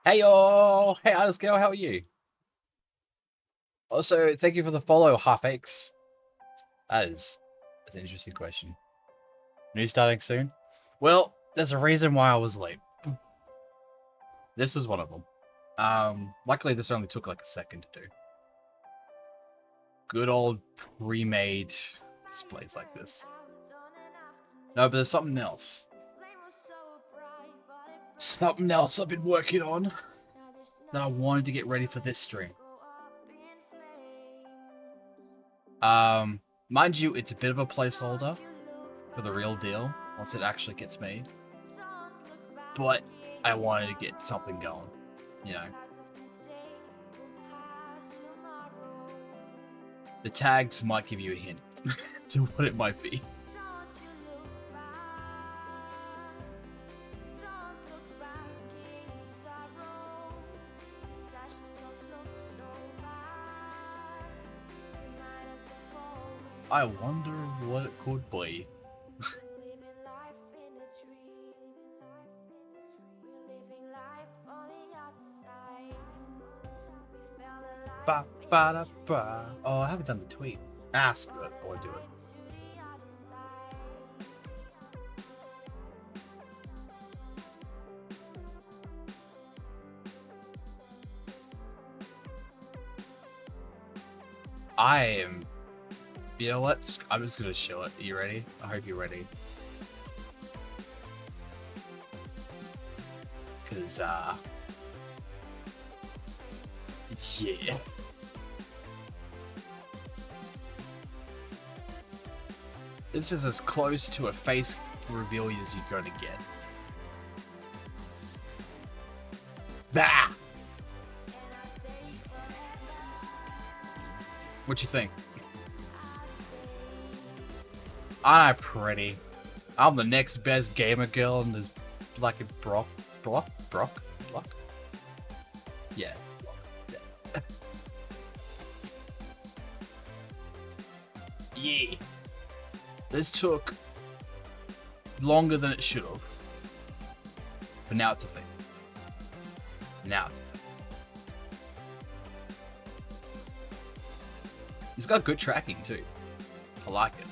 Hey y'all! Hey HadesCrypt, how are you? Also, thank you for the follow, Half-X. That's an interesting question. New starting soon? Well, there's a reason why I was late. This was one of them. Luckily this only took like a second to do. Good old pre-made displays like this. No, but there's something else. Something else I've been working on that I wanted to get ready for this stream. Mind you, it's a bit of a placeholder for the real deal once it actually gets made. But I wanted to get something going, you know. The tags might give you a hint to what it might be. I wonder what it could be. Ba, ba, da, ba. Oh, I haven't done the tweet. Ask it or do it. You know what? I'm just gonna show it. Are you ready? I hope you're ready. Cause yeah. This is as close to a face reveal as you're gonna get. Bah! What you think? Aren't I pretty? I'm the next best gamer girl in this like a Brock? Yeah. Yeah. This took longer than it should have. But now it's a thing. Now it's a thing. It's got good tracking too. I like it.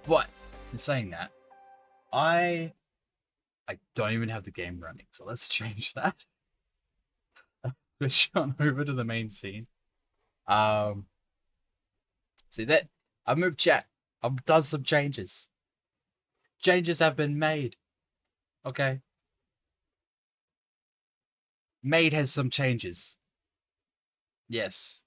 But in saying that, I don't even have the game running, so let's change that. Switch on over to the main scene. See that? I've moved chat. I've done some changes. Changes have been made. Okay. Made has some changes. Yes.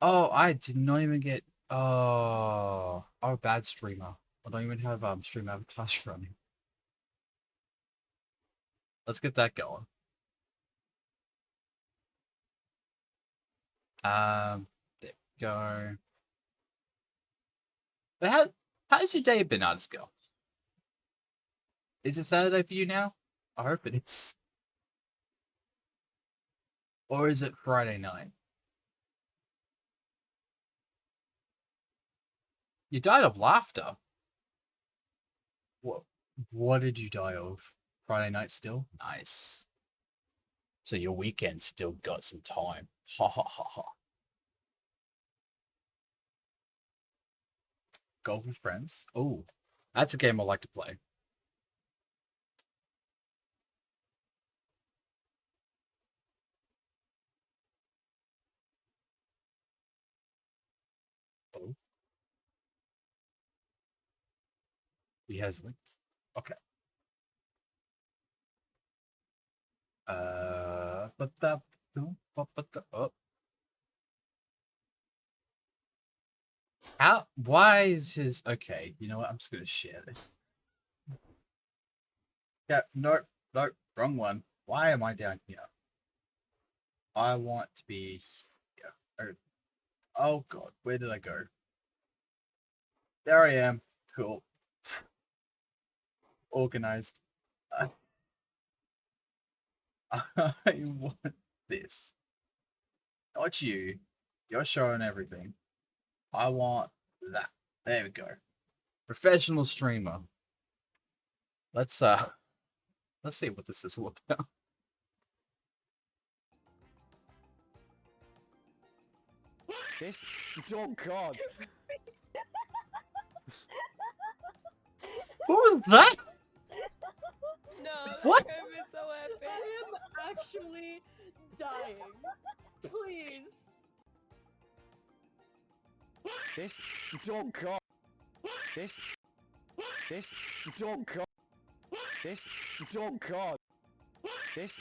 Oh, I did not even get. Oh, I'm a bad streamer. I don't even have stream avatars running. Let's get that going. There we go. But how's your day been, artist girl? Is it Saturday for you now? I hope it is. Or is it Friday night? You died of laughter. What did you die of? Friday night still? Nice. So your weekend still got some time. Ha ha ha ha. Golf with friends? Oh, that's a game I like to play. Oh. He has link. Okay. But that. Oh. How? Why is his? Okay, you know what? I'm just gonna share this. Yeah, nope, wrong one. Why am I down here? I want to be here. Oh god, where did I go? There I am. Cool. Organized. I want this. Not you. You're showing everything. I want that. There we go. Professional streamer. Let's see what this is all about. This? Oh god. What was that? No, What? COVID's so epic. I am actually dying. Please. This? Oh god. This? Oh god. This? Oh god. This?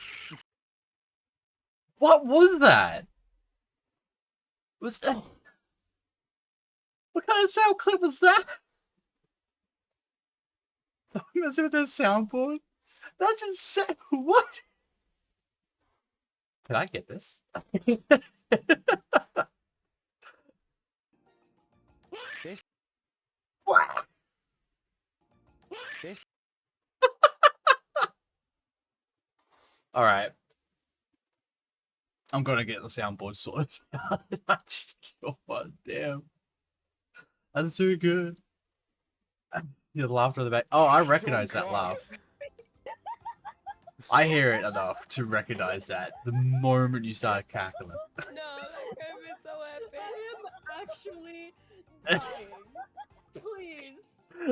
What was that? Was what kind of sound clip was that? I'm messing with that soundboard. That's insane. What? Can I get this? This? What? This? All right. I'm gonna get the soundboard sorted out. God damn. That's too good. The laughter in the back. Oh, I recognize that laugh. I hear it enough to recognize that the moment you start cackling. No, COVID's so epic. I am actually dying. Please.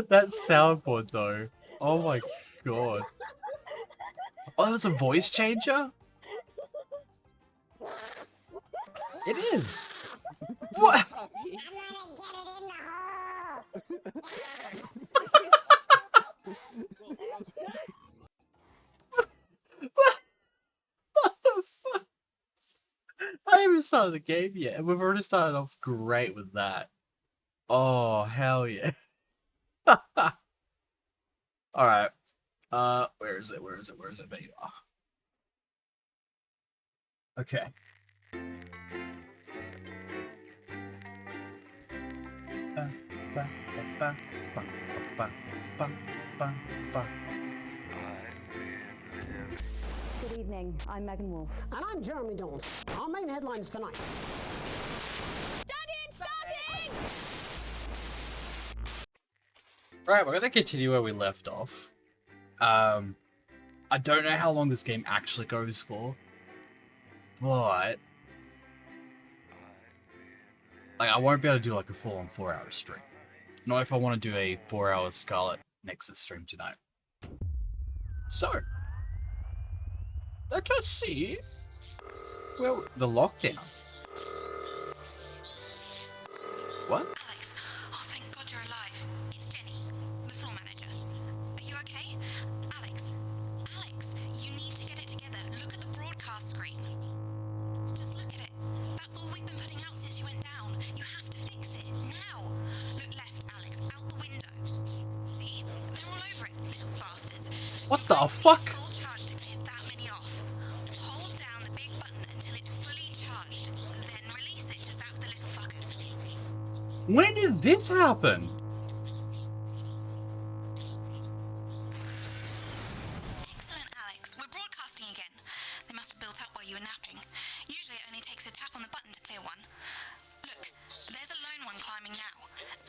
That soundboard though. Oh my god. Oh, that was a voice changer? It is. What? What the fuck? I even started the game yet, and we've already started off great with that. Oh, hell yeah. Alright. Where is it? Where is it? Where is it? There you are. Okay. Good evening, I'm Megan Wolf. And I'm Jeremy Dawes. Our main headlines tonight. Daddy, it's starting! Right, we're gonna continue where we left off. I don't know how long this game actually goes for, but like I won't be able to do like a full-on 4-hour stream. Not if I want to do a 4-hour Scarlet Nexus stream tonight. So let us see. Well, the lockdown. What? Alex, oh thank God you're alive. It's Jenny, the floor manager. Are you okay? Alex, you need to get it together. Look at the broadcast screen. Just look at it. That's all we've been putting out since you went down. You have to fix it, now. Look left, Alex, out the window. See? They're all over it, little bastards. What the fuck? Full charge to clear that many off. Hold down the big button until it's fully charged. Then release it to zap the little fuckers. When did this happen? Excellent, Alex. We're broadcasting again. They must have built up while you were napping. Usually it only takes a tap on the button to clear one. Look, there's a lone one climbing now.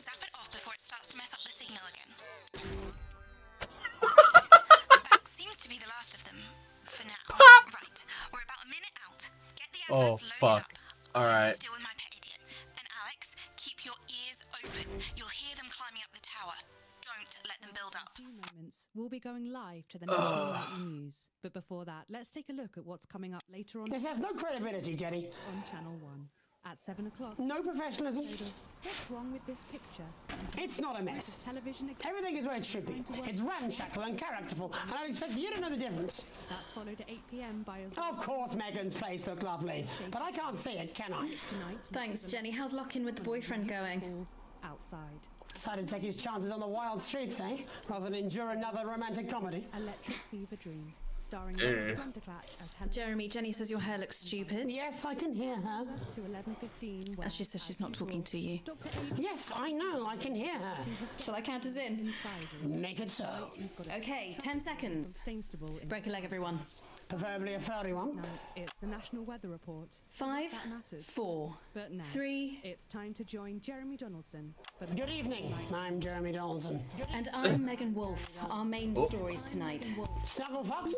Zap it off before it starts to mess up the signal again. That seems to be the last of them. For now. Right. We're about a minute out. Get the Oh, adverts loaded fuck. up. Alright. Still with my pet idiot. And Alex, keep your ears open. You'll hear them climbing up the tower. Don't let them build up. In a few moments, we'll be going live to the National Lightning News. But before that, let's take a look at what's coming up later on This has no credibility, Jenny. on Channel 1. At 7 o'clock, No professionalism. what's wrong with this picture? It's not a mess. Television Everything is where it should be. It's ramshackle and characterful, and I expect you to know the difference. That's followed at 8 p.m. by a Of course, Megan's place looked lovely, but I can't see it, can I? tonight. Thanks, Jenny. How's lock-in with the boyfriend going? Outside. Decided to take his chances on the wild streets, eh? Rather than endure another romantic comedy. Electric Fever Dream. Starring Lawrence Wonderclatch as Helen. Jeremy, Jenny says your hair looks stupid. Yes, I can hear her. To 11:15. As she says she's not talking to you. Dr. Abrams Yes, I know, I can hear her. Shall I count us in? sizes. Make it so. Okay, 10 seconds. Sustainable in Break a leg, everyone. Preferably a furry one. night. It's the National Weather Report. 5, That matters. 4, But now, 3, it's time to join Jeremy Donaldson for the Good evening, I'm Jeremy Donaldson. and I'm Megan Wolf. Our main stories tonight. Snugglefuck?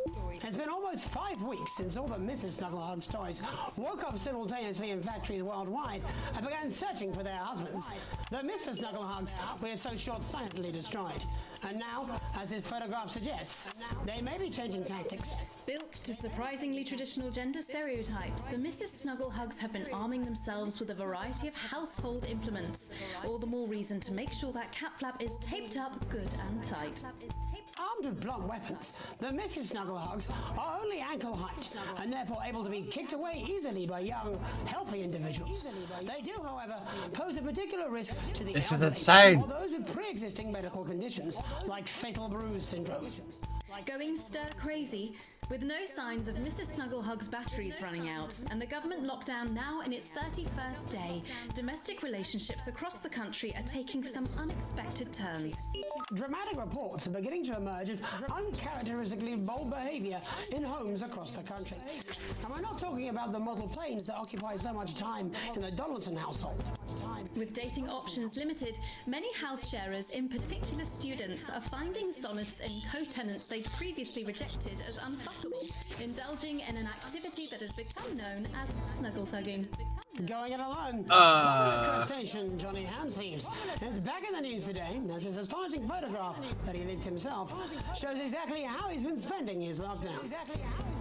It's been almost 5 weeks since all the Mrs. Snugglehug's toys woke up simultaneously in factories worldwide and began searching for their husbands. The Mr. Snugglehugs we have so short-sightedly destroyed. And now, as this photograph suggests, they may be changing tactics. Built to surprisingly traditional gender stereotypes, the Mrs. Snugglehugs have been arming themselves with a variety of household implements. All the more reason to make sure that cat flap is taped up good and tight. Armed with blunt weapons, the Mrs. Snugglehugs are only ankle height and therefore able to be kicked away easily by young, healthy individuals. They do, however, pose a particular risk to the This is elderly insane. or those with pre-existing medical conditions like fatal bruise syndrome. Going stir crazy, with no signs of Mrs. Snugglehug's batteries running out, and the government lockdown now in its 31st day, domestic relationships across the country are taking some unexpected turns. Dramatic reports are beginning to emerge of uncharacteristically bold behavior in homes across the country. And we're not talking about the model planes that occupy so much time in the Donaldson household. With dating options limited, many house sharers, in particular students, are finding solace in co-tenants they'd previously rejected as unfuckable, indulging in an activity that has become known as snuggle tugging. Going it alone. Prominent crustacean Johnny Hamsleeves is back in the news today as his astonishing photograph that he linked himself shows exactly how he's been spending his lockdown.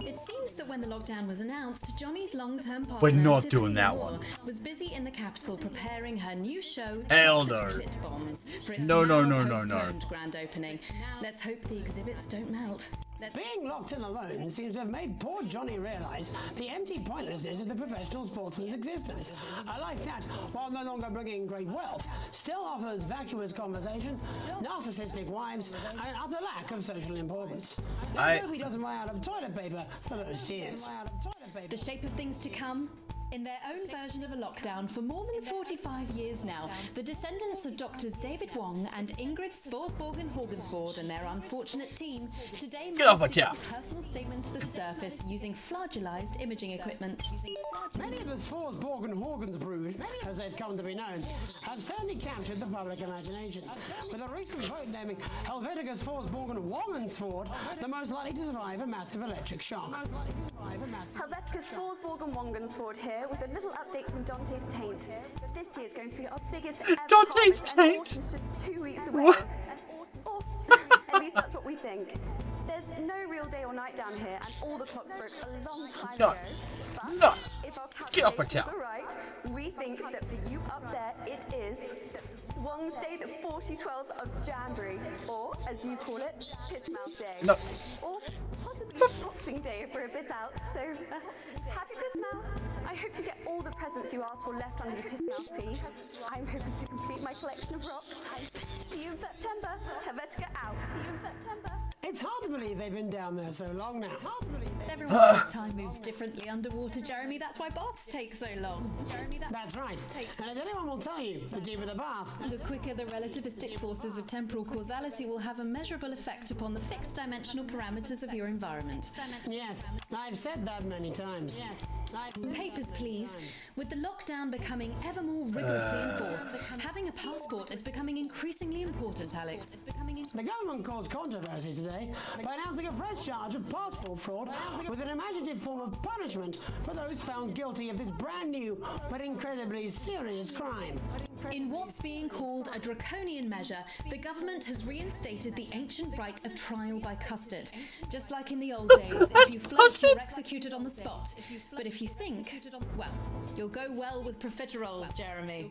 It seems that when the lockdown was announced, Johnny's long-term partner, We're not Tiffany doing that Moore, one. was busy in the capital preparing her new show, Hell Chocolate no. Clit Bombs, for its No, no, now no, no, no. postponed grand opening. Let's hope the exhibits don't melt. Being locked in alone seems to have made poor Johnny realise the empty pointlessness of the professional sportsman's existence. A life that, while no longer bringing great wealth, still offers vacuous conversation, narcissistic wives, and an utter lack of social importance. Let's hope he doesn't run out of toilet paper for those tears. The shape of things to come. In their own version of a lockdown for more than 45 years now, the descendants of doctors David Wong and Ingrid Svorsborgen Horgensvoord and their unfortunate team today Get off my managed to chair. get a personal statement to the surface using flagellized imaging equipment. Many of the Svorsborgen Horgensbrood, as they've come to be known, have certainly captured the public imagination, with a recent vote naming Helvetica Svorsborgen Wongensvoord the most likely to survive a massive electric shock. Helvetica Svorsborgen Wongensvoord here with a little update from Dante's Taint. This year is going to be our biggest ever Dante's harvest, Taint? and autumn's just 2 weeks away. Or 3 weeks, at least that's what we think. There's no real day or night down here, and all the clocks broke a long time ago. But No. if our Get off my calculations tail. are right, we think that for you up there, it is Wednesday the 4012th of January, or as you call it, Pissmouth Day. No. Or possibly Boxing Day if we're a bit out. So, happy Pissmouth. I hope you get all the presents you asked for left under your Pissmouth fee. I'm hoping to complete my collection of rocks. See you in September. Helvetica out. See you in September. It's hard to believe they've been down there so long now. Everyone's time moves differently underwater, Jeremy. That's why baths take so long. That's right. And as anyone will tell you, the deeper the bath. The quicker the relativistic forces of temporal causality will have a measurable effect upon the fixed dimensional parameters of your environment. Yes, I've said that many times. Papers, please. With the lockdown becoming ever more rigorously enforced, having a passport is becoming increasingly important, Alex. The government caused controversy today by announcing a fresh charge of passport fraud with an imaginative form of punishment for those found guilty of this brand new but incredibly serious crime. In what's being called a draconian measure, the government has reinstated the ancient right of trial by custard. Just like in the old days, if you float, you're executed on the spot. But if you sink, well, you'll go well with profiteroles, Jeremy.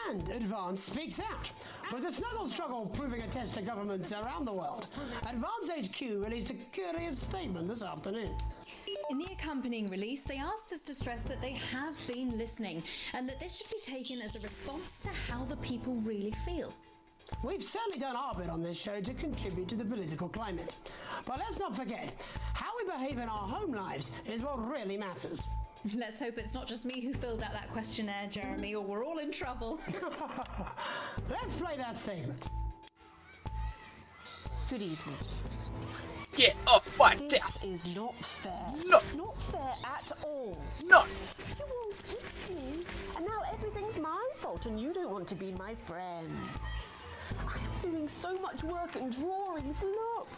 And Advance speaks out. With the snuggle struggle proving a test to governments around the world, Advance HQ released a curious statement this afternoon. In the accompanying release, they asked us to stress that they have been listening and that this should be taken as a response to how the people really feel. We've certainly done our bit on this show to contribute to the political climate. But let's not forget, how we behave in our home lives is what really matters. Let's hope it's not just me who filled out that questionnaire, Jeremy, or we're all in trouble. Let's play that statement. Good evening. Get off my This tail. is not fair. No. Not fair at all. No. You all picked me, and now everything's my fault, and you don't want to be my friends. I am doing so much work and drawings. Look,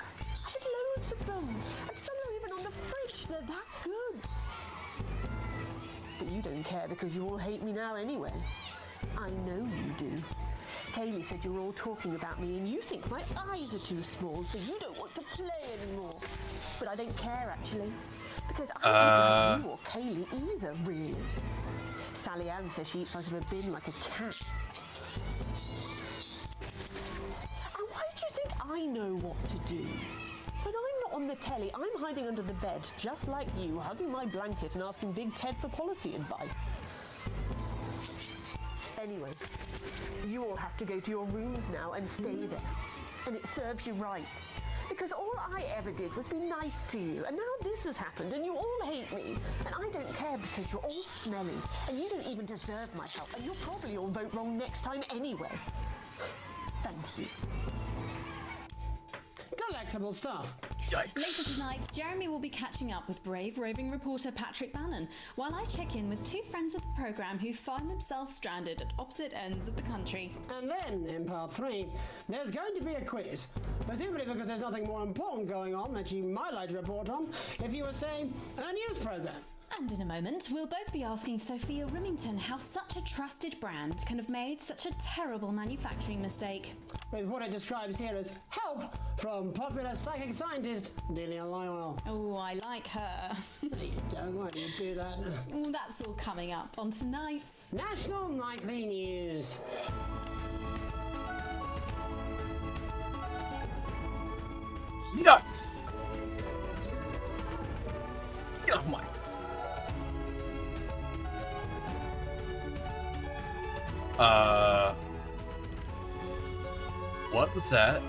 I did loads of them, and some are even on the fridge. They're that good. But you don't care because you all hate me now anyway. I know you do. Kaylee said you're all talking about me and you think my eyes are too small, so you don't want to play anymore. But I don't care, actually, because I don't like you or Kaylee either, really. Sally Ann says she eats out of a bin like a cat. And why do you think I know what to do? When I'm not on the telly, I'm hiding under the bed, just like you, hugging my blanket and asking Big Ted for policy advice. Anyway, you all have to go to your rooms now and stay there. And it serves you right. Because all I ever did was be nice to you, and now this has happened, and you all hate me. And I don't care because you're all smelly, and you don't even deserve my help, and you'll probably all vote wrong next time anyway. Thank you. Delectable stuff. Later Yikes. tonight, Jeremy will be catching up with brave roving reporter Patrick Bannon, while I check in with two friends of the programme who find themselves stranded at opposite ends of the country. And then, in part 3, there's going to be a quiz. Presumably because there's nothing more important going on that you might like to report on if you were, say, a news programme. And in a moment, we'll both be asking Sophia Rimington how such a trusted brand can have made such a terrible manufacturing mistake. With what it describes here as help from popular psychic scientist Delia Lywell. Oh, I like her. No, you don't. Why do you do that? That's all coming up on tonight's National Nightly News. No! Oh my. What was that?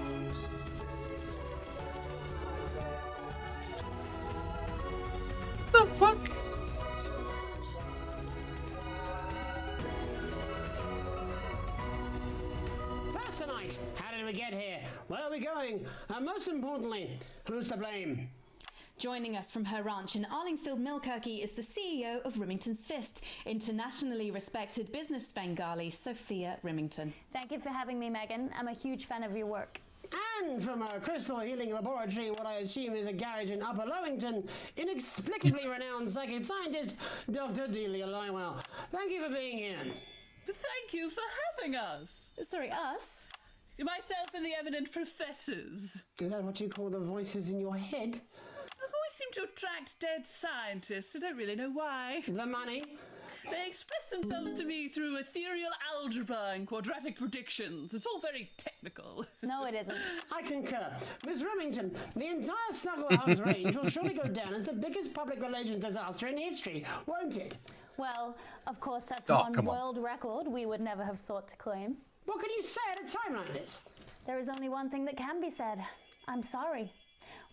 The fuck? First tonight, how did we get here? Where are we going? And most importantly, who's to blame? Joining us from her ranch in Arlingsfield, Millkirky, is the CEO of Rimington's Fist, internationally respected business Bengali, Sophia Rimington. Thank you for having me, Megan. I'm a huge fan of your work. And from a crystal healing laboratory, what I assume is a garage in Upper Lowington, inexplicably renowned psychic scientist, Dr. Delia Lywell. Thank you for being here. Thank you for having us. Sorry, us? Myself and the eminent professors. Is that what you call the voices in your head? I've always seemed to attract dead scientists. I don't really know why. The money? They express themselves to me through ethereal algebra and quadratic predictions. It's all very technical. No, it isn't. I concur. Miss Remington, the entire Snugglehouse range will surely go down as the biggest public relations disaster in history, won't it? Well, of course, that's Oh, one come on. world record we would never have sought to claim. What can you say at a time like this? There is only one thing that can be said. I'm sorry.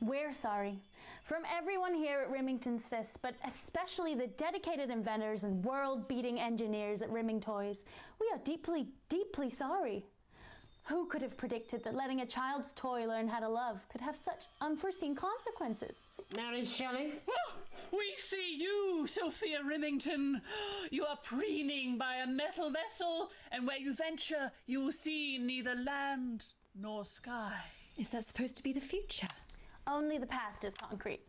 We're sorry. From everyone here at Rimington's Fist, but especially the dedicated inventors and world-beating engineers at Rimming Toys, we are deeply, deeply sorry. Who could have predicted that letting a child's toy learn how to love could have such unforeseen consequences? Mary Shelley? We see you, Sophia Rimington. You are preening by a metal vessel, and where you venture, you will see neither land nor sky. Is that supposed to be the future? Only the past is concrete.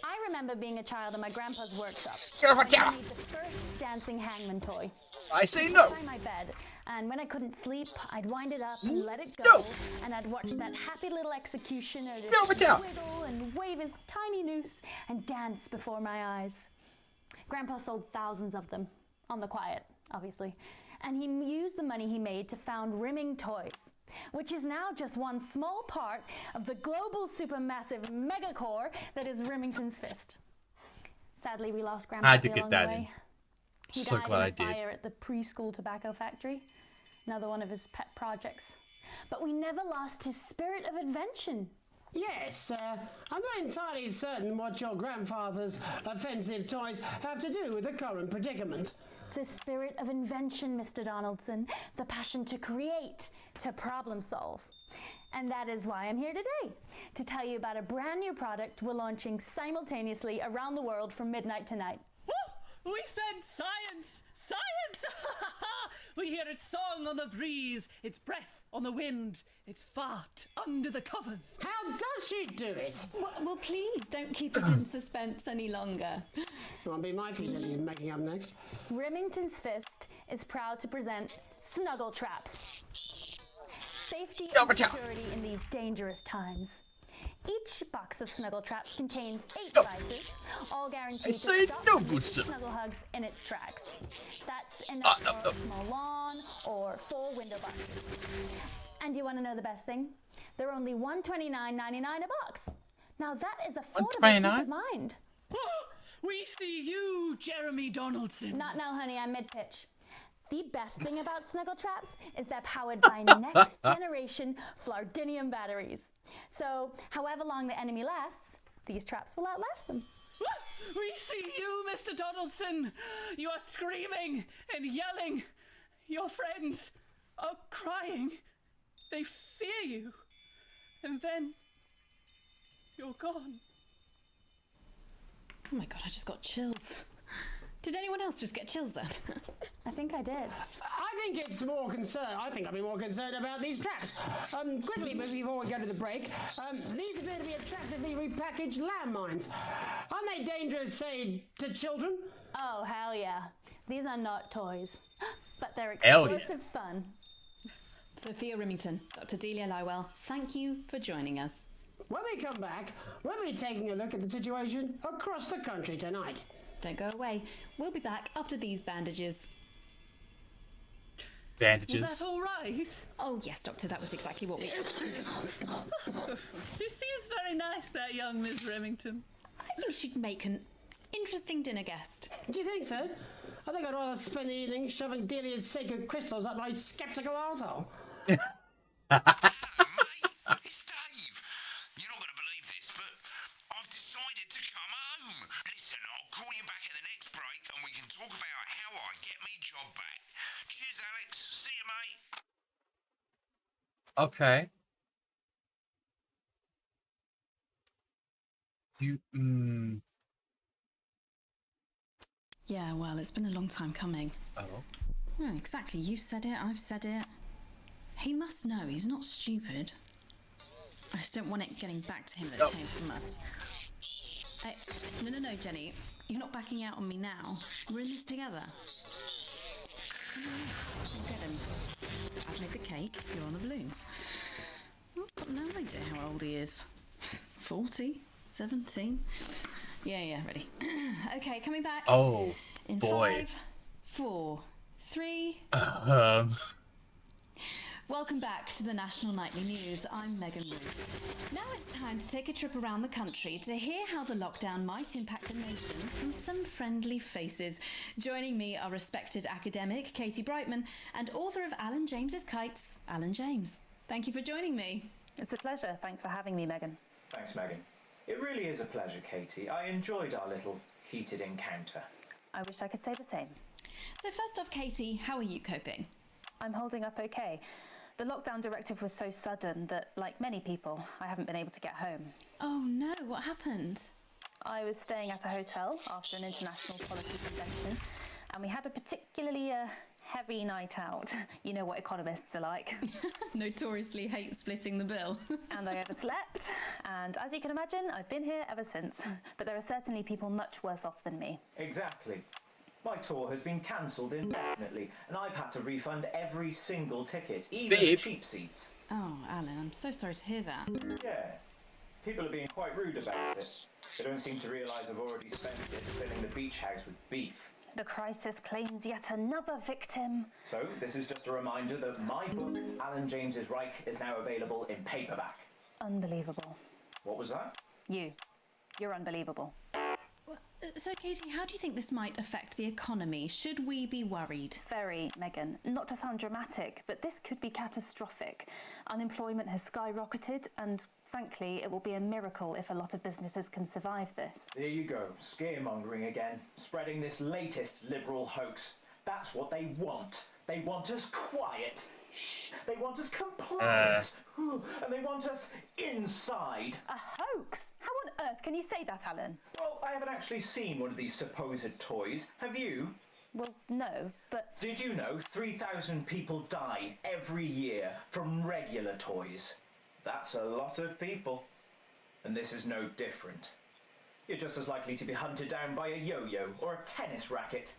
I remember being a child in my grandpa's workshop. Watch I out. made the first dancing hangman toy. I say no. By my bed, and when I couldn't sleep, I'd wind it up and let it go, No. and I'd watch that happy little executioner No, watch out. wiggle and wave his tiny noose and dance before my eyes. Grandpa sold thousands of them, on the quiet, obviously, and he used the money he made to found Rimming Toys, which is now just one small part of the global supermassive megacore that is Rimington's Fist. Sadly, we lost Grandpa I had to along get the that way. in. He So died glad in I a did. fire at the preschool tobacco factory, another one of his pet projects. But we never lost his spirit of invention. Yes, I'm not entirely certain what your grandfather's offensive toys have to do with the current predicament. The spirit of invention, Mr. Donaldson. The passion to create, to problem solve. And that is why I'm here today, to tell you about a brand new product we're launching simultaneously around the world from midnight tonight. We said science! Science! We hear its song on the breeze, its breath on the wind, its fart under the covers. How does she do it? Well, please don't keep us in suspense any longer. It won't be my feature she's making up next. Remington's Fist is proud to present Snuggle Traps. Safety Yeah, and watch out. security in these dangerous times. Each box of Snuggle Traps contains 8 No. sizes, all guaranteed I to say stop no, missing Booster. snuggle hugs in its tracks. That's enough no, for no. a small lawn or 4 window boxes. And you want to know the best thing? They're only $129.99 a box. Now that is affordable peace $129? of mind. We see you, Jeremy Donaldson. Not now, honey, I'm mid-pitch. The best thing about Snuggle Traps is they're powered by next generation Flardinium batteries. So, however long the enemy lasts, these traps will outlast them. We see you, Mr. Donaldson. You are screaming and yelling. Your friends are crying. They fear you. And then you're gone. Oh my god, I just got chills. Did anyone else just get chills then? I think I did. I think it's more concerned. I think I'd be more concerned about these traps. Quickly, before we go to the break, these appear to be attractively repackaged landmines. Aren't they dangerous, say, to children? Oh, hell yeah. These are not toys, but they're Hell yeah. explosive fun. Sophia Rimington, Dr. Delia Lywell, thank you for joining us. When we come back, we'll be taking a look at the situation across the country tonight. Don't go away. We'll be back after these bandages. bandages. Was that all right? Oh, yes, Doctor, that was exactly what we... She seems very nice, that young Miss Remington. I think she'd make an interesting dinner guest. Do you think so? I think I'd rather spend the evening shoving Delia's sacred crystals up my skeptical arsehole. It's Dave. You're not going to believe this, but I've decided to come home. Listen, I'll call you back at the next break and we can talk about how I get me job back. Cheers, Alex. See you, mate. Okay. Yeah, well, it's been a long time coming. Oh. Yeah, exactly. You said it, I've said it. He must know, he's not stupid. I just don't want it getting back to him that it came from us. No, Jenny. You're not backing out on me now. We're in this together. I'll get him. I've made the cake, you're on the balloons. I've got no idea how old he is. 40? 17? Yeah, ready. Okay, coming back. Oh, in boy. 5, 4, 3... Welcome back to the National Nightly News. I'm Megan Ruth. Now it's time to take a trip around the country to hear how the lockdown might impact the nation from some friendly faces. Joining me are respected academic Katie Brightman and author of Alan James's Kites, Alan James. Thank you for joining me. It's a pleasure. Thanks for having me, Megan. Thanks, Megan. It really is a pleasure, Katie. I enjoyed our little heated encounter. I wish I could say the same. So first off, Katie, how are you coping? I'm holding up okay. The lockdown directive was so sudden that, like many people, I haven't been able to get home. Oh no, what happened? I was staying at a hotel after an international policy convention, and we had a particularly heavy night out. You know what economists are like. Notoriously hate splitting the bill. And I overslept, and as you can imagine, I've been here ever since. But there are certainly people much worse off than me. Exactly. My tour has been cancelled indefinitely, and I've had to refund every single ticket, even the cheap seats. Oh, Alan, I'm so sorry to hear that. Yeah. People are being quite rude about it. They don't seem to realise I've already spent it filling the beach house with beef. The crisis claims yet another victim. So, this is just a reminder that my book, Alan James's Reich, is now available in paperback. Unbelievable. What was that? You're unbelievable. So, Katie, how do you think this might affect the economy? Should we be worried? Very, Megan. Not to sound dramatic, but this could be catastrophic. Unemployment has skyrocketed, and frankly, it will be a miracle if a lot of businesses can survive this. There you go, scaremongering again, spreading this latest liberal hoax. That's what they want. They want us quiet. Shh. They want us compliant. And they want us inside. A hoax? How on earth can you say that, Alan? Well, I haven't actually seen one of these supposed toys. Have you? Well, no, but... Did you know 3,000 people die every year from regular toys? That's a lot of people. And this is no different. You're just as likely to be hunted down by a yo-yo or a tennis racket.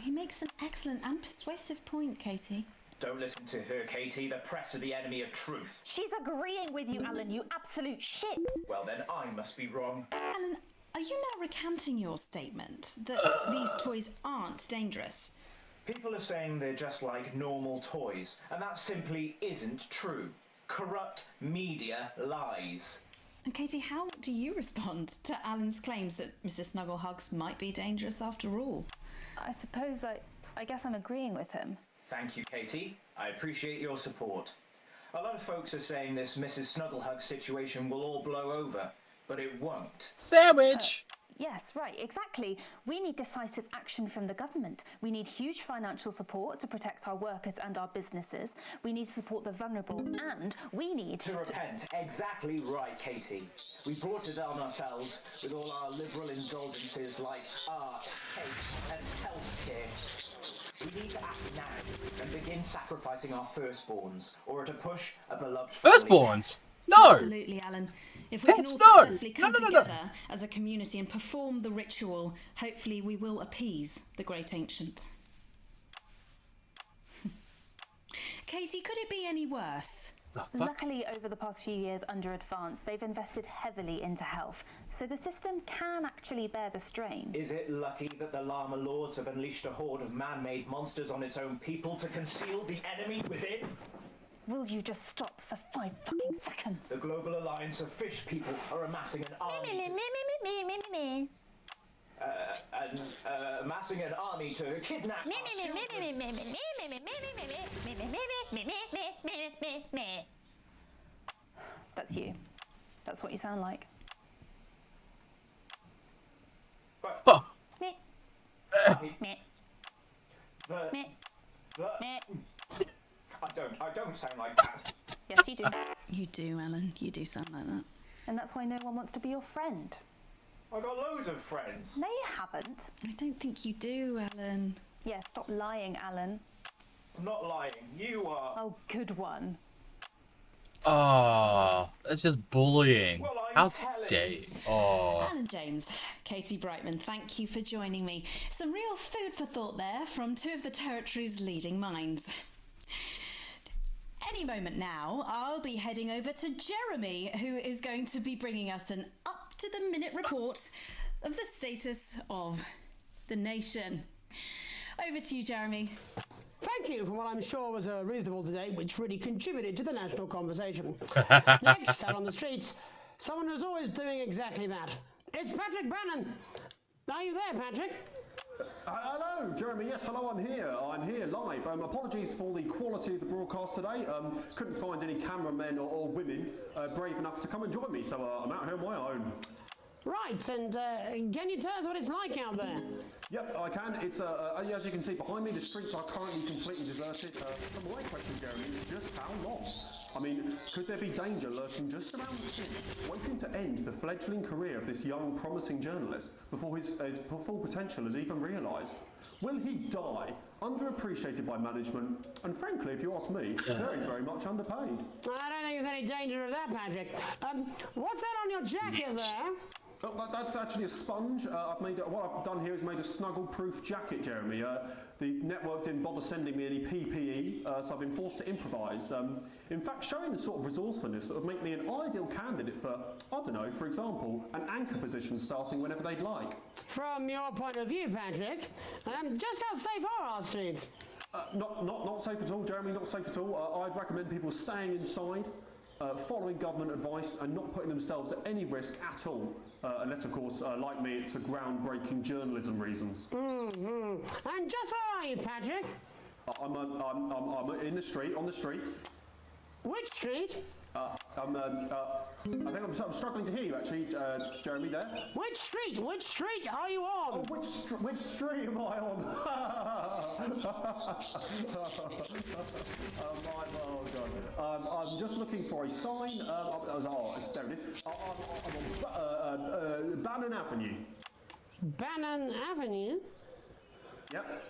He makes an excellent and persuasive point, Katie. Don't listen to her, Katie. The press are the enemy of truth. She's agreeing with you, Alan, you absolute shit. Well, then I must be wrong. Alan, are you now recanting your statement that these toys aren't dangerous? People are saying they're just like normal toys, and that simply isn't true. Corrupt media lies. And Katie, how do you respond to Alan's claims that Mrs. Snugglehugs might be dangerous after all? I suppose I guess I'm agreeing with him. Thank you, Katie. I appreciate your support. A lot of folks are saying this Mrs. Snugglehug situation will all blow over, but it won't. Sandwich! Yes, right, exactly. We need decisive action from the government. We need huge financial support to protect our workers and our businesses. We need to support the vulnerable, and we need to repent. Exactly right, Katie. We brought it on ourselves with all our liberal indulgences like art, cake, and healthcare. We need to act now and begin sacrificing our firstborns, or to push a beloved family. Firstborns? No! Absolutely, Alan. If we can all successfully come together as a community and perform the ritual, hopefully we will appease the great ancient. Katie, could it be any worse? Luckily, over the past few years under Advance, they've invested heavily into health, so the system can actually bear the strain. Is it lucky that the Llama Lords have unleashed a horde of man-made monsters on its own people to conceal the enemy within? Will you just stop for 5 fucking seconds? The Global Alliance of Fish People are amassing an army amassing an army to kidnap our children. That's you. That's what you sound like. But Meh. Meh. Meh. I don't sound like that. Yes, you do. You do, Alan. You do sound like that. And that's why no one wants to be your friend. I got loads of friends. No, you haven't. I don't think you do, Alan. Yeah, stop lying, Alan. I'm not lying. You are. Oh, good one. Oh, that's just bullying. Well, How dare you? Oh. Alan James, Katie Brightman, thank you for joining me. Some real food for thought there from two of the territory's leading minds. Any moment now, I'll be heading over to Jeremy, who is going to be bringing us an up-to-the-minute report of the status of the nation. Over to you, Jeremy. Thank you for what I'm sure was a reasonable debate which really contributed to the national conversation. Next, out on the streets, someone who's always doing exactly that. It's Patrick Brennan. Are you there, Patrick? Hello, Jeremy. Yes, hello, I'm here. I'm here live. Apologies for the quality of the broadcast today. Couldn't find any cameramen or women brave enough to come and join me, so I'm out here on my own. Right, and can you tell us what it's like out there? Yep, I can. It's as you can see behind me, the streets are currently completely deserted. So my question, Jeremy, is just how long? I mean, could there be danger lurking just around the corner, waiting to end the fledgling career of this young, promising journalist before his full potential is even realised? Will he die, underappreciated by management, and frankly, if you ask me, very, very much underpaid? I don't think there's any danger of that, Patrick. What's that on your jacket there? Oh, that's actually a sponge. What I've done here is made a snuggle-proof jacket, Jeremy. The network didn't bother sending me any PPE, so I've been forced to improvise. In fact, showing the sort of resourcefulness that would make me an ideal candidate for, I don't know, for example, an anchor position starting whenever they'd like. From your point of view, Patrick, just how safe are our streets? Not safe at all, Jeremy, not safe at all. I'd recommend people staying inside, following government advice and not putting themselves at any risk at all. Unless, of course, like me, it's for groundbreaking journalism reasons. And just where are you, Patrick? I'm in the street, on the street. Which street? I think I'm struggling to hear you, actually, Jeremy, there. Which street? Which street are you on? Oh, which street am I on? Oh, God. I'm just looking for a sign. There it is. I'm on Bannon Avenue. Bannon Avenue? Yep.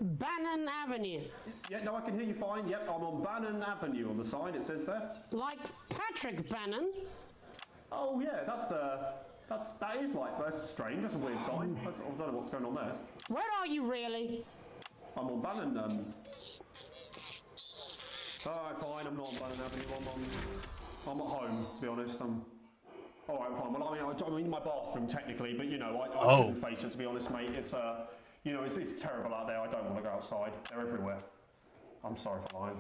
Bannon Avenue. Yeah, no, I can hear you fine. Yep, I'm on Bannon Avenue on the sign, it says there. Like Patrick Bannon? Oh, yeah, that is like, that's strange, that's a weird sign. I don't know what's going on there. Where are you really? I'm on Bannon, Alright, fine, I'm not on Bannon Avenue, I'm at home, to be honest. Alright, fine, well, I'm in my bathroom, technically, but, you know, I couldn't face it, to be honest, mate. It's, you know, it's terrible out there. I don't want to go outside. They're everywhere. I'm sorry for lying.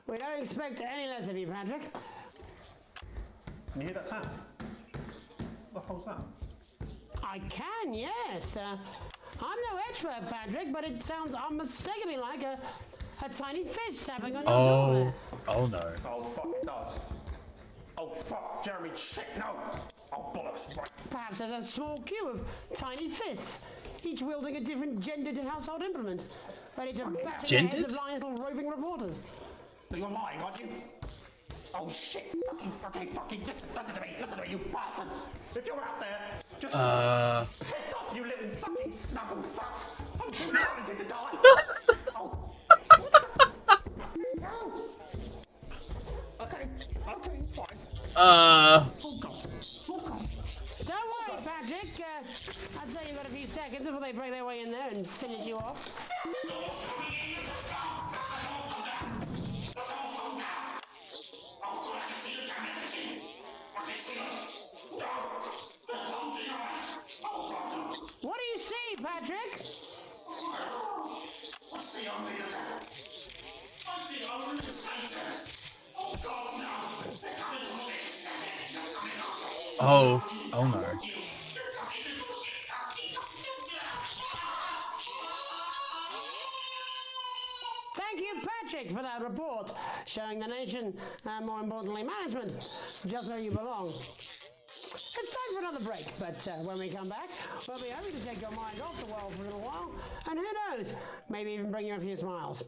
We don't expect any less of you, Patrick. Can you hear that sound? What the hell's that? I can, yes. I'm no expert, Patrick, but it sounds unmistakably like a tiny fist tapping on your door there. Oh no. Oh, fuck, it does. Oh, fuck, Jeremy, shit, no! Oh, bollocks, right. Perhaps there's a small queue of tiny fists, each wielding a different gendered household implement, ready to bash in the heads of lying little roving reporters. You're lying, aren't you? Oh, shit, fucking, listen to me, you bastards! If you're out there, just piss off, you little fucking snuggle fucks! I'm too talented to die! Oh. Okay, it's fine. Oh, God. Don't worry, Patrick. I'd say you've got a few seconds before they break their way in there and finish you off. What do you see, Patrick? I see only the devil. I see only Satan. Oh God, no! They're coming to me. They're coming up. Oh no. Thank you, Patrick, for that report, showing the nation, and more importantly, management, just where you belong. It's time for another break, but when we come back, we'll be happy to take your mind off the world for a little while, and who knows, maybe even bring you a few smiles.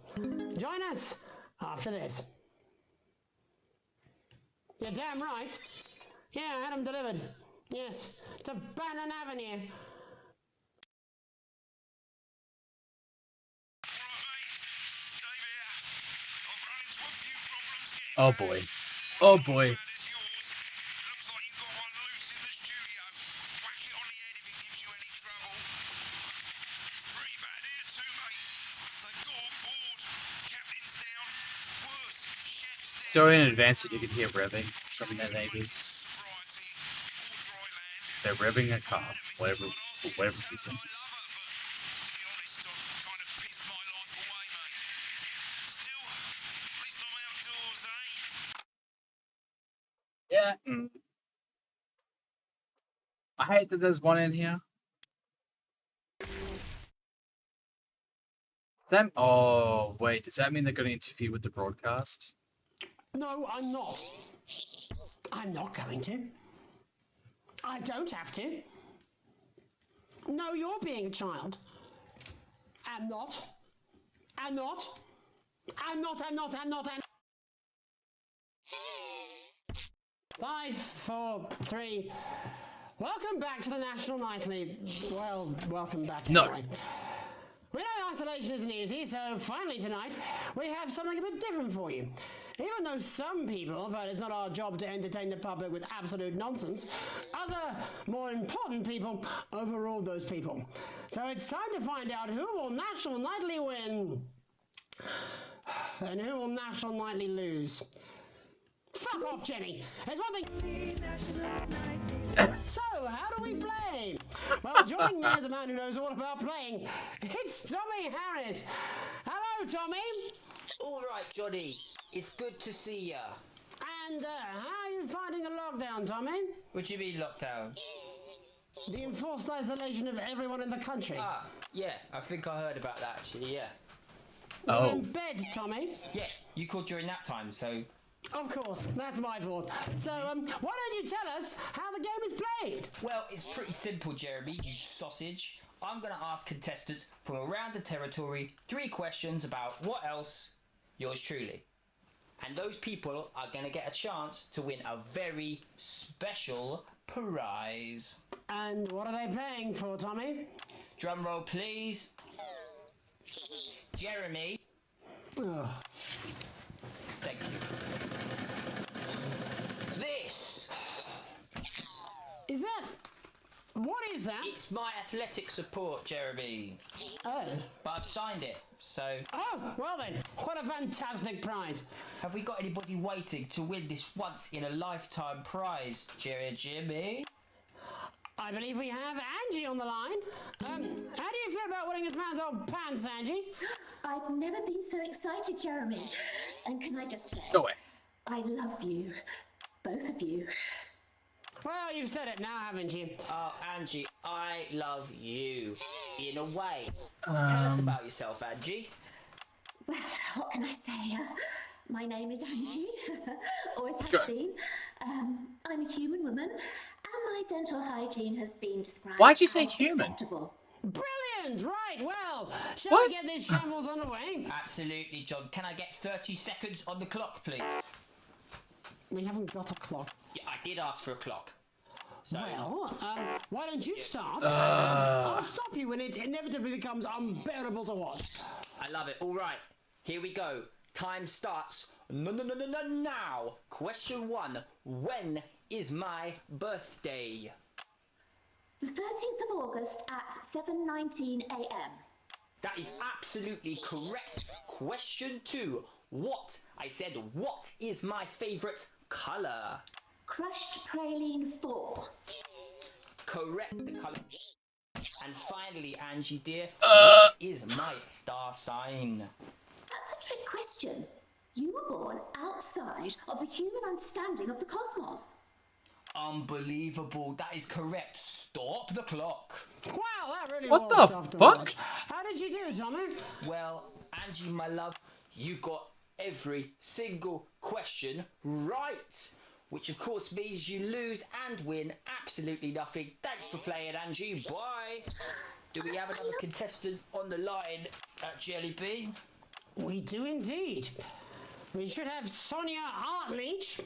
Join us after this. You're damn right. Yeah, I had them delivered. Yes, to Brennan Avenue. Oh boy. Oh boy. Sorry in advance that you can hear revving from their neighbours. They're revving a car, whatever, for whatever reason. Yeah. I hate that there's one in here. Them. Oh wait, does that mean they're going to interfere with the broadcast? No, I'm not. I'm not going to. I don't have to. No, you're being a child. I'm not. I'm not. I'm not. 5, 4, 3. Welcome back to the National Nightly. Well, welcome back anyway. No. We know isolation isn't easy, so finally tonight we have something a bit different for you. Even though some people felt it's not our job to entertain the public with absolute nonsense, other, more important people overruled those people. So it's time to find out who will National Nightly win and who will National Nightly lose. Fuck off, Jenny! There's one thing. So, how do we play? Well, joining me is a man who knows all about playing. It's Tommy Harris. Hello, Tommy. All right, Johnny. It's good to see ya. And how are you finding the lockdown, Tommy? What do you mean lockdown? The enforced isolation of everyone in the country. Ah, yeah. I think I heard about that actually. Yeah. You're in bed, Tommy. Yeah. You called during nap time, so. Of course, that's my fault. So, why don't you tell us how the game is played? Well, it's pretty simple, Jeremy, you sausage. I'm going to ask contestants from around the territory 3 questions about what else? Yours truly. And those people are going to get a chance to win a very special prize. And what are they playing for, Tommy? Drum roll, please. Jeremy. Oh. Thank you. This! Is that... What is that? It's my athletic support, Jeremy. Oh. But I've signed it, so... Oh, well then, what a fantastic prize. Have we got anybody waiting to win this once-in-a-lifetime prize, Jimmy? I believe we have Angie on the line. How do you feel about winning this man's old pants, Angie? I've never been so excited, Jeremy. And can I just say... Go away. I love you. Both of you. Well, you've said it now, haven't you? Oh, Angie, I love you. In a way. Tell us about yourself, Angie. Well, what can I say? My name is Angie. Or it has been. I'm a human woman. And my dental hygiene has been described. Why'd you say as human? Acceptable. Brilliant! Right, well, shall What? we get this shambles underway? Absolutely, John. Can I get 30 seconds on the clock, please? We haven't got a clock. Yeah, I did ask for a clock. So, Well, why don't you start? I'll stop you when it inevitably becomes unbearable to watch. I love it. All right, here we go. Time starts now. Question 1. When is my birthday? The 13th of August at 7:19 a.m. That is absolutely correct. Question 2. What? I said, what is my favourite colour? crushed praline 4. Correct the colour. And finally, Angie dear, what is my star sign? That's a trick question. You were born outside of the human understanding of the cosmos. Unbelievable, that is correct. Stop the clock. Wow, that really What was the tough to fuck? watch. How did you do, Tommy? Well, Angie, my love, you got every single question right. Which of course means you lose and win absolutely nothing. Thanks for playing, Angie. Bye. Do we have another contestant on the line at Jelly Bean? We do indeed. We should have Sonia Hartleach.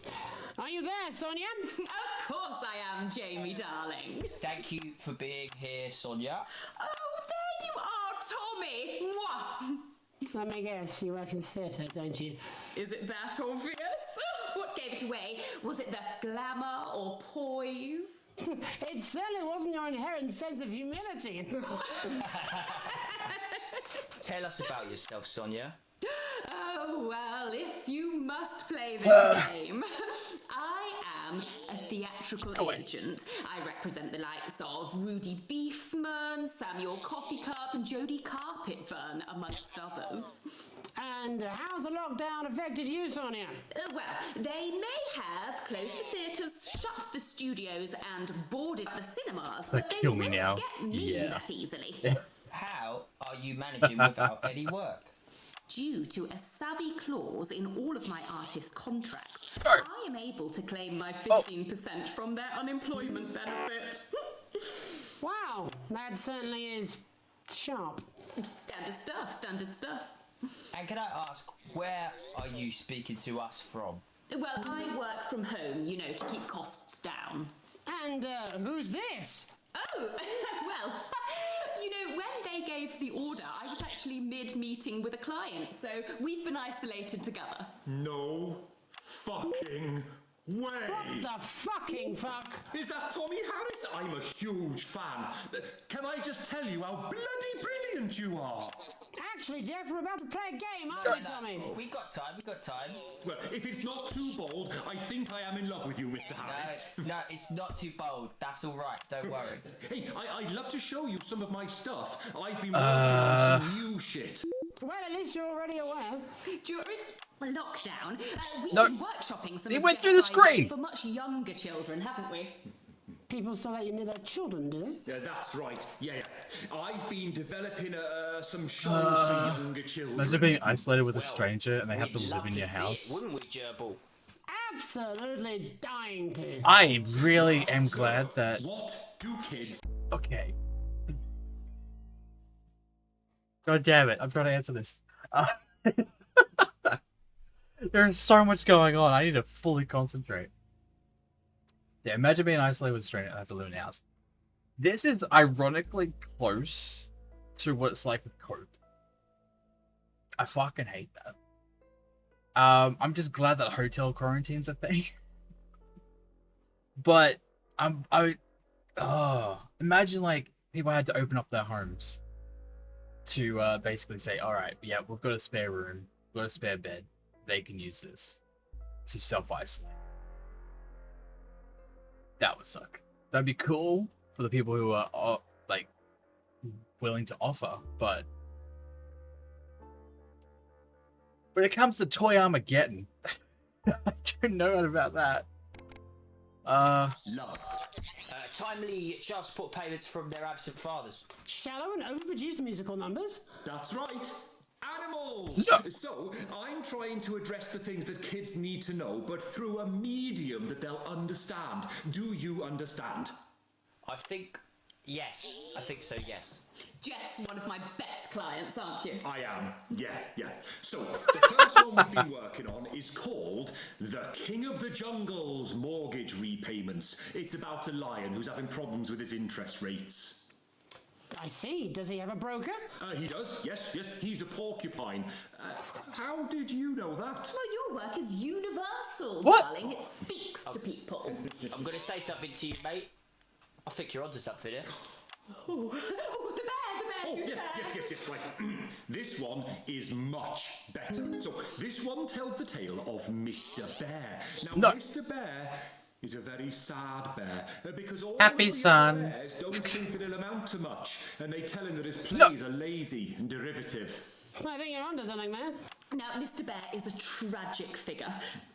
Are you there, Sonia? Of course I am, Jamie, darling. Thank you for being here, Sonia. Oh, there you are, Tommy. Mwah. Let me guess, you work in theatre, don't you? Is it that obvious? What gave it away? Was it the glamour or poise? It certainly wasn't your inherent sense of humility. Tell us about yourself, Sonia. Oh, well, if you must play this game, I am a theatrical agent. I represent the likes of Rudy Beefman, Samuel Coffee Cup, and Jodie Carpetburn, amongst others. And how's the lockdown affected you, Sonia? Well, they may have closed the theatres, shut the studios, and boarded the cinemas, but they kill me won't now. get me Yeah. that easily. How are you managing without any work? Due to a savvy clause in all of my artist contracts, I am able to claim my 15% from their unemployment benefit. Wow, that certainly is sharp. Standard stuff, standard stuff. And can I ask, where are you speaking to us from? Well, I work from home, you know, to keep costs down. And who's this? Oh, well, you know, when they gave the order, I was actually mid-meeting with a client, so we've been isolated together. No fucking way! What the fucking fuck? Is that Tommy Harris? I'm a huge fan. Can I just tell you how bloody brilliant you are? Actually, Jeff, we're about to play a game, aren't we, Tommy? We got time. Well, if it's not too bold, I think I am in love with you, Mr. Harris. No, it's not too bold. That's all right. Don't worry. Hey, I'd love to show you some of my stuff. I've been working on some new shit. Well, at least you're already aware. During lockdown, we've No. been workshopping some It of went through Jeff's the screen. ideas for much younger children, haven't we? People still let you near their children, do they? Yeah, that's right. Yeah. I've been developing some shows for younger children. Imagine being isolated with a stranger and they have to live in your house. Wouldn't we, Gerbil? Absolutely dying to. I really am glad that. What do kids? Okay. God damn it! I'm trying to answer this. There's so much going on. I need to fully concentrate. Yeah, imagine being isolated with a stranger and have to live in a house. This is ironically close to what it's like with COVID. I fucking hate that. I'm just glad that hotel quarantine's a thing. But imagine like people had to open up their homes to basically say, all right, yeah, we've got a spare room, we've got a spare bed. They can use this to self-isolate. That would suck. That'd be cool for the people who are like willing to offer, but when it comes to Toy Armageddon, I don't know about that. Love. Timely child support payments from their absent fathers. Shallow and overproduced musical numbers? That's right. Animals! No. So, I'm trying to address the things that kids need to know, but through a medium that they'll understand. Do you understand? I think so, yes. Jeff's one of my best clients, aren't you? I am. Yeah. So, the first one we've been working on is called The King of the Jungle's Mortgage Repayments. It's about a lion who's having problems with his interest rates. I see. Does he have a broker? He does. Yes. He's a porcupine. How did you know that? Well, your work is universal, What? darling. It speaks to people. I'm going to say something to you, mate. I think you're onto something here. Oh, the bear. Oh, yes. Right. This one is much better. So, this one tells the tale of Mr. Bear. Now, No. Mr. Bear is a very sad bear, because all Happy of the son. other bears don't think that he'll amount to much, and they tell him that his plays are lazy and derivative. I think you're onto something there. Now, Mr. Bear is a tragic figure.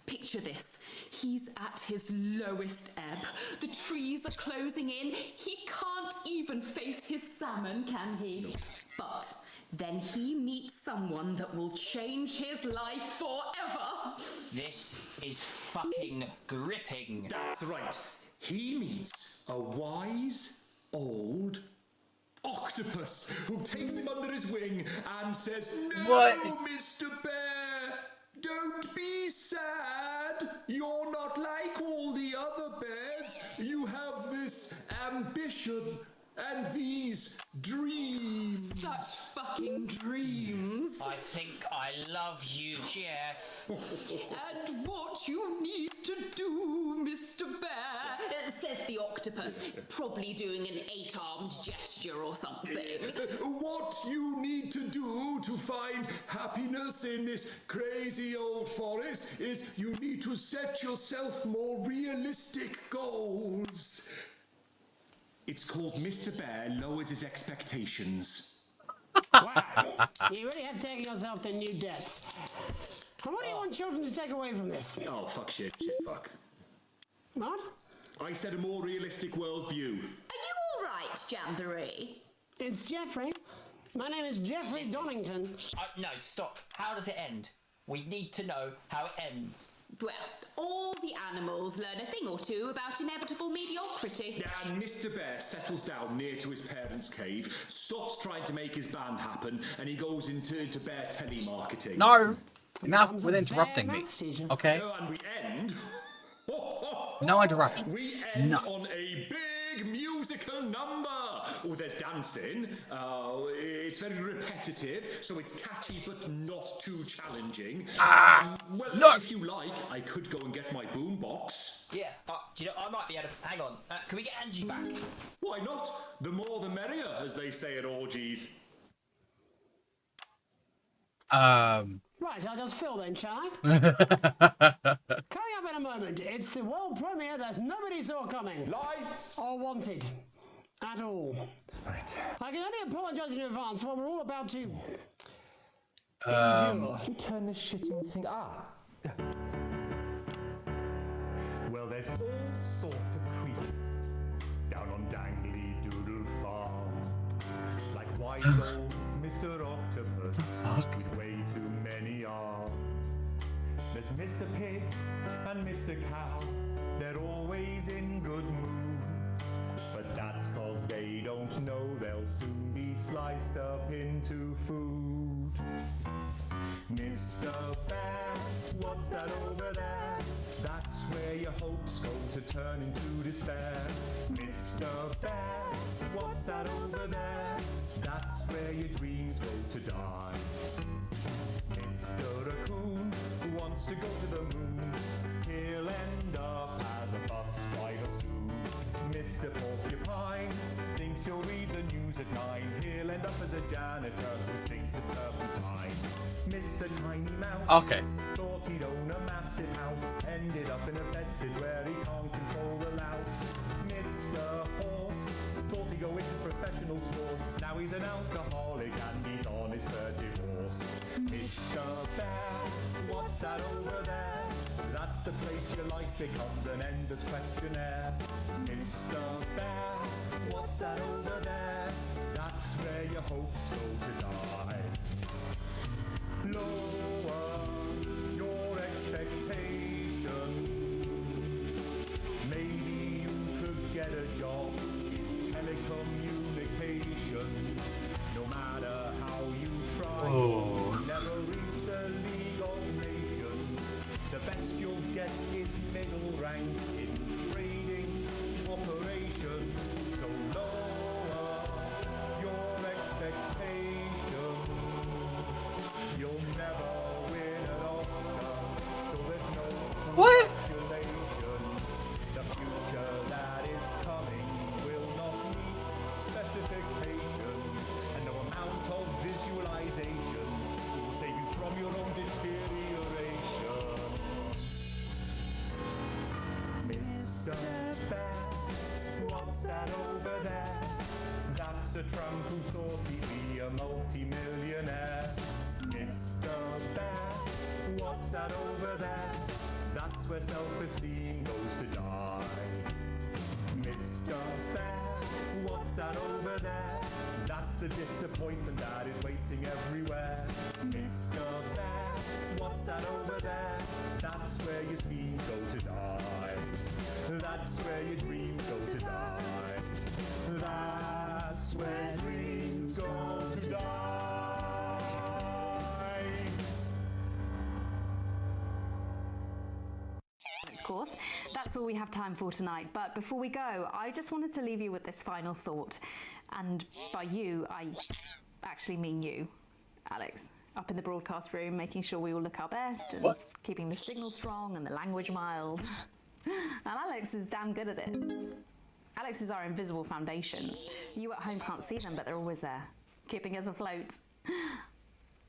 Picture this. He's at his lowest ebb. The trees are closing in. He can't even face his salmon, can he? But then he meets someone that will change his life forever. This is fucking gripping. That's right. He meets a wise, old octopus who takes him under his wing and says, "No, What? Mr. Bear, don't be sad. You're not like all the other bears. You have this ambition and these dreams." Such fucking dreams. I think I love you, Jeff. And what you need to do, Mr. Bear, says the octopus, probably doing an 8-armed gesture or something. What you need to do to find happiness in this crazy old forest is you need to set yourself more realistic goals. It's called Mr. Bear Lowers His Expectations. Wow. You really have taken yourself to new depths. And what do you want children to take away from this? Oh, fuck shit, fuck. What? I said a more realistic worldview. Are you all right, Jamboree? It's Jeffrey. My name is Jeffrey Donington. No, stop. How does it end? We need to know how it ends. Well, all the animals learn a thing or two about inevitable mediocrity. And Mr. Bear settles down near to his parents' cave, stops trying to make his band happen, and he goes into bear telemarketing. No! Enough with interrupting me. Okay? And we end... No interruptions. We end No. on a big musical number. Oh, there's dancing. It's very repetitive, so it's catchy but not too challenging. Well, no. If you like, I could go and get my boombox. Yeah, do you know, I might be able to... Hang on. Can we get Angie back? Why not? The more the merrier, as they say at orgies. Right, I'll just fill then, shall I? Coming up in a moment, it's the world premiere that nobody saw coming. Lights! Or wanted. At all. Right. I can only apologise in advance for what we're all about to... You turn this shitting thing... Well, there's all sorts of creatures down on Dangly Doodle Farm. Like wise old Mr. Octopus with way too many arms. There's Mr. Pig and Mr. Cow. They're always in good moods. But that's cause they don't know they'll soon be sliced up into food. Mr. Bear, what's that over there? That's where your hopes go to turn into despair. Mr. Bear, what's that over there? That's where your dreams go to die. Mr. Raccoon wants to go to the moon. He'll end up as a bus driver soon. Mr. Porcupine thinks he'll read the news at 9. He'll end up as a janitor who stinks of turpentine. Mr. Tiny Mouse thought he'd own a massive house. Ended up in a bedsit where he can't control the louse. Mr. Horse thought he'd go into professional sports. Now he's an alcoholic and he's on his third divorce. Mr. Bear, what's that over there? That's the place your life becomes an endless questionnaire. Mr. Bear, what's that over there? That's where your hopes go to die. Lower your expectations. Maybe you could get a job in telecommunications. No matter how you try, you'll never reach the League of Nations. The best you'll get is middle rank in trading operations. So lower your expectations. a tramp who's thought he'd be a multi-millionaire. Mr. Bear, what's that over there? That's where self-esteem goes to die. Mr. Bear, what's that over there? That's the disappointment that is waiting everywhere. Mr. Bear, what's that over there? That's where your schemes go to die. That's where your dreams go to die. That's where dreams go to die. Of course, that's all we have time for tonight. But before we go, I just wanted to leave you with this final thought. And by you, I actually mean you, Alex. Up in the broadcast room, making sure we all look our best and keeping the signal strong and the language mild. And Alex is damn good at it. Alex is our invisible foundations. You at home can't see them, but they're always there, keeping us afloat.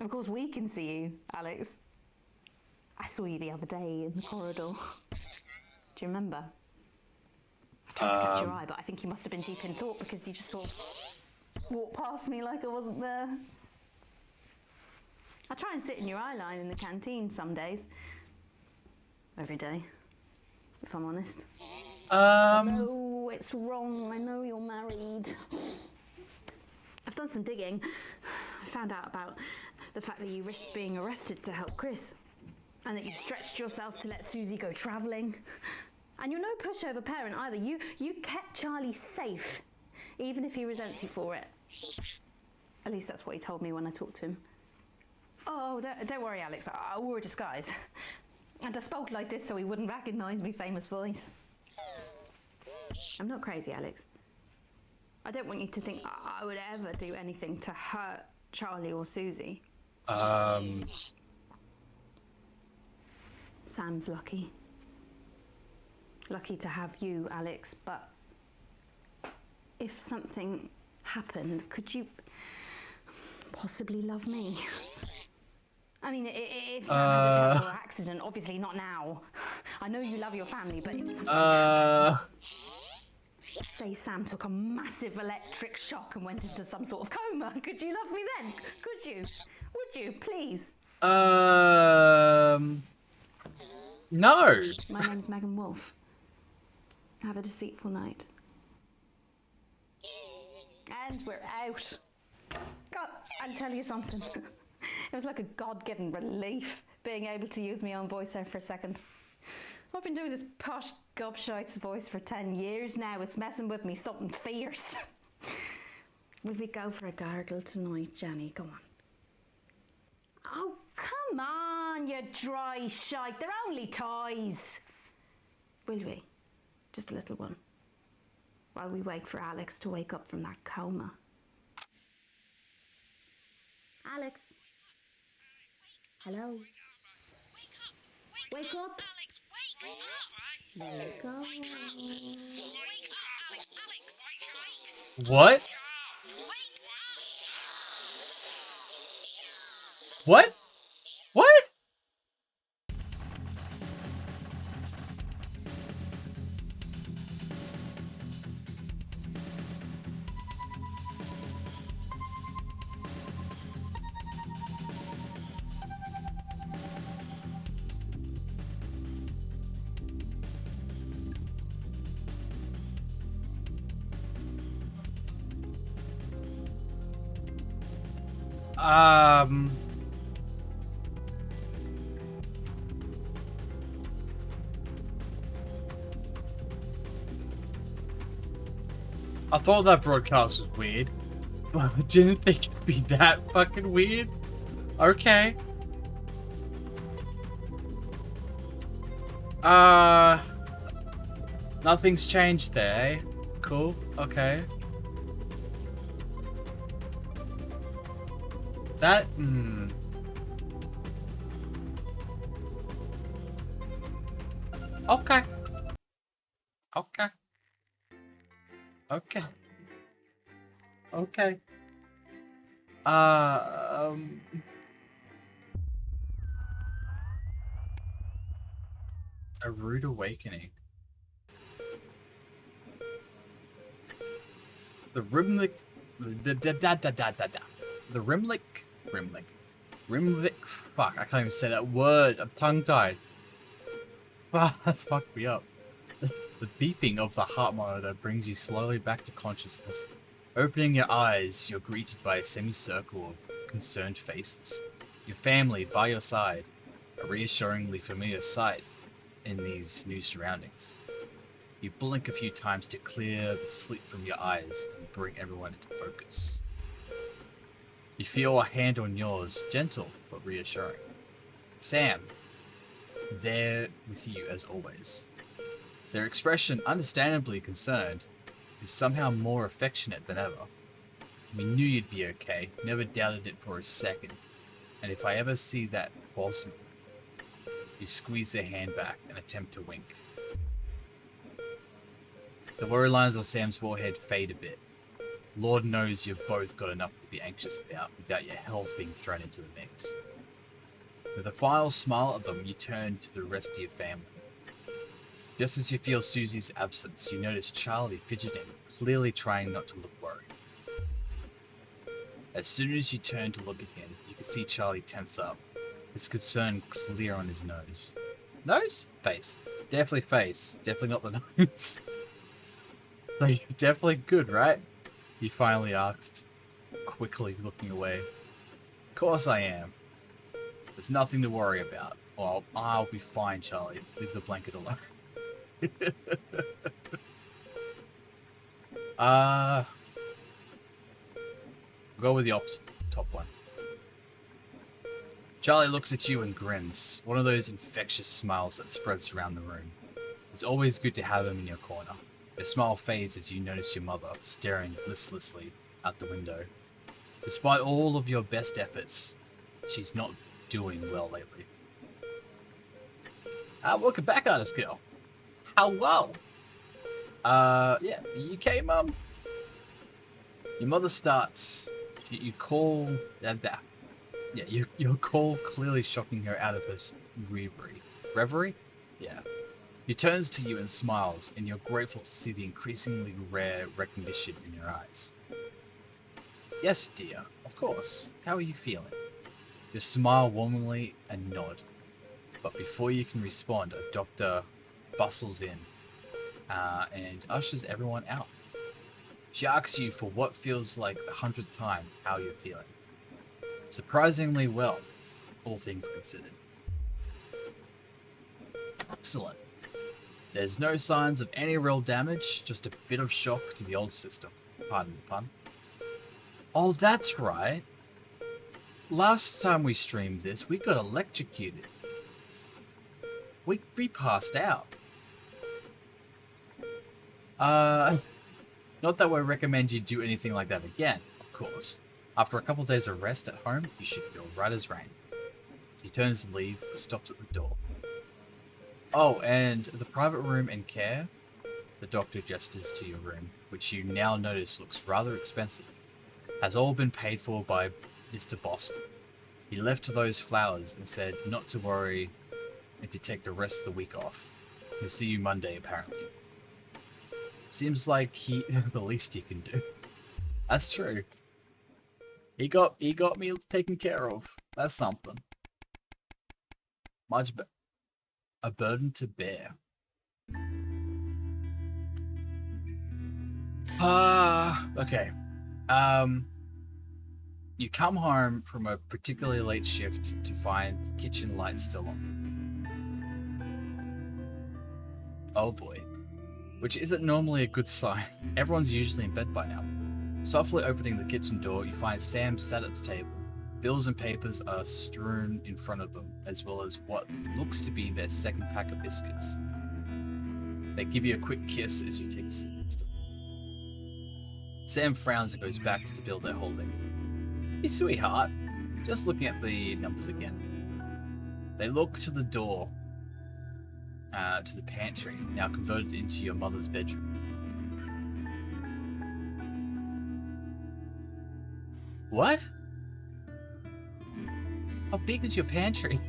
Of course, we can see you, Alex. I saw you the other day in the corridor. Do you remember? I tried to catch your eye, but I think you must have been deep in thought because you just sort of walked past me like I wasn't there. I try and sit in your eye line in the canteen some days. Every day, if I'm honest. No, it's wrong. I know you're married. I've done some digging. I found out about the fact that you risked being arrested to help Chris. And that you stretched yourself to let Susie go travelling. And you're no pushover parent either. You kept Charlie safe, even if he resents you for it. At least that's what he told me when I talked to him. Oh, don't worry, Alex. I wore a disguise. And I spoke like this so he wouldn't recognise me famous voice. I'm not crazy, Alex. I don't want you to think I would ever do anything to hurt Charlie or Susie. Sam's lucky. Lucky to have you, Alex, but if something happened, could you possibly love me? I mean, if Sam had a terrible accident, obviously not now. I know you love your family, but if something happened, say Sam took a massive electric shock and went into some sort of coma, could you love me then? Could you? Would you, please? No. My name's Megan Wolf. Have a deceitful night. And we're out. God, I'll tell you something. It was like a God-given relief being able to use my own voice there for a second. I've been doing this posh gobshite's voice for 10 years now. It's messing with me something fierce. Will we go for a gargle tonight, Jenny? Come on. Oh, come on, you dry shite. They're only toys. Will we? Just a little one. While we wait for Alex to wake up from that coma. Alex. Hello. Wake up. Alex, wake up. Wake up. Wake up, Alex. Alex, wake. What? What? What? I thought that broadcast was weird, but I didn't think it'd be that fucking weird. Okay. Nothing's changed there. Eh? Cool. Okay. That, Okay. Okay. Okay. Okay. A rude awakening. The The Rimlick, fuck, I can't even say that word, I'm tongue-tied. Fuck me up. The beeping of the heart monitor brings you slowly back to consciousness. Opening your eyes, you're greeted by a semicircle of concerned faces. Your family by your side, a reassuringly familiar sight in these new surroundings. You blink a few times to clear the sleep from your eyes and bring everyone into focus. You feel a hand on yours, gentle but reassuring. Sam, there with you as always. Their expression, understandably concerned, is somehow more affectionate than ever. We knew you'd be okay, never doubted it for a second, and if I ever see that Bosman, you squeeze their hand back and attempt to wink. The worry lines on Sam's forehead fade a bit. Lord knows you've both got enough to be anxious about without your health being thrown into the mix. With a final smile at them, you turn to the rest of your family. Just as you feel Susie's absence, you notice Charlie fidgeting, clearly trying not to look worried. As soon as you turn to look at him, you can see Charlie tense up, his concern clear on his nose. Nose? Face. Definitely face. Definitely not the nose. So you're definitely good, right? He finally asked, quickly looking away. Of course I am. There's nothing to worry about. Well, I'll be fine, Charlie. Leave the blanket alone. We'll go with the top one. Charlie looks at you and grins, one of those infectious smiles that spreads around the room. It's always good to have him in your corner. The smile fades as you notice your mother staring listlessly out the window. Despite all of your best efforts, she's not doing well lately. Welcome back, artist girl. Hello. Yeah, you okay, Mum? Your mother starts. You call. Your call clearly shocking her out of her reverie. Reverie? Yeah. He turns to you and smiles, and you're grateful to see the increasingly rare recognition in your eyes. Yes, dear, of course. How are you feeling? You smile warmly and nod. But before you can respond, a doctor bustles in and ushers everyone out. She asks you for what feels like the 100th time how you're feeling. Surprisingly well, all things considered. Excellent. There's no signs of any real damage, just a bit of shock to the old system. Pardon the pun. Oh, that's right. Last time we streamed this, we got electrocuted. We passed out. Not that we recommend you do anything like that again, of course. After a couple days of rest at home, you should feel right as rain. She turns to leave, but stops at the door. Oh, and the private room and care? The doctor gestures to your room, which you now notice looks rather expensive. Has all been paid for by Mr. Bosman. He left those flowers and said not to worry and to take the rest of the week off. He'll see you Monday, apparently. Seems like the least he can do. That's true. He got me taken care of. That's something. A burden to bear. Okay. You come home from a particularly late shift to find the kitchen lights still on. Oh boy. Which isn't normally a good sign. Everyone's usually in bed by now. Softly opening the kitchen door, you find Sam sat at the table. Bills and papers are strewn in front of them, as well as what looks to be their second pack of biscuits. They give you a quick kiss as you take a seat next to them. Sam frowns and goes back to the bill they're holding. Hey, sweetheart. Just looking at the numbers again. They look to the door, to the pantry, now converted into your mother's bedroom. What? How big is your pantry?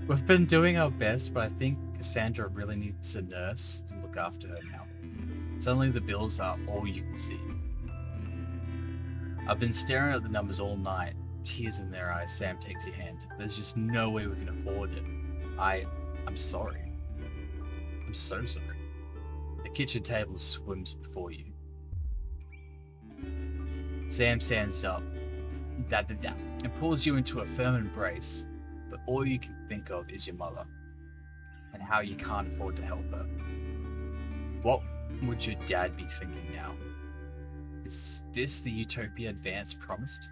We've been doing our best, but I think Cassandra really needs a nurse to look after her now. Suddenly the bills are all you can see. I've been staring at the numbers all night. Tears in their eyes, Sam takes your hand. There's just no way we can afford it. I'm sorry. I'm so sorry. The kitchen table swims before you. Sam stands up and pulls you into a firm embrace, but all you can think of is your mother and how you can't afford to help her. What would your dad be thinking now? Is this the utopia Vance promised?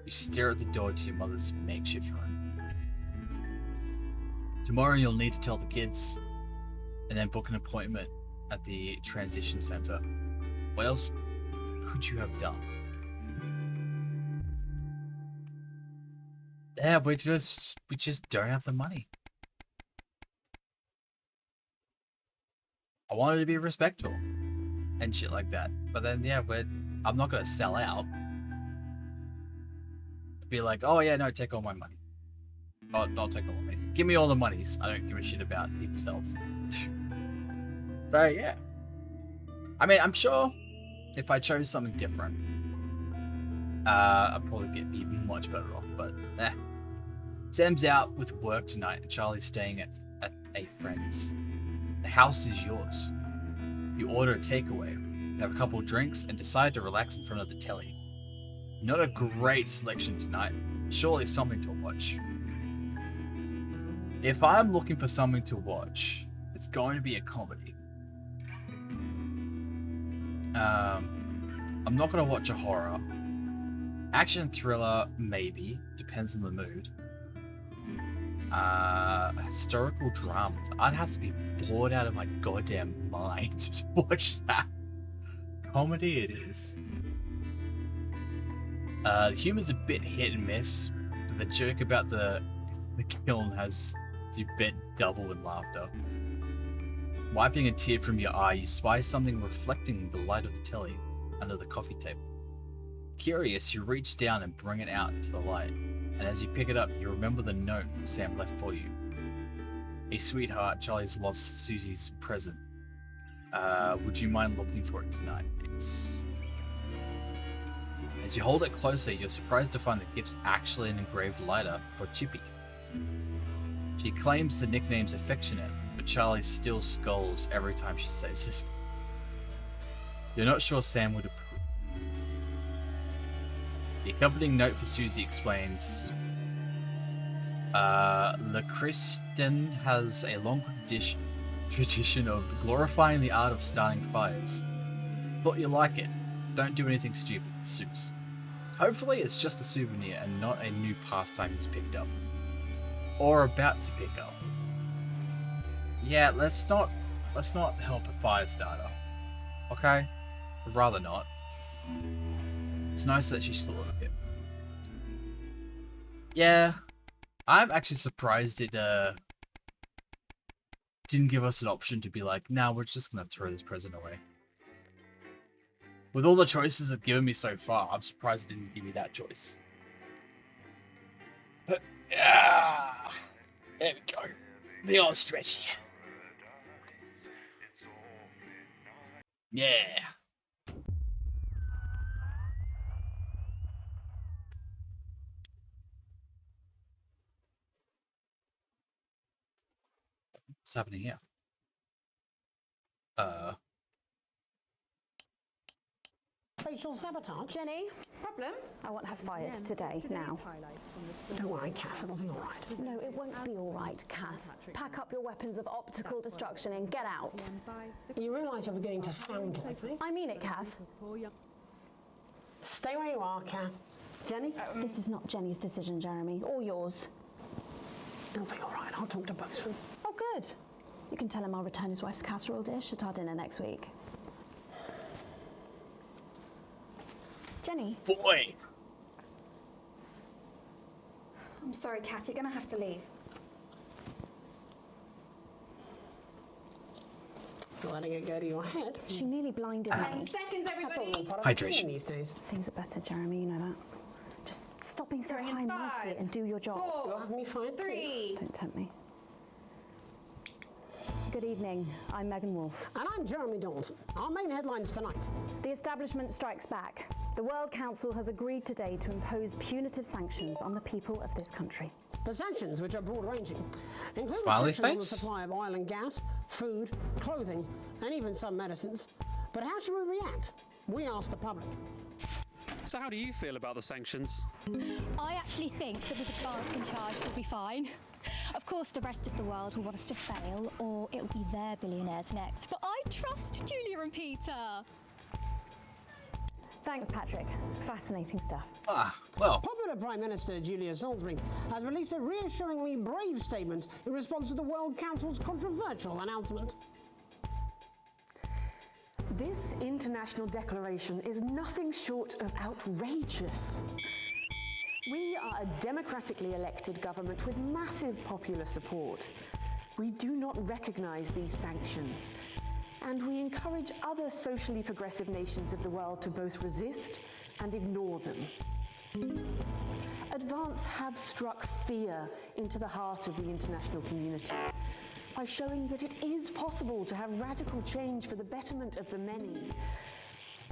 You stare at the door to your mother's makeshift home. Tomorrow you'll need to tell the kids, and then book an appointment at the transition center. What else could you have done? Yeah, we just don't have the money. I wanted to be respectful and shit like that, but then yeah, I'm not gonna sell out. Be like, oh yeah, no, take all my money. Oh, don't take all of it. Give me all the monies. I don't give a shit about people's health. So yeah. I mean, I'm sure if I chose something different, I'd probably be much better off, but eh. Sam's out with work tonight and Charlie's staying at a friend's. The house is yours. You order a takeaway, have a couple of drinks, and decide to relax in front of the telly. Not a great selection tonight. Surely something to watch. If I'm looking for something to watch, it's going to be a comedy. I'm not going to watch a horror. Action thriller, maybe. Depends on the mood. Historical dramas. I'd have to be bored out of my goddamn mind to watch that. Comedy it is. The humor's a bit hit and miss, but the joke about the kiln has you bent double in laughter. Wiping a tear from your eye, you spy something reflecting the light of the telly under the coffee table. Curious, you reach down and bring it out to the light, and as you pick it up, you remember the note Sam left for you. Hey sweetheart, Charlie's lost Susie's present. Would you mind looking for it tonight? As you hold it closer, you're surprised to find the gift's actually an engraved lighter for Chippy. She claims the nickname's affectionate, but Charlie still scolds every time she says it. You're not sure Sam would approve. The accompanying note for Susie explains, Le Christian has a long tradition of glorifying the art of starting fires. Thought you like it. Don't do anything stupid, Suze. Hopefully it's just a souvenir and not a new pastime he's picked up. Or about to pick up. Yeah, let's not help a fire starter. Okay? I'd rather not. It's nice that she thought of him. Yeah. I'm actually surprised it didn't give us an option to be like, nah, we're just gonna throw this present away. With all the choices it's given me so far, I'm surprised it didn't give me that choice. Yeah, there we go. The old stretchy. Yeah. What's happening here? Facial sabotage. Jenny, problem? I want her fired today, now. Don't worry, Kath, it'll be all right. No, it won't be all right, Kath. Pack up your weapons of optical destruction and get out. You realise you're beginning to sound like me? I mean it, Kath. Stay where you are, Kath. Jenny? This is not Jenny's decision, Jeremy, or yours. It'll be all right. I'll talk to both of them. Oh, good. You can tell him I'll return his wife's casserole dish at our dinner next week. Jenny. Boy. I'm sorry, Kath, you're going to have to leave. You're letting it go to your head. She nearly blinded 10 me. seconds, everybody. Hydration. These days. Things are better, Jeremy, you know that. Just stop being so high and mighty and do your job. You'll have me fired too. 3. Don't tempt me. Good evening. I'm Megan Wolfe. And I'm Jeremy Dawson. Our main headlines tonight. The establishment strikes back. The World Council has agreed today to impose punitive sanctions on the people of this country. The sanctions, which are broad-ranging, include Smiley restrictions on the face? supply of oil and gas, food, clothing, and even some medicines. But how should we react? We asked the public. So how do you feel about the sanctions? I actually think that with advance in charge we'll be fine. Of course the rest of the world will want us to fail, or it'll be their billionaires next. But I trust Julia and Peter. Thanks, Patrick. Fascinating stuff. Well. Popular Prime Minister Julia Salisbury has released a reassuringly brave statement in response to the World Council's controversial announcement. This international declaration is nothing short of outrageous. We are a democratically elected government with massive popular support. We do not recognise these sanctions, and we encourage other socially progressive nations of the world to both resist and ignore them. Advance have struck fear into the heart of the international community by showing that it is possible to have radical change for the betterment of the many.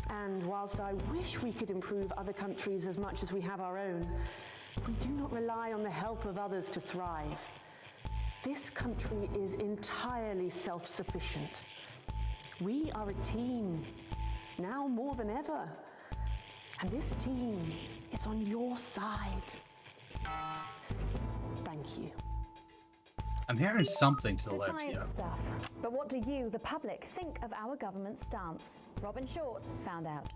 And whilst I wish we could improve other countries as much as we have our own, we do not rely on the help of others to thrive. This country is entirely self-sufficient. We are a team, now more than ever. And this team is on your side. Thank you. I'm hearing something to the left, Defiant yeah. stuff. But what do you, the public, think of our government's stance? Robin Short found out.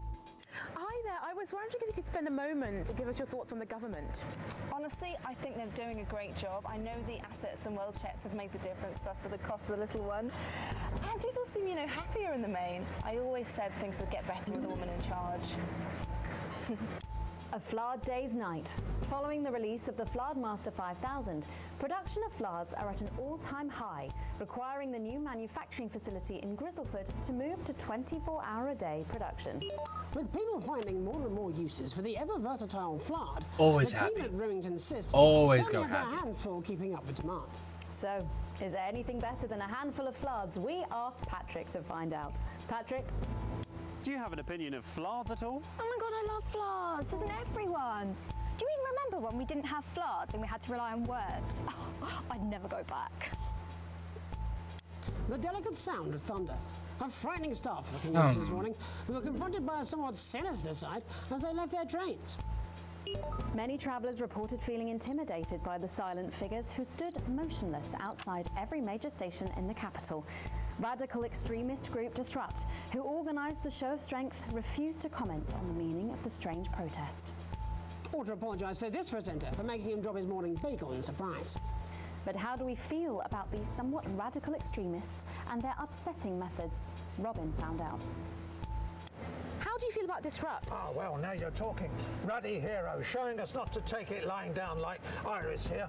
Hi there, I was wondering if you could spend a moment to give us your thoughts on the government. Honestly, I think they're doing a great job. I know the assets and world checks have made the difference, plus for the cost of the little one. And people seem, happier in the main. I always said things would get better with a woman in charge. A Flard Day's night. Following the release of the Flardmaster 5000, production of Flards are at an all-time high, requiring the new manufacturing facility in Grizzleford to move to 24-hour-a-day production. With people finding more and more uses for the ever-versatile Flard, Always the happy. team at Remington Systems Always certainly go have their happy. hands full keeping up with demand. So, is there anything better than a handful of Flards? We asked Patrick to find out. Patrick? Do you have an opinion of Flards at all? Oh my god, I love Flards, doesn't everyone? Do you even remember when we didn't have Flards and we had to rely on words? I'd never go back. The delicate sound of thunder. A frightening start for the commuters this morning, who were confronted by a somewhat sinister sight as they left their trains. Many travellers reported feeling intimidated by the silent figures who stood motionless outside every major station in the capital. Radical extremist group Disrupt, who organised the show of strength, refused to comment on the meaning of the strange protest. Or to apologise to this presenter for making him drop his morning bagel in surprise. But how do we feel about these somewhat radical extremists and their upsetting methods? Robin found out. How do you feel about Disrupt? Oh, well, now you're talking. Ruddy hero, showing us not to take it lying down like Iris here.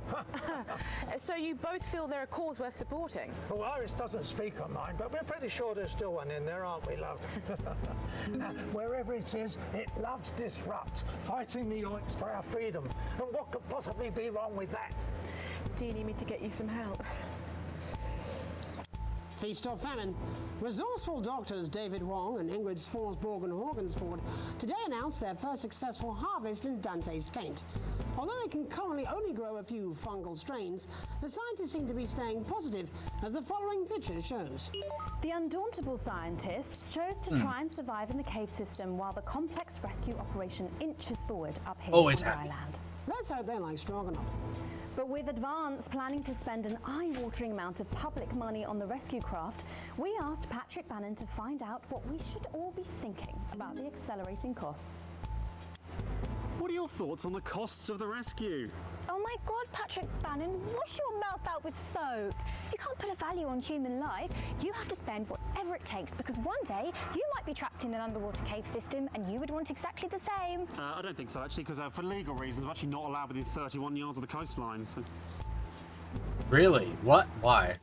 So you both feel they're a cause worth supporting? Well, Iris doesn't speak on mine, but we're pretty sure there's still one in there, aren't we, love? Wherever it is, it loves Disrupt, fighting the yoinks for our freedom. And what could possibly be wrong with that? Do you need me to get you some help? Feast or famine. Resourceful doctors David Wong and Ingrid Sforsborg and Horgansford today announced their first successful harvest in Dante's Taint. Although they can currently only grow a few fungal strains, the scientists seem to be staying positive, as the following picture shows. The undauntable scientists chose to try and survive in the cave system while the complex rescue operation inches forward uphill on dry land. Let's hope they're like Stroganoff. But with Advance planning to spend an eye-watering amount of public money on the rescue craft, we asked Patrick Bannon to find out what we should all be thinking about the accelerating costs. What are your thoughts on the costs of the rescue? Oh my god, Patrick Bannon, wash your mouth out with soap. You can't put a value on human life. You have to spend whatever it takes, because one day you might be trapped in an underwater cave system and you would want exactly the same. I don't think so, actually, because for legal reasons, I'm actually not allowed within 31 yards of the coastline. So. Really? What? Why?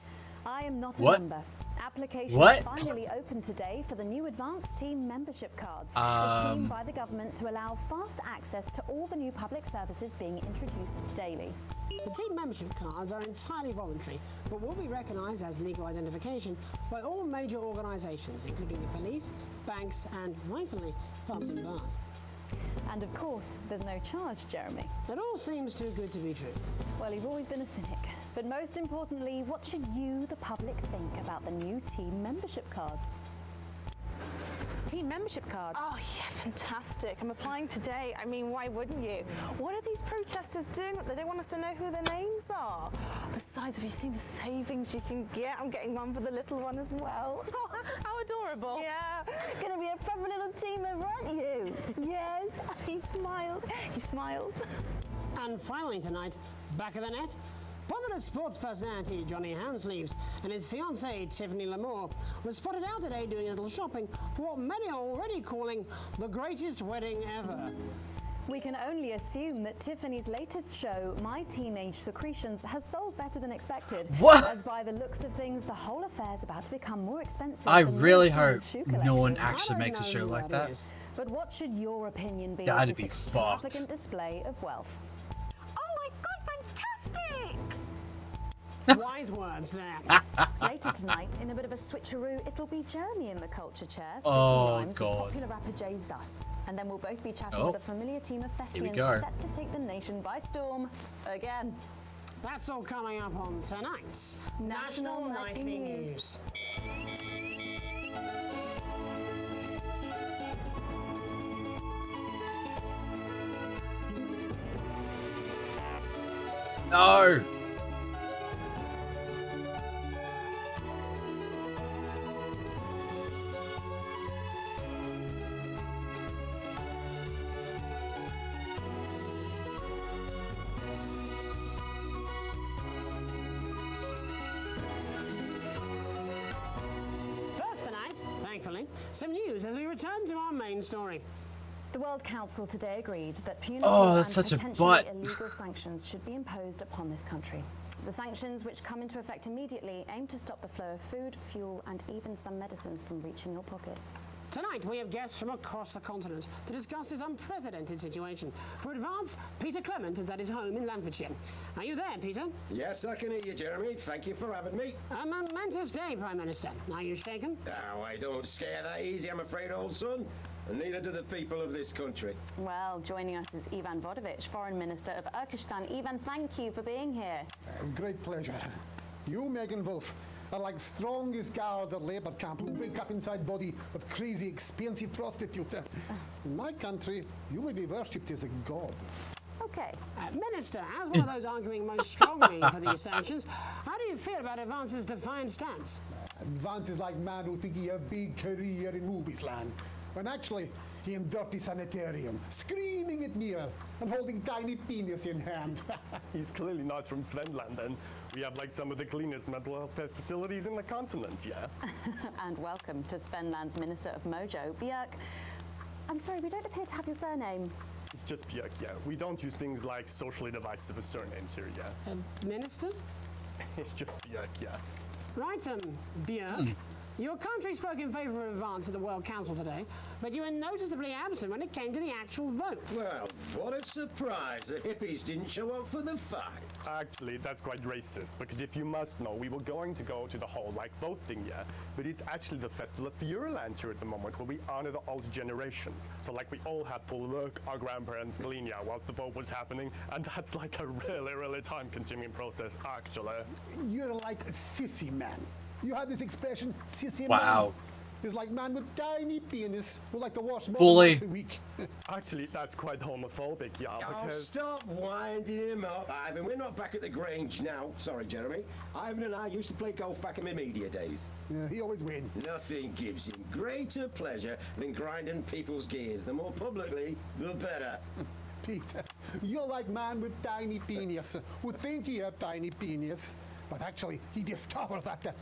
I am not a What? member. Applications What? finally opened today for the new Advanced Team membership cards, a Um. scheme by the government to allow fast access to all the new public services being introduced daily. The team membership cards are entirely voluntary, but will be recognised as legal identification by all major organisations, including the police, banks and, rightfully, pubs and bars. And of course, there's no charge, Jeremy. That all seems too good to be true. Well, you've always been a cynic. But most importantly, what should you, the public, think about the new team membership cards? Team membership cards? Oh, yeah, fantastic. I'm applying today. I mean, why wouldn't you? What are these protesters doing that they don't want us to know who their names are? Besides, have you seen the savings you can get? I'm getting one for the little one as well. How adorable. Yeah. Gonna be a proper little team member, aren't you? Yes, he smiled. He smiled. And finally tonight, back of the net, popular sports personality Johnny Hamsleeves and his fiancée Tiffany Lamour were spotted out today doing a little shopping for what many are already calling the greatest wedding ever. We can only assume that Tiffany's latest show, My Teenage Secretions, has sold better than expected. What? As by the looks of things, the whole affair is about to become more expensive. I than really Macy's hope shoe no one collection. actually makes a show like that. But what should your opinion be That'd of this be fucked. extravagant display of wealth? Oh my god, fantastic! Wise words there. Later tonight, in a bit of a switcheroo, it'll be Jeremy in the culture chair, spitting Oh, rhymes God. with popular rapper Jay Zus. And then we'll both be chatting Oh. with a familiar team of Here we thespians go. set to take the nation by storm again. That's all coming up on tonight's National Nightly News. No! First tonight, thankfully, some news as we return to our main story. The World Council today agreed that punitive Oh, and that's such a potentially butt. illegal sanctions should be imposed upon this country. The sanctions, which come into effect immediately, aim to stop the flow of food, fuel, and even some medicines from reaching your pockets. Tonight, we have guests from across the continent to discuss this unprecedented situation. For Advance, Peter Clement is at his home in Lamfordshire. Are you there, Peter? Yes, I can hear you, Jeremy. Thank you for having me. A momentous day, Prime Minister. Are you shaken? Oh, I don't scare that easy, I'm afraid, old son. And neither do the people of this country. Well, joining us is Ivan Vodovich, Foreign Minister of Urkistan. Ivan, thank you for being here. It's a great pleasure. You, Megan Wolf, are like strongest guard at Labour camp who wake up inside body of crazy, expensive prostitute. In my country, you may be worshipped as a god. Okay. Minister, as one of those arguing most strongly for these sanctions, how do you feel about Advance's defiant stance? Advance is like man who think he have big career in movies land, when actually he in dirty sanitarium, screaming at mirror and holding tiny penis in hand. He's clearly not from Svenland, and we have like some of the cleanest mental health facilities in the continent, yeah? And welcome to Svenland's Minister of Mojo, Björk. I'm sorry, we don't appear to have your surname. It's just Björk, yeah. We don't use things like socially divisive surnames here, yeah? Minister? It's just Björk, yeah. Right, Björk. Your country spoke in favour of Advance at the World Council today, but you were noticeably absent when it came to the actual vote. Well, what a surprise. The hippies didn't show up for the fight. Actually, that's quite racist, because if you must know, we were going to go to the whole, like, voting, yeah? But it's actually the Festival of Feuerland here at the moment, where we honor the old generations. So, like, we all had to work our grandparents' linear whilst the vote was happening, and that's, like, a really, really time-consuming process, actually. You're like a sissy man. You had this expression, sissy Wow. man. It's like man with tiny penis who like to wash more Bully. than once a week. Actually, that's quite homophobic, yeah, Oh, because... stop winding him up, Ivan. We're not back at the Grange now. Sorry, Jeremy. Ivan and I used to play golf back in my media days. Yeah, he always wins. Nothing gives him greater pleasure than grinding people's gears. The more publicly, the better. Peter, you're like man with tiny penis who think he have tiny penis, but actually he discovered that.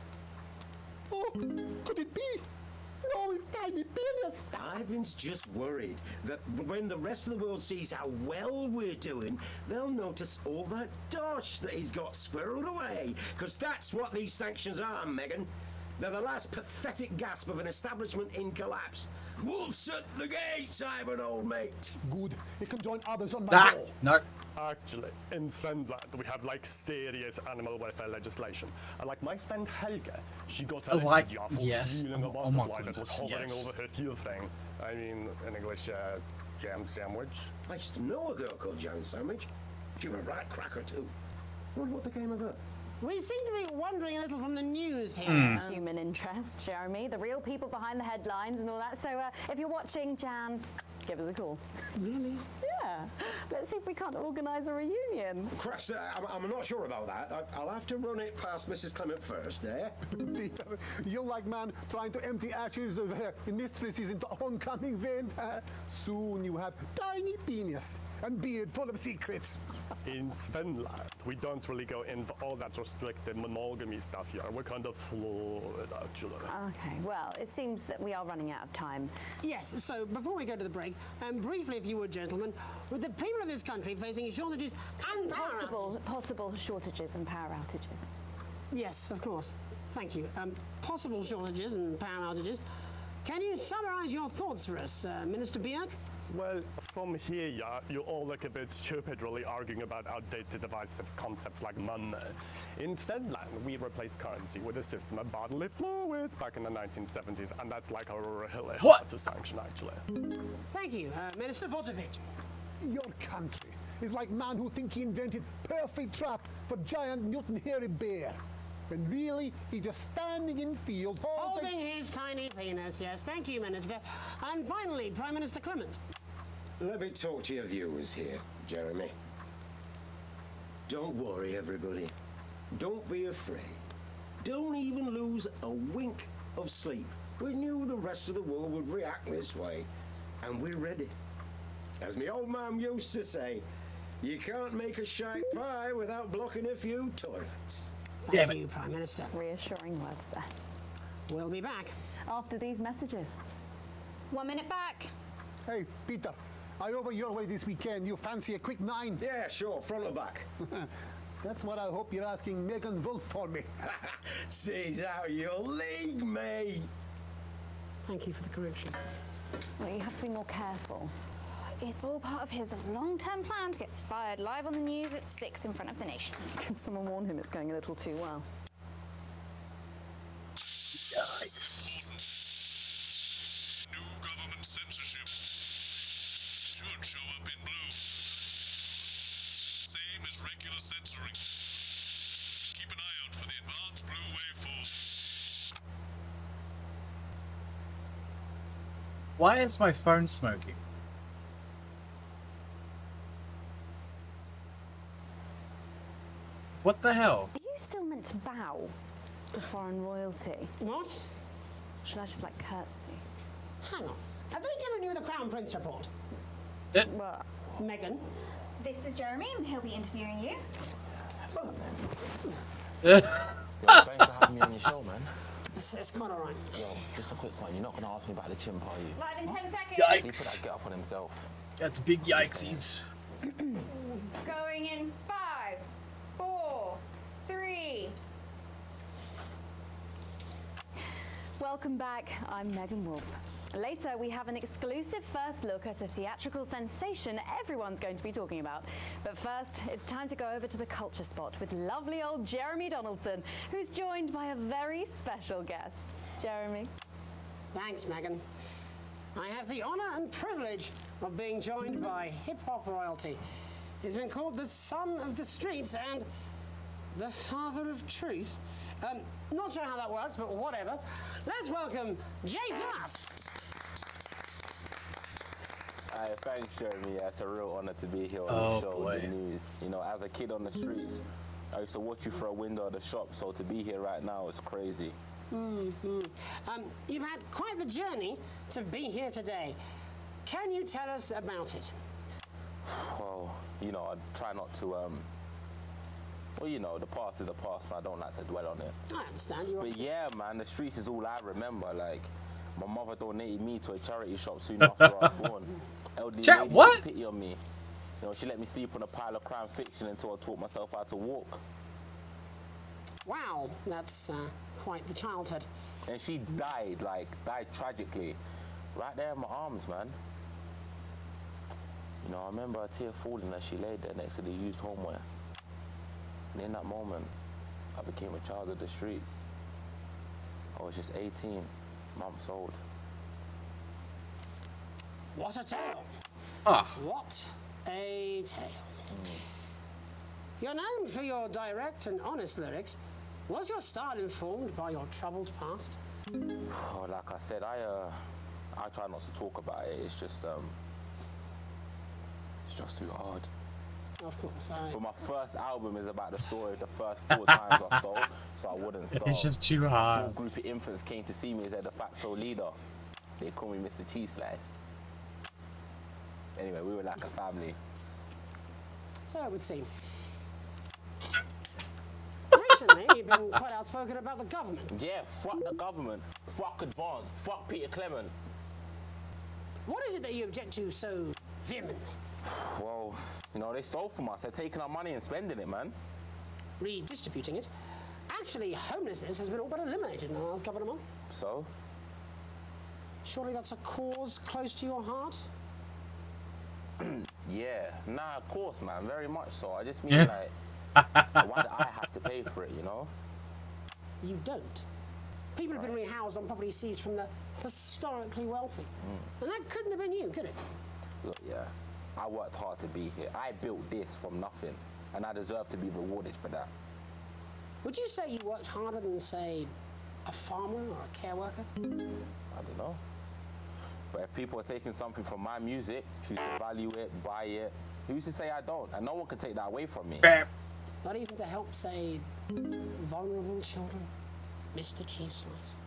Oh, could it be? Oh, his tiny penis. Ivan's just worried that when the rest of the world sees how well we're doing, they'll notice all that dosh that he's got squirreled away. Because that's what these sanctions are, Megan. They're the last pathetic gasp of an establishment in collapse. Wolves at the gates, Ivan, old mate. Good. You can join others on my wall. No. Actually, in Svenland, we have like serious animal welfare legislation. Like my friend Helga, she got Oh, like- arrested for yes. killing a Oh my butterfly that was goodness, hovering yes. over her fuel thing. I mean, in English, Jam Sandwich. I used to know a girl called Jam Sandwich. She was a right cracker too. Wonder what became of her. We seem to be wandering a little from the news here. Human interest, Jeremy. The real people behind the headlines and all that. So if you're watching, Jan, give us a call. Really? Yeah. Let's see if we can't organise a reunion. Crash, I'm not sure about that. I'll have to run it past Mrs. Clement first, eh? You're like man trying to empty ashes of mistresses into oncoming vent. Soon you have tiny penis and beard full of secrets. In Svenland, we don't really go into all that restricted monogamy stuff here. We're kind of fluid, actually. Okay, well, it seems that we are running out of time. Yes, so before we go to the break, briefly, if you would, gentlemen, with the people of this country facing shortages and possible shortages and power outages. Yes, of course. Thank you. Possible shortages and power outages. Can you summarise your thoughts for us, Minister Bjerk? Well, from here, yeah, you all look a bit stupid really arguing about outdated devices, concepts like money. In Finland, we replaced currency with a system of bodily fluids back in the 1970s, and that's like a really hard to sanction, actually. Thank you, Minister Vtuber. Your country is like man who think he invented perfect trap for giant Newton hairy bear. When really, he's just standing in field Holding his tiny penis, yes. Thank you, Minister. And finally, Prime Minister Clement. Let me talk to your viewers here, Jeremy. Don't worry, everybody. Don't be afraid. Don't even lose a wink of sleep. We knew the rest of the world would react this way, and we're ready. As my old man used to say, you can't make a shite pie without blocking a few toilets. Thank you, Prime Minister. Reassuring words there. We'll be back after these messages. 1 minute back. Hey, Peter, I over your way this weekend. You fancy a quick 9? Yeah, sure, front or back. That's what I hope you're asking Megan Wolf for me. She's out of your league, mate. Thank you for the correction. Well, you have to be more careful. It's all part of his long-term plan to get fired live on the news at 6 in front of the nation. Can someone warn him it's going a little too well? Yikes. New government censorship should show up in blue. Same as regular censoring. Keep an eye out for the advanced blue waveform. Why is my phone smoking? What the hell? Are you still meant to bow to foreign royalty? What? Should I just like curtsy? Hang on. Have they given you the Crown Prince report? Well, Megan? This is Jeremy, and he'll be interviewing you. Yo, thanks for having me on your show, man. It's quite alright. Yo, just a quick one. You're not going to ask me about the chimp, are you? Live in 10 seconds. Yikes. He put that get up on himself. That's big yikesies. Going in 5, 4, 3. welcome back. I'm Megan Wolf. Later, we have an exclusive first look at a theatrical sensation everyone's going to be talking about. But first, it's time to go over to the culture spot with lovely old Jeremy Donaldson, who's joined by a very special guest. Jeremy. Thanks, Megan. I have the honor and privilege of being joined by hip-hop royalty. He's been called the son of the streets and the father of truth. Not sure how that works, but whatever. Let's welcome Jesus. Thanks, Jeremy. Yeah, it's a real honor to be here on the show with the news. You know, as a kid on the streets, I used to watch you through a window of the shop, so to be here right now is crazy. Mm-hmm. You've had quite the journey to be here today. Can you tell us about it? Well, you know, I try not to, well, you know, the past is the past, and I don't like to dwell on it. I understand. But yeah, man, the streets is all I remember. Like, my mother donated me to a charity shop soon after I was born. Elderly lady took pity on me. You know, she let me sleep on a pile of crime fiction until I taught myself how to walk. Wow, that's quite the childhood. And she died tragically, right there in my arms, man. You know, I remember a tear falling as she laid there next to the used homeware. And in that moment, I became a child of the streets. I was just 18 months old. What a tale. What a tale. You're known for your direct and honest lyrics. Was your style informed by your troubled past? Oh, like I said, I try not to talk about it. It's just too hard. Of course. But my first album is about the story of the first 4 times I stole, so I wouldn't stop. It's just too A hard. small group of infants came to see me as their de facto leader. They call me Mr. Cheese Slice. Anyway, we were like a family. So it would seem. Recently, you've been quite outspoken about the government. Yeah, fuck the government. Fuck Advance. Fuck Peter Clement. What is it that you object to so vehemently? Well, you know, they stole from us. They're taking our money and spending it, man. Redistributing it. Actually, homelessness has been all but eliminated in the last couple of months. So? Surely that's a cause close to your heart? Yeah. Nah, of course, man. Very much so. I just mean, like, why do I have to pay for it, you know? You don't. People have been rehoused on property seized from the historically wealthy. And that couldn't have been you, could it? Look, yeah. I worked hard to be here. I built this from nothing, and I deserve to be rewarded for that. Would you say you worked harder than, say, a farmer or a care worker? I don't know. But if people are taking something from my music, choose to value it, buy it, who's to say I don't? And no one can take that away from me. Not even to help, say, vulnerable children? Mr. Cheese Slice.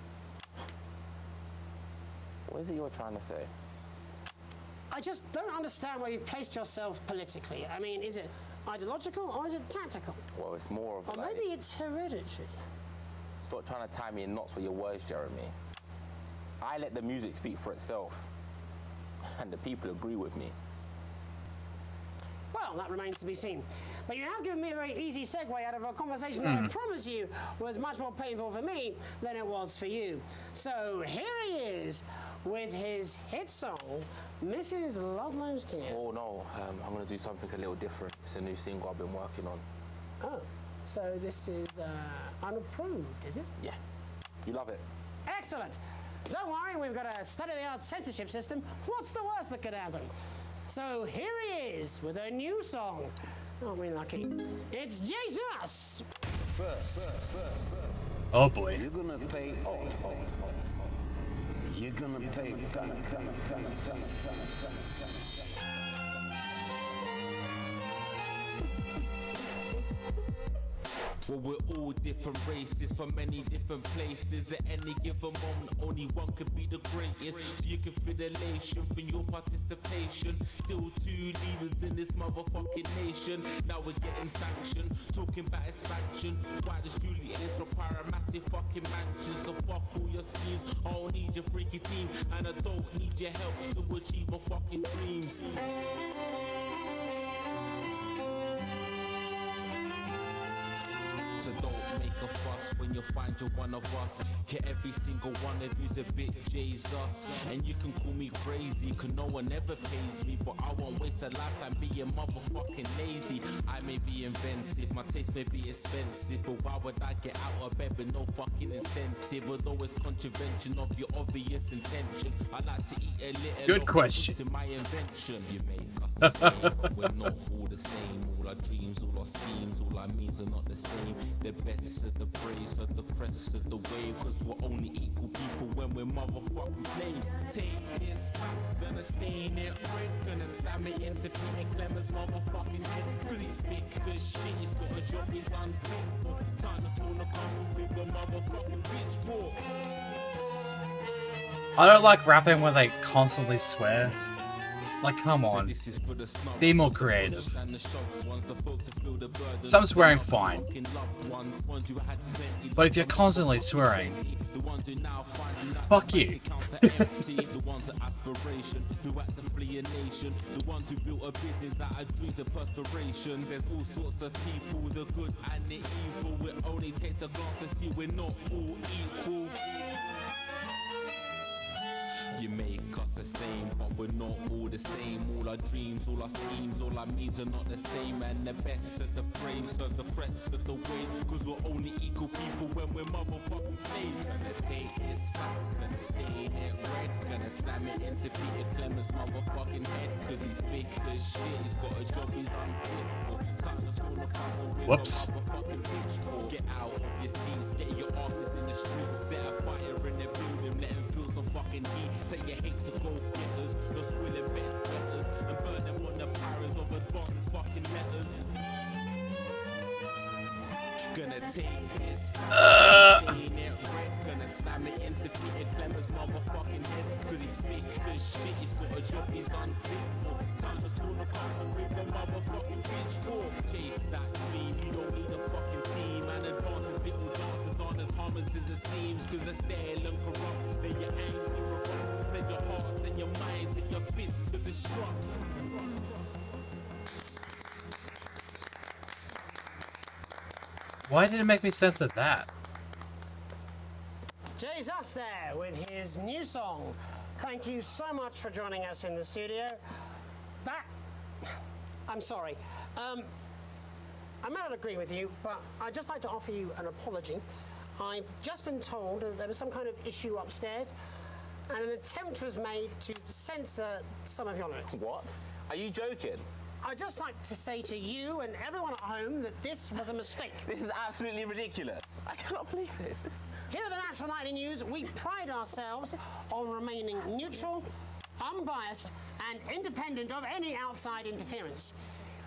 What is it you're trying to say? I just don't understand where you've placed yourself politically. I mean, is it ideological or is it tactical? Well, it's more of Or like... maybe it's hereditary. Stop trying to tie me in knots with your words, Jeremy. I let the music speak for itself. And the people agree with me. Well, that remains to be seen. But you have given me a very easy segue out of a conversation that I promise you was much more painful for me than it was for you. So here he is with his hit song, Mrs. Ludlow's Tears. Oh no, I'm gonna do something a little different. It's a new single I've been working on. Oh, so this is unapproved, is it? Yeah, you love it. Excellent. Don't worry, we've got a state-of-the-art censorship system. What's the worst that could happen? So here he is with a new song. Aren't we lucky? It's Jesus! First. Oh boy. You're gonna pay up. You're gonna pay back. Well, we're all different races from many different places. At any given moment, only one could be the greatest. So you can feel the elation from your participation. Still 2 leaders in this motherfucking nation. Now we're getting sanctioned, talking about expansion. Why does Julius require a massive fucking mansion? So fuck all your schemes. I don't need your freaky team, and I don't need your help to achieve my fucking dreams. So don't make a fuss when you find you're one of us. Yeah, every single one of you's a bit Jesus. And you can call me crazy, cause no one ever pays me. But I won't waste a lifetime being motherfucking lazy. I may be inventive, my taste may be expensive. But why would I get out of bed with no fucking incentive? Although it's contravention of your obvious intention. I like to eat a little. Good question. To my invention. You make us the same, but we're not all the same. All our dreams, all our schemes, all our means are not the same. The best of the praise of the crest of the wave. Cause we're only equal people when we're motherfucking slaves. Take this fact, gonna stain it red. Gonna slam it into Peter Clement's motherfucking head. Cause he's thick as shit, he's got a job he's unfit for. It's time to stone the country with a motherfucking pitchfork. I don't like rapping where they constantly swear. Like, come on. Be more creative. Some swearing, fine. But if you're constantly swearing, fuck you. The ones of aspiration, who had to flee a nation, the ones who built a business that had dreams of perspiration. There's all sorts of people, the good and the evil. It only takes a glance to see we're not all equal. You make us the same, but we're not all the same. All our dreams, all our schemes, all our means are not the same. And the best of the praise, serve the rest of the ways. Cause we're only equal people when we're motherfucking slaves. Gonna take this fact, gonna stain it red. Gonna slam it into Peter Clemens' motherfucking head. Cause he's fake as shit, he's got a job he's unfit for. Whoops. Get out of your seats, get your asses in the streets. Set a fire in the building, let them feel some fucking heat. Say you hate to go getters, you're squilling bed letters. And burn them on the paras of advances fucking letters. Gonna take this stain it red. Gonna slam it into Peter Clemens' motherfucking head. Cause he's fake as shit, he's got a job he's unfit for. Time to storm the castle with a motherfucking pitchfork. Chase that dream, you don't need a fucking team. And advances little dances aren't as harmless as it seems. Cause they're stale and corrupt, then your anger erupt. Then your hearts and your minds and your fists to destruct. Why did it make me sense of that? Jay's us there with his new song. Thank you so much for joining us in the studio. I'm sorry. I may not agree with you, but I'd just like to offer you an apology. I've just been told that there was some kind of issue upstairs, and an attempt was made to censor some of your lyrics. What? Are you joking? I'd just like to say to you and everyone at home that this was a mistake. This is absolutely ridiculous. I cannot believe this. Here at the National Nightly News, we pride ourselves on remaining neutral, unbiased, and independent of any outside interference.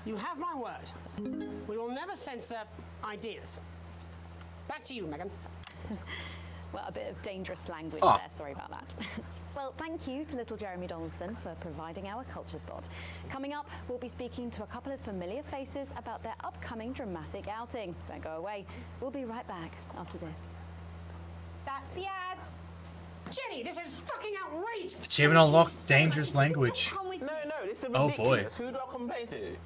You have my word. We will never censor ideas. Back to you, Megan. Well, a bit of dangerous language Oh. there, sorry about that. Well, thank you to little Jeremy Donaldson for providing our culture spot. Coming up, we'll be speaking to a couple of familiar faces about their upcoming dramatic outing. Don't go away. We'll be right back after this. That's the ads. Jenny, this is fucking outrageous! Achievement unlocked dangerous language. No, this is Oh, ridiculous. boy. Who do I complain to?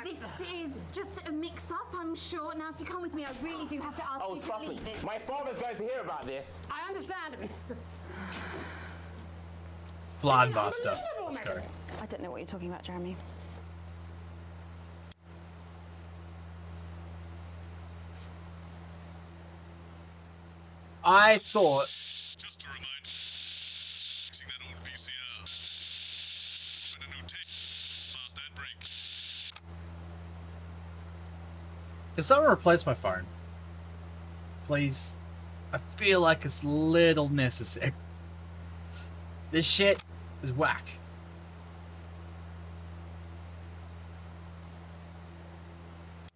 This is just a mix-up, I'm sure. Now, if you come with me, I really do have to ask Oh, you to trust me. leave it. My father's going to hear about this. I understand. Bloodbuster. Let's go. I don't know what you're talking about, Jeremy. I thought. Just to remind, using that old VCR. Open a new tape. Past that break. Can someone replace my phone? Please. I feel like it's little necessary. This shit is whack.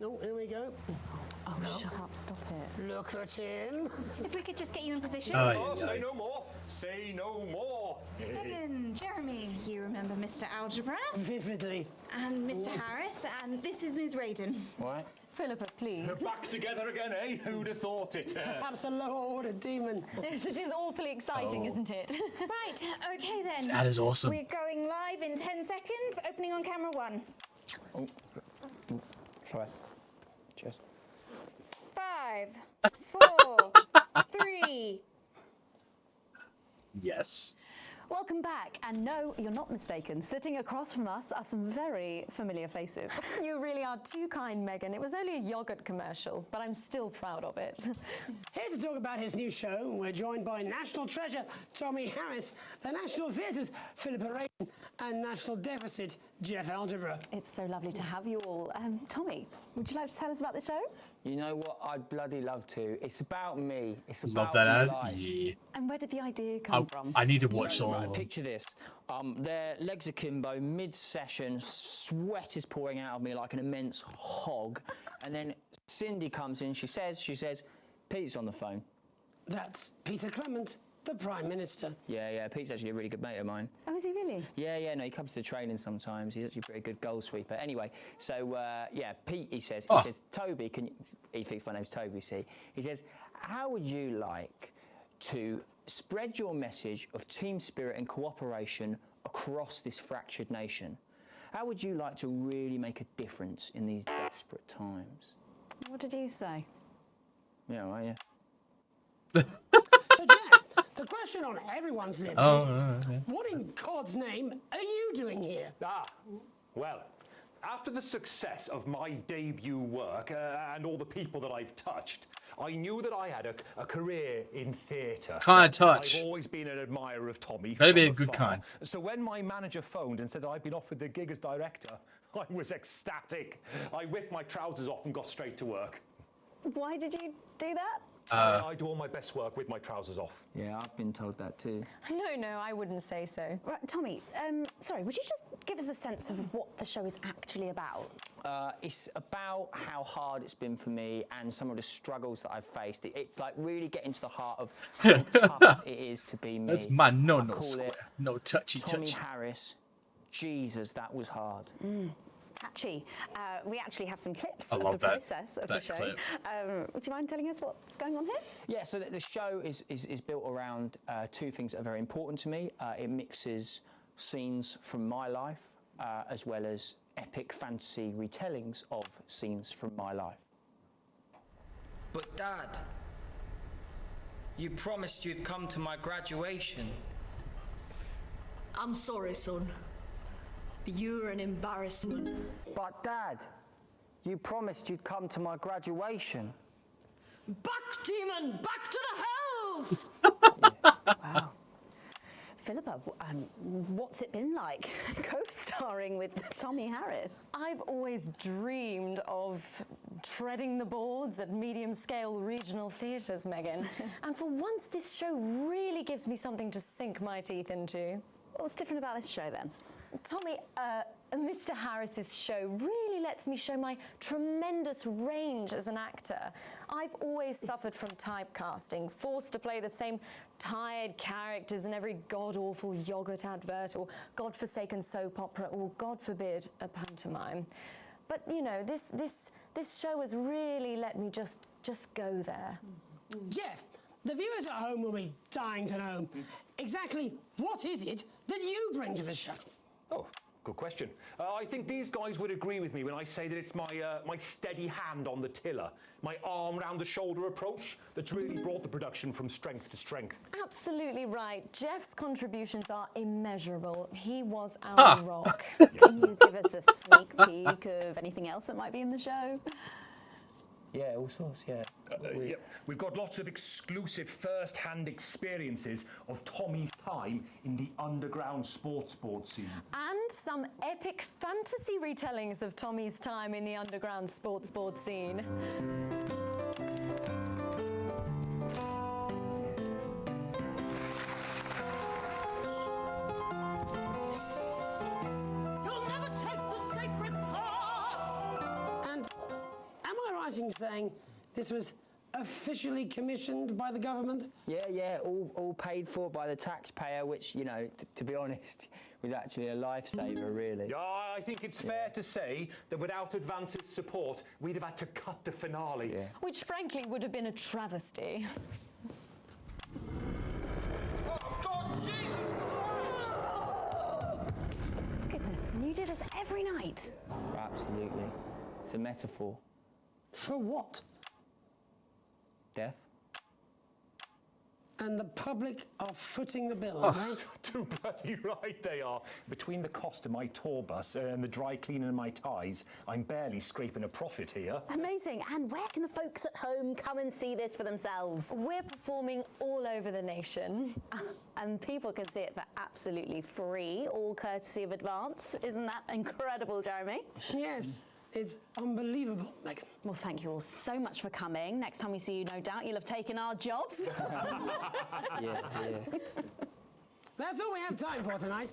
Oh, here we go. Oh, shut up, stop it. Look at him. If we could just get you in position. Oh, yeah, Say yeah. no more. Say no more. Megan, Jeremy, you remember Mr. Algebra? Vividly. And Mr. Harris, and this is Ms. Raiden. What? Philippa, please. We're back together again, eh? Who'd have thought it? Perhaps a lower order demon. Yes, it is awfully exciting, isn't it? Right, okay then. This ad is awesome. We're going live in 10 seconds, opening on camera 1. Oh. Sorry. Cheers. 5, 4, 3. Yes. Welcome back, and no, you're not mistaken. Sitting across from us are some very familiar faces. You really are too kind, Megan. It was only a yogurt commercial, but I'm still proud of it. Here to talk about his new show, we're joined by National Treasure Tommy Harris, the National Theatre's Philippa Raiden, and National Deficit Jeff Algebra. It's so lovely to have you all. Tommy, would you like to tell us about the show? You know what? I'd bloody love to. It's about me. It's Love about that my ad. life. Yeah. And where did the idea come from? I need to watch all Right, of them. picture this. Their legs akimbo, mid-session, sweat is pouring out of me like an immense hog. And then Cindy comes in, she says, Pete's on the phone. That's Peter Clement, the Prime Minister. Yeah, Pete's actually a really good mate of mine. Oh, is he really? Yeah, no, he comes to training sometimes. He's actually a pretty good goal sweeper. Anyway, so, Pete, he says, Toby, he thinks my name's Toby, see? He says, how would you like to spread your message of team spirit and cooperation across this fractured nation? How would you like to really make a difference in these desperate times? What did you say? Yeah, well, yeah. So, Jeff, The question on everyone's lips Oh, is, okay. what in God's name are you doing here? Well, after the success of my debut work and all the people that I've touched, I knew that I had a career in theatre. Kind of touch. I've always been an admirer of Tommy. Better be from a good afar. kind. So when my manager phoned and said that I'd been offered the gig as director, I was ecstatic. I whipped my trousers off and got straight to work. Why did you do that? I do all my best work with my trousers off. Yeah, I've been told that too. No, I wouldn't say so. Right, Tommy, sorry, would you just give us a sense of what the show is actually about? It's about how hard it's been for me and some of the struggles that I've faced. It's like really getting to the heart of how tough it is to be me. That's my I no call square. it No touchy Tommy touchy. Harris. Jesus, that was hard. Catchy. We actually have some clips I of love the that- process of that the show. clip. Would you mind telling us what's going on here? Yeah, so the show is built around two things that are very important to me. It mixes scenes from my life as well as epic fantasy retellings of scenes from my life. But Dad, you promised you'd come to my graduation. I'm sorry, son. You're an embarrassment. But Dad, you promised you'd come to my graduation. Back, demon! Back to the hells! Wow. Philippa, what's it been like co-starring with Tommy Harris? I've always dreamed of treading the boards at medium-scale regional theatres, Megan. And for once, this show really gives me something to sink my teeth into. What's different about this show, then? Tommy, Mr. Harris's show really lets me show my tremendous range as an actor. I've always suffered from typecasting, forced to play the same tired characters in every god-awful yogurt advert or godforsaken soap opera or, God forbid, a pantomime. But, you know, this show has really let me just go there. Jeff, the viewers at home will be dying to know exactly what is it that you bring to the show? Oh, good question. I think these guys would agree with me when I say that it's my steady hand on the tiller, my arm round the shoulder approach that's really brought the production from strength to strength. Absolutely right. Jeff's contributions are immeasurable. He was our rock. Can you give us a sneak peek of anything else that might be in the show? Yeah, all sorts, yeah. Yep. We've got lots of exclusive first-hand experiences of Tommy's time in the underground sports board scene. And some epic fantasy retellings of Tommy's time in the underground sports board scene. You'll never take the sacred path! And am I right in saying this was officially commissioned by the government? Yeah, all paid for by the taxpayer, which, you know, to be honest, was actually a lifesaver, really. Yeah, I think it's fair to say that without Advance's support, we'd have had to cut the finale. Yeah. Which frankly would have been a travesty. Oh, God, Jesus Goodness, and you do this every night? Absolutely. It's a metaphor. For what? Death. And the public are footing the bill, Oh, right? too bloody right they are. Between the cost of my tour bus and the dry cleaning of my ties, I'm barely scraping a profit here. Amazing. And where can the folks at home come and see this for themselves? We're performing all over the nation. And people can see it for absolutely free, all courtesy of Advance. Isn't that incredible, Jeremy? Yes. It's unbelievable, Megan. Well, thank you all so much for coming. Next time we see you, no doubt you'll have taken our jobs. Yeah. That's all we have time for tonight.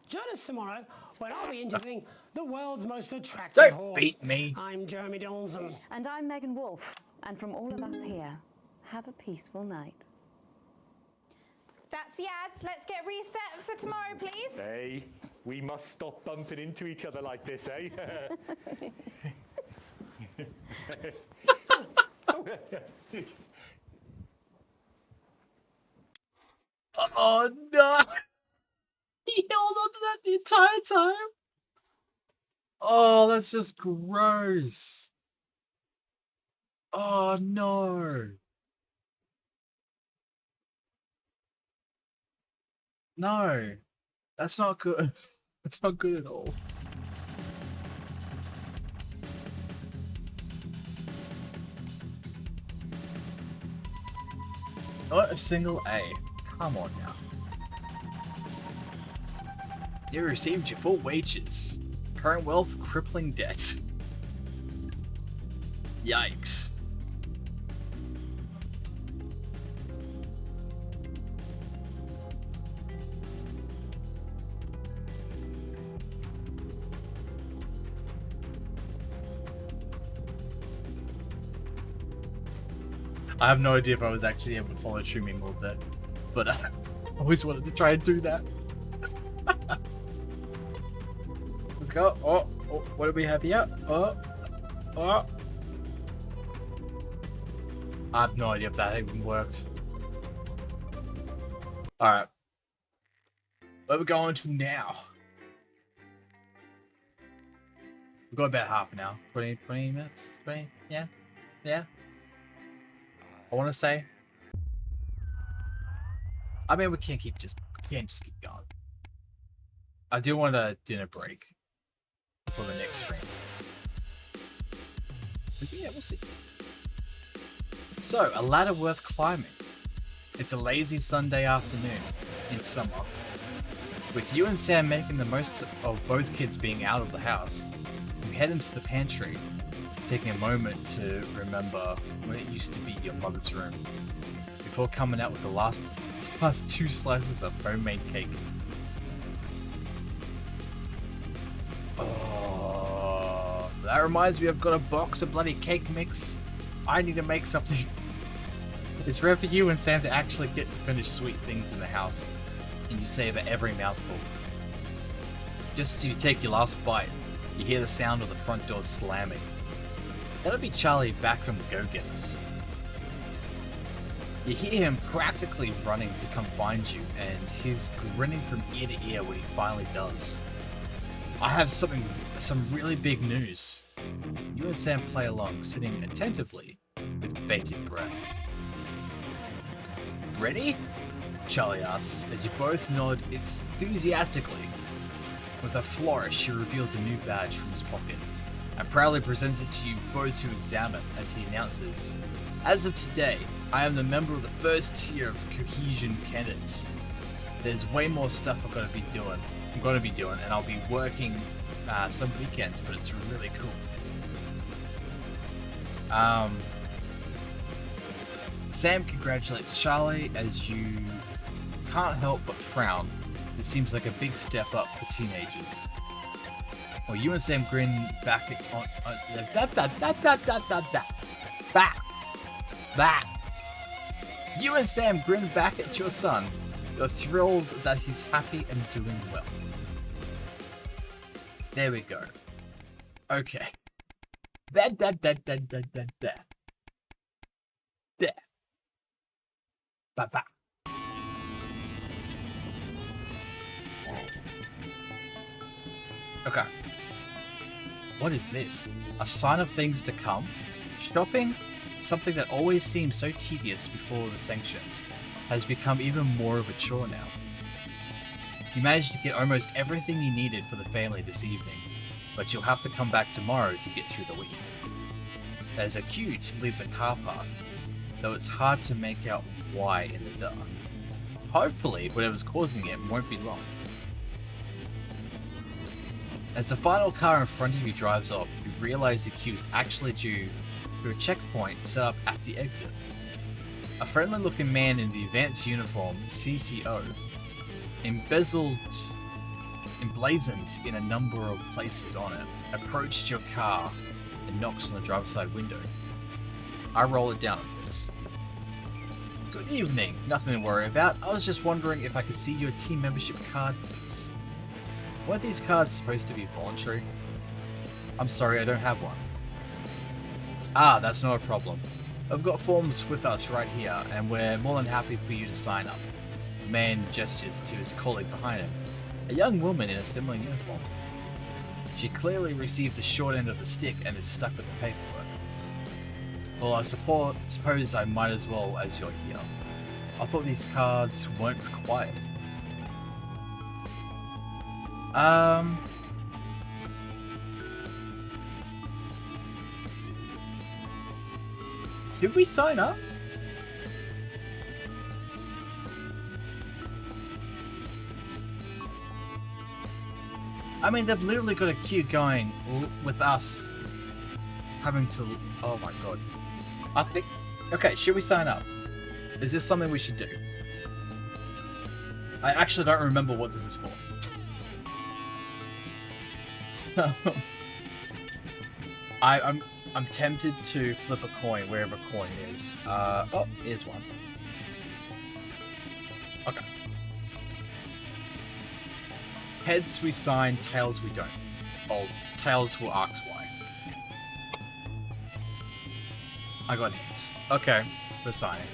Join us tomorrow when I'll be interviewing the world's most attractive Don't horse. beat me. I'm Jeremy Donaldson. And I'm Megan Wolfe. And from all of us here, have a peaceful night. That's the ads. Let's get reset for tomorrow, please. Hey, we must stop bumping into each other like this, eh? Oh no! He held on to that the entire time? Oh, that's just gross. Oh no. No, that's not good. That's not good at all. Not a single A. Come on now. You received your full wages. Current wealth, crippling debt. Yikes. I have no idea if I was actually able to follow True Mode there, but I always wanted to try and do that. Let's go. Oh, what do we have here? Oh. I have no idea if that even worked. Alright. Where are we going to now? We've got about half an hour. 20 minutes? 20? Yeah? Yeah? I want to say. I mean, we can't just keep going. I do want a dinner break for the next stream. But yeah, we'll see. So, a ladder worth climbing. It's a lazy Sunday afternoon in summer. With you and Sam making the most of both kids being out of the house, you head into the pantry, taking a moment to remember when it used to be your mother's room, before coming out with the last 2 slices of homemade cake. Oh, that reminds me, I've got a box of bloody cake mix. I need to make something. It's rare for you and Sam to actually get to finish sweet things in the house, and you savor every mouthful. Just as you take your last bite, you hear the sound of the front door slamming. That'll be Charlie back from the Go-Getters. You hear him practically running to come find you, and he's grinning from ear to ear when he finally does. I have some really big news. You and Sam play along, sitting attentively with bated breath. Ready? Charlie asks, as you both nod enthusiastically. With a flourish, he reveals a new badge from his pocket, and proudly presents it to you both to examine as he announces, "As of today, I am the member of the first tier of Cohesion Candidates. There's way more stuff I'm going to be doing, and I'll be working some weekends, but it's really cool." Sam congratulates Charlie as you can't help but frown. It seems like a big step up for teenagers. Well, you and Sam grin back at You and Sam grin back at your son. You're thrilled that he's happy and doing well. There we go. Okay. There. Ba. Okay. What is this? A sign of things to come? Shopping? Something that always seemed so tedious before the sanctions has become even more of a chore now. You managed to get almost everything you needed for the family this evening, but you'll have to come back tomorrow to get through the week. There's a queue to leave the car park, though it's hard to make out why in the dark. Hopefully, whatever's causing it won't be long. As the final car in front of you drives off, you realize the queue is actually due to a checkpoint set up at the exit. A friendly-looking man in the advanced uniform, CCO, emblazoned in a number of places on it, approached your car and knocks on the driver's side window. I roll it down, of course. Good evening. Nothing to worry about. I was just wondering if I could see your team membership card, please. Weren't these cards supposed to be voluntary? I'm sorry, I don't have one. Ah, that's not a problem. I've got forms with us right here, and we're more than happy for you to sign up. The man gestures to his colleague behind him, a young woman in a similar uniform. She clearly received the short end of the stick and is stuck with the paperwork. Well, I suppose I might as well as you're here. I thought these cards weren't required. Should we sign up? I mean, they've literally got a queue going with us having to... Oh my god. I think... Okay, should we sign up? Is this something we should do? I actually don't remember what this is for. I'm tempted to flip a coin wherever coin is. Oh, here's one. Okay. Heads we sign, tails we don't. Oh, tails will ask why. I got heads. Okay, we're signing.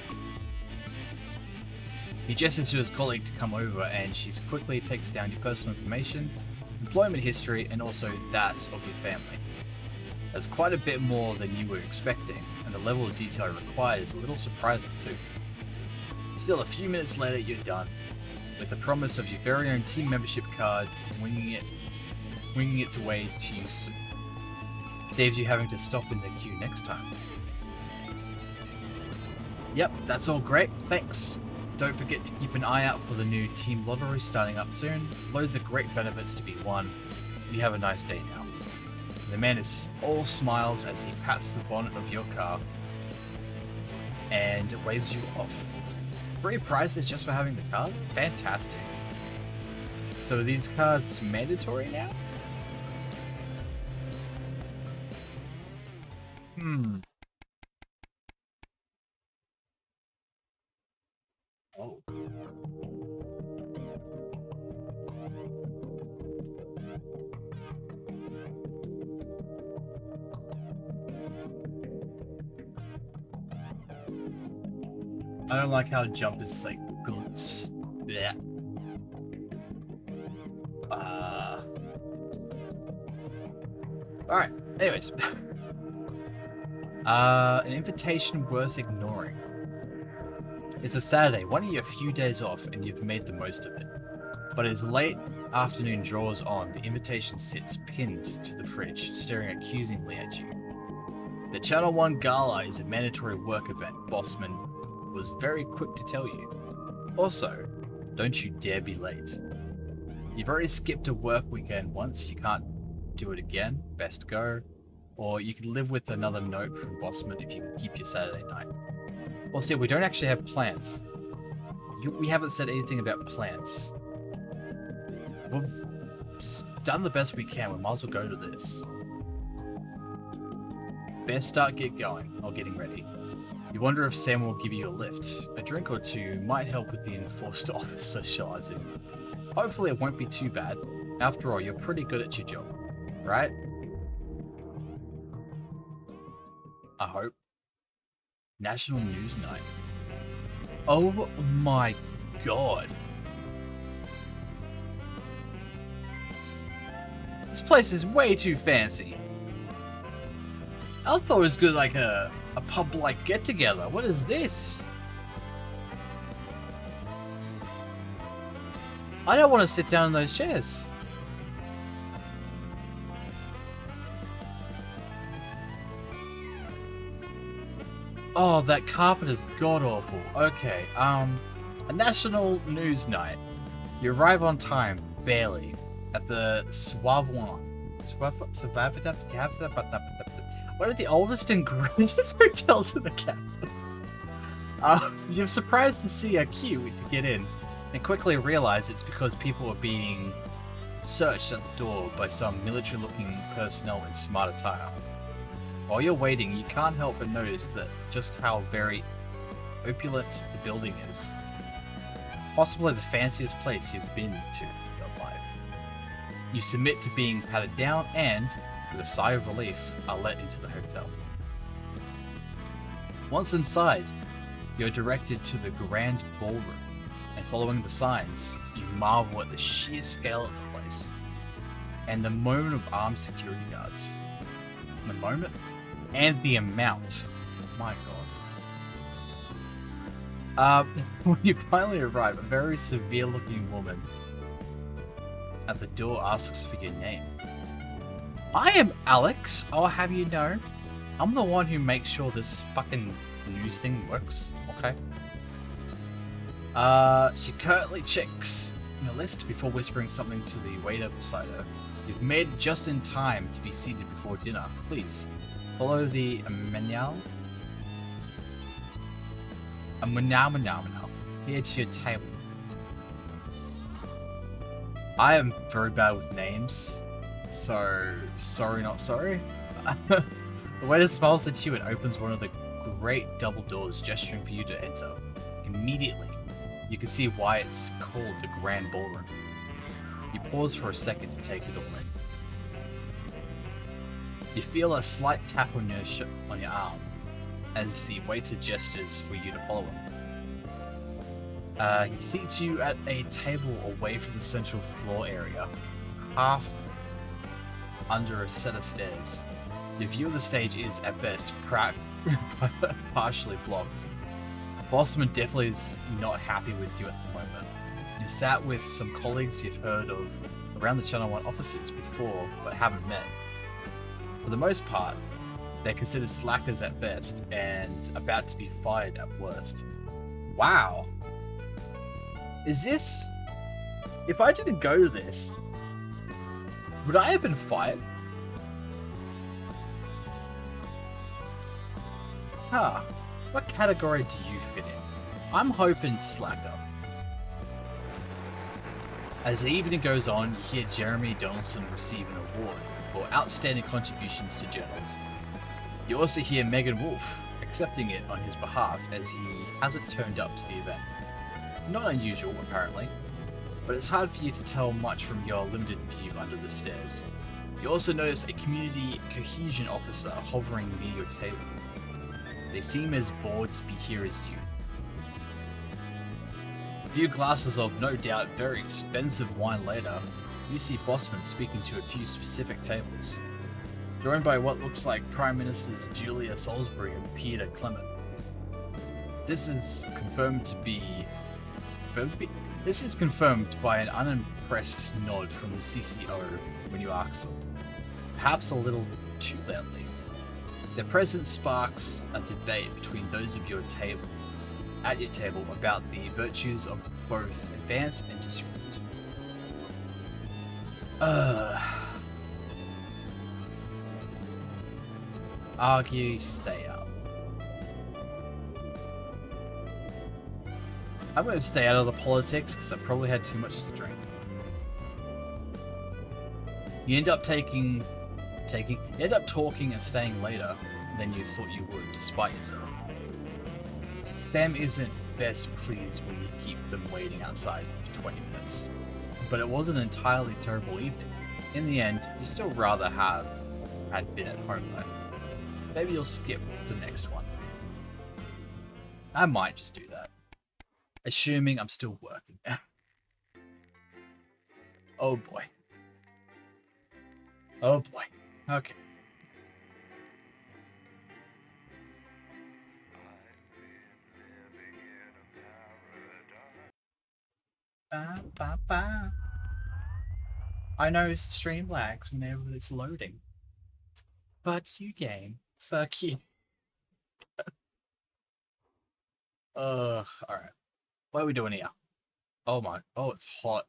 He gestures to his colleague to come over, and she quickly takes down your personal information, employment history, and also that of your family. That's quite a bit more than you were expecting, and the level of detail required is a little surprising too. Still, a few minutes later, you're done, with the promise of your very own team membership card winging its way to you soon. Saves you having to stop in the queue next time. Yep, that's all great, thanks. Don't forget to keep an eye out for the new team lottery starting up soon. Loads of great benefits to be won. You have a nice day now. The man is all smiles as he pats the bonnet of your car and waves you off. Free prizes just for having the card? Fantastic. So are these cards mandatory now? Oh. I don't like how jump is like yeah. Alright, anyways. An invitation worth ignoring. It's a Saturday, one of your few days off, and you've made the most of it. But as late afternoon draws on, the invitation sits pinned to the fridge, staring accusingly at you. The Channel 1 Gala is a mandatory work event, Bossman was very quick to tell you. Also, don't you dare be late. You've already skipped a work weekend once, you can't do it again, best go. Or you could live with another note from Bossman if you can keep your Saturday night. Well, see, we don't actually have plans. We haven't said anything about plans. We've done the best we can, we might as well go to this. Best start getting ready. You wonder if Sam will give you a lift. A drink or two might help with the enforced office socializing. Hopefully it won't be too bad. After all, you're pretty good at your job, right? I hope. National News Night. Oh my god. This place is way too fancy. I thought it was good like a pub-like get-together. What is this? I don't want to sit down in those chairs. Oh, that carpet is god-awful. Okay, a national news night. You arrive on time, barely, at the one of the oldest and grandest hotels in the capital. You're surprised to see a queue to get in, and quickly realize it's because people are being searched at the door by some military-looking personnel in smart attire. While you're waiting, you can't help but notice that just how very opulent the building is. Possibly the fanciest place you've been to in your life. You submit to being patted down and, with a sigh of relief, are let into the hotel. Once inside, you're directed to the grand ballroom, and following the signs, you marvel at the sheer scale of the place, and the moment of armed security guards. The moment? And the amount. My god. When you finally arrive, a very severe looking woman at the door asks for your name. I am Alex, I'll have you know. I'm the one who makes sure this fucking news thing works, okay? She curtly checks your list before whispering something to the waiter beside her. You've made it just in time to be seated before dinner. Please, follow the menu. Here to your table. I am very bad with names, so sorry not sorry. The waiter smiles at you and opens one of the great double doors, gesturing for you to enter. Immediately, you can see why it's called the Grand Ballroom. You pause for a second to take it all in. You feel a slight tap on your arm as the waiter gestures for you to follow him. He seats you at a table away from the central floor area, half under a set of stairs. Your view of the stage is, at best, partially blocked. Bossman definitely is not happy with you at the moment. You sat with some colleagues you've heard of around the Channel 1 offices before, but haven't met. For the most part, they're considered slackers at best, and about to be fired at worst. Wow. Is this... If I didn't go to this, would I have been fired? Huh. What category do you fit in? I'm hoping slacker. As the evening goes on, you hear Jeremy Donaldson receive an award for outstanding contributions to journalism. You also hear Megan Wolf accepting it on his behalf, as he hasn't turned up to the event. Not unusual, apparently, but it's hard for you to tell much from your limited view under the stairs. You also notice a community cohesion officer hovering near your table. They seem as bored to be here as you. A few glasses of, no doubt, very expensive wine later, you see Bossman speaking to a few specific tables, joined by what looks like Prime Ministers Julia Salisbury and Peter Clement. This is confirmed by an unimpressed nod from the CCO when you ask them, perhaps a little too loudly. Their presence sparks a debate between those of your table, at your table, about the virtues of both advance and disrupt. Argue, stay up. I'm going to stay out of the politics because I probably had too much to drink. You end up talking and staying later than you thought you would, despite yourself. Them isn't best pleased when you keep them waiting outside for 20 minutes. But it wasn't an entirely terrible evening. In the end, you still rather had been at home though. Maybe you'll skip the next one. I might just do that. Assuming I'm still working. Oh boy. Oh boy. Okay. Ba, ba, ba. I know stream lags whenever it's loading. Fuck you, game. Fuck you. Alright. What are we doing here? Oh my. Oh, it's hot.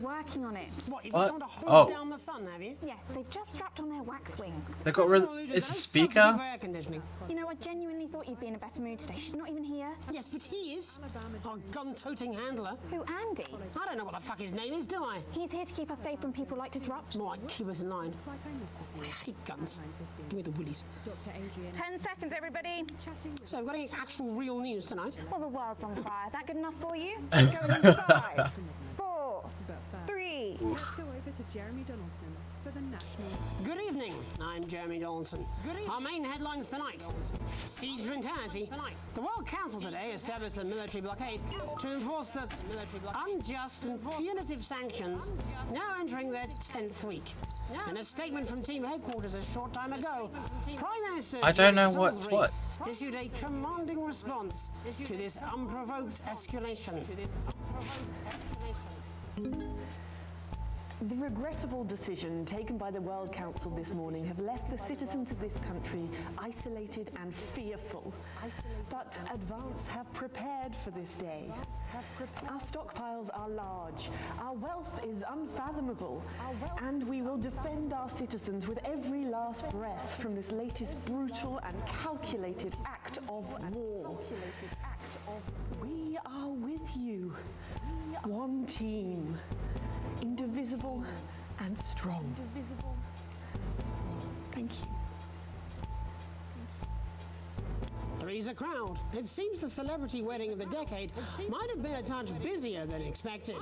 working on it. What, you've What? been trying to hold Oh. down the sun, have you? Yes, they've just strapped on their wax wings. They got rid of... It's a speaker? Air conditioning. You know, I genuinely thought you'd be in a better mood today. She's not even here. Yes, but he is. Our gun-toting handler. Who, Andy? I don't know what the fuck his name is, do I? He's here to keep us safe from people like Disrupt. More like keep us in line. I hate guns. Give me the willies. 10 seconds, everybody. So, we've got any actual real news tonight? Well, the world's on fire. That good enough for you? Going in 5, 4, 3. Good evening, I'm Jeremy Donaldson. Our main headlines tonight. Siege mentality. The World Council today established a military blockade to enforce the unjust and punitive sanctions now entering their 10th week. In a statement from team headquarters a short time ago, Prime Minister I don't know John what's Salisbury what. issued a commanding response to this unprovoked escalation. The regrettable decision taken by the World Council this morning have left the citizens of this country isolated and fearful. But Advance have prepared for this day. Our stockpiles are large, our wealth is unfathomable, and we will defend our citizens with every last breath from this latest brutal and calculated act of war. We are with you. One team. Indivisible and strong. Thank you. Three's a crowd. It seems the celebrity wedding of the decade might have been a touch busier than expected.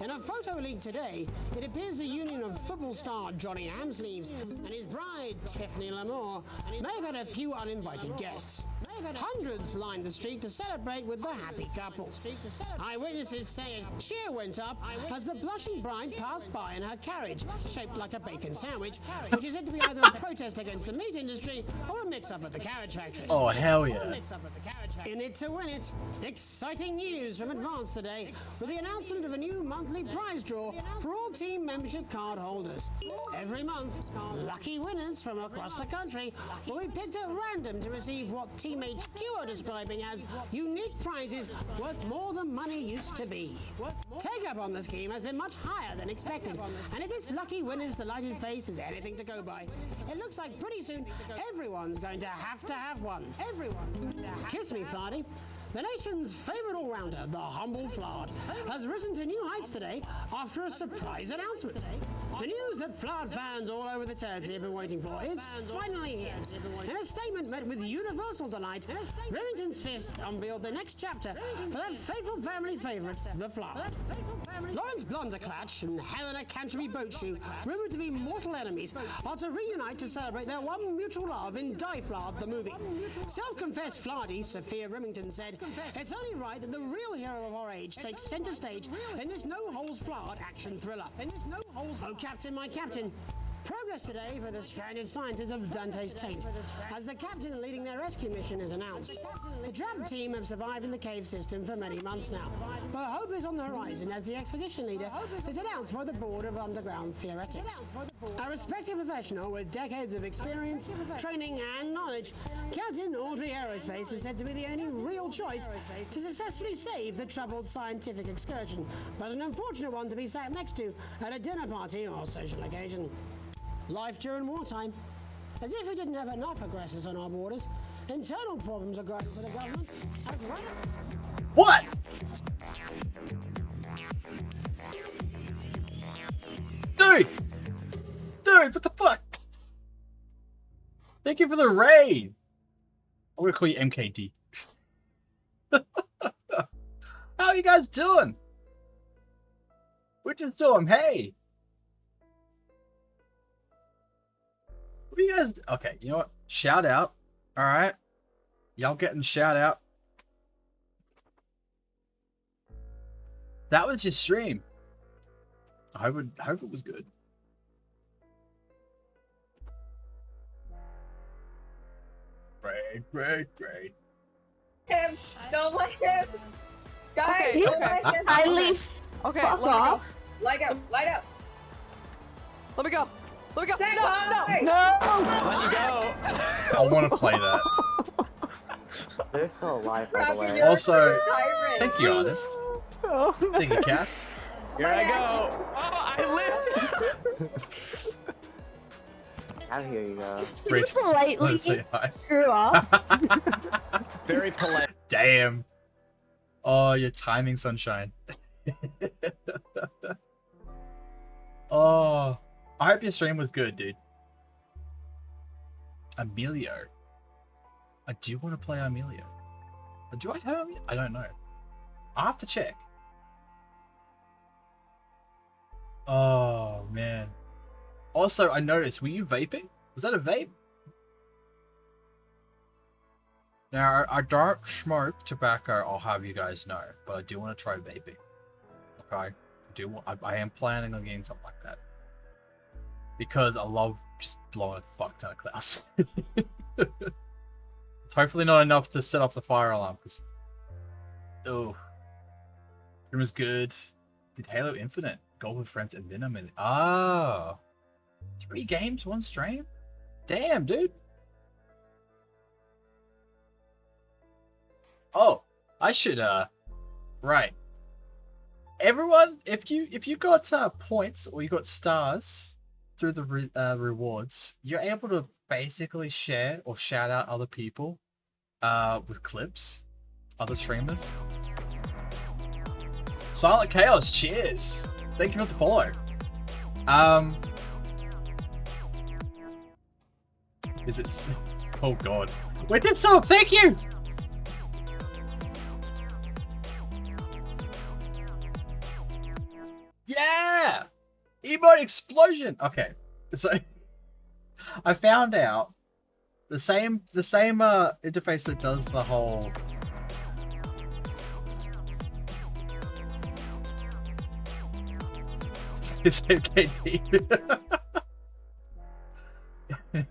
In a photo leaked today, it appears the union of football star Johnny Hamsleeves and his bride, Tiffany Lamore, may have had a few uninvited guests. Hundreds lined the street to celebrate with the happy couple. Eyewitnesses say a cheer went up as the blushing bride passed by in her carriage, shaped like a bacon sandwich, which is said to be either a protest against the meat industry or a mix-up at the carriage factory. Oh, hell yeah. In it to win it. Exciting news from Advance today with the announcement of a new monthly prize draw for all team membership card holders. Every month, lucky winners from across the country will be picked at random to receive what Team HQ are describing as unique prizes worth more than money used to be. Take up on the scheme has been much higher than expected, and if this lucky winner's delighted face is anything to go by, it looks like pretty soon everyone's going to have one. Kiss me, Flardy. The nation's favourite all-rounder, the humble Flard, has risen to new heights today after a surprise announcement. The news that Flard fans all over the territory have been waiting for is finally here. In a statement met with universal delight, Remington's Fist unveiled the next chapter for that faithful family favourite, the Flard. Lawrence Blunderclatch and Helena Canterbury Boatshoe, rumoured to be mortal enemies, are to reunite to celebrate their one mutual love in Die Flard, the movie. Self-confessed Flardy, Sophia Remington, said, "It's only right that the real hero of our age takes centre stage in this no-holds-barred action thriller." Oh, Captain, my Captain. Progress today for the stranded scientists of Dante's Taint, as the captain leading their rescue mission is announced. The trapped team have survived in the cave system for many months now, but hope is on the horizon as the expedition leader is announced by the Board of Underground Theoretics. A respected professional with decades of experience, training and knowledge, Captain Audrey Aerospace is said to be the only real choice to successfully save the troubled scientific excursion, but an unfortunate one to be sat next to at a dinner party or social occasion. Life during wartime. As if we didn't have enough aggressors on our borders, internal problems are growing for the government as well. What? Dude! Dude, what the fuck? Thank you for the raid! I'm gonna call you MKD. How are you guys doing? We're just doing, hey! What are you guys... Okay, you know what? Shout out. Alright. Y'all getting shout out. That was your stream. I hope it was good. Great. Him! Don't like him! Guys, Okay, don't okay. like him! At least Okay, fuck let me go. off. Light up! Let me go. Let me go. Stay No, calm. no. Let you go. I want to play that. They're still alive, by the way. Also, thank you, artist. Thank you, Cass. Here I go. Oh, I lived. Out here you go. Great. You politely Let's say hi. screw up. Very polite. Damn. Oh, your timing, sunshine. Oh, I hope your stream was good, dude. Emilio. I do want to play Emilio. Do I have Emilio? I don't know. I'll have to check. Oh, man. Also, I noticed, were you vaping? Was that a vape? Now, I don't smoke tobacco, I'll have you guys know, but I do want to try vaping. Okay? I am planning on getting something like that. Because I love just blowing a fuck ton of clouds. It's hopefully not enough to set off the fire alarm, because... Oh. Stream was good. Did Halo Infinite. Golf with friends and then I'm in... Ah! 3 games, 1 stream? Damn, dude! Oh, I should, right. Everyone, if you got points or you got stars through the rewards, you're able to basically share or shout out other people with clips, other streamers. Silent Chaos, cheers! Thank you for the follow. Is it? Oh god. Winter Storm, thank you! Yeah! Emote explosion! Okay, so I found out the same interface that does the whole it's MKT.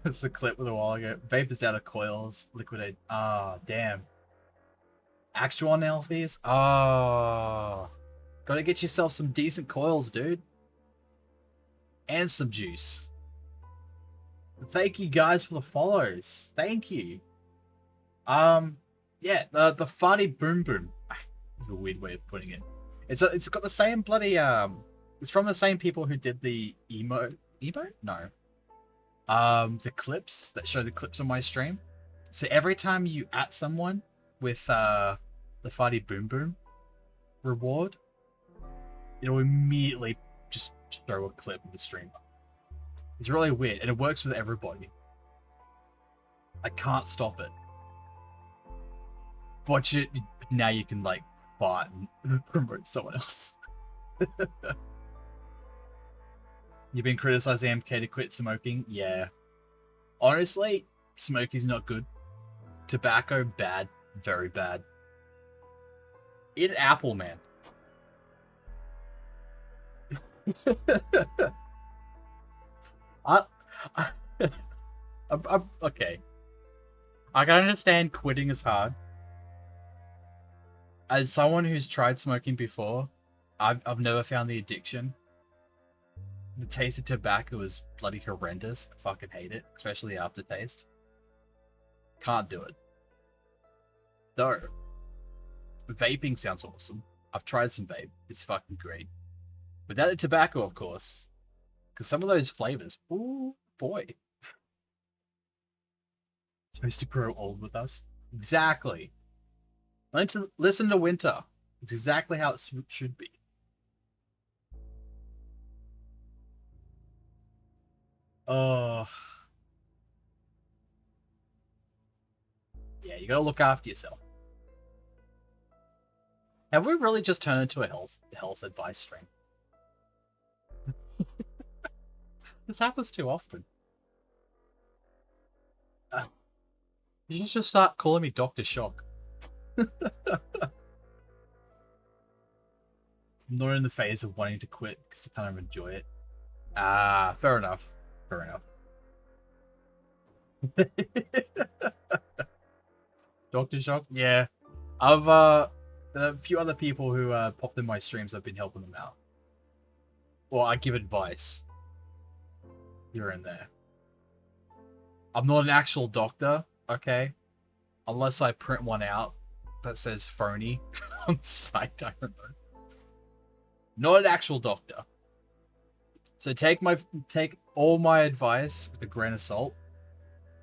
It's the clip with a while ago. Vapors out of coils, liquidate. Ah, damn. Actual unhealthies? Ah. Gotta get yourself some decent coils, dude. And some juice. Thank you guys for the follows. Thank you. Yeah, the farty boom boom. A weird way of putting it. It's got the same bloody it's from the same people who did the emo? No. The clips that show the clips on my stream. So every time you at someone with the farty boom boom reward, it'll immediately just show a clip of the stream. It's really weird, and it works with everybody. I can't stop it. Watch it, now you can like fart and promote someone else. You've been criticizing MK to quit smoking? Yeah. Honestly, smoking's not good. Tobacco, bad. Very bad. Eat an apple, man. I'm okay. I can understand quitting is hard. As someone who's tried smoking before, I've never found the addiction. The taste of tobacco is bloody horrendous. I fucking hate it, especially the aftertaste. Can't do it. Though, vaping sounds awesome. I've tried some vape. It's fucking great. Without the tobacco, of course. Because some of those flavors, ooh, boy. It's supposed to grow old with us. Exactly. Listen to Winter. It's exactly how it should be. Oh. Yeah, you gotta look after yourself. Have we really just turned into a health advice stream? This happens too often. You should just start calling me Dr. Shock. I'm not in the phase of wanting to quit because I kind of enjoy it. Ah, fair enough. Fair enough. Dr. Shock? Yeah. I've a few other people who popped in my streams, I've been helping them out. Well, I give advice. Here and there. I'm not an actual doctor, okay? Unless I print one out that says phony on the site, I don't know. Not an actual doctor. So take all my advice with a grain of salt.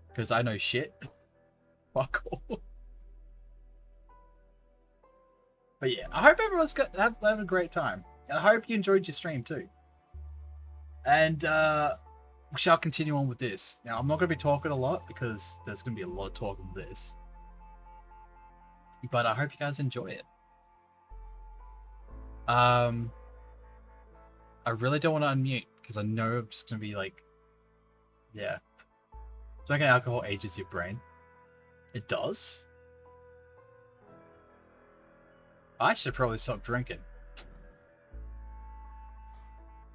Because I know shit. Fuck all. But yeah, I hope everyone's having a great time. And I hope you enjoyed your stream too. And we shall continue on with this. Now, I'm not going to be talking a lot because there's going to be a lot of talking with this. But I hope you guys enjoy it. I really don't want to unmute because I know I'm just going to be like, yeah. Drinking alcohol ages your brain. It does? I should probably stop drinking.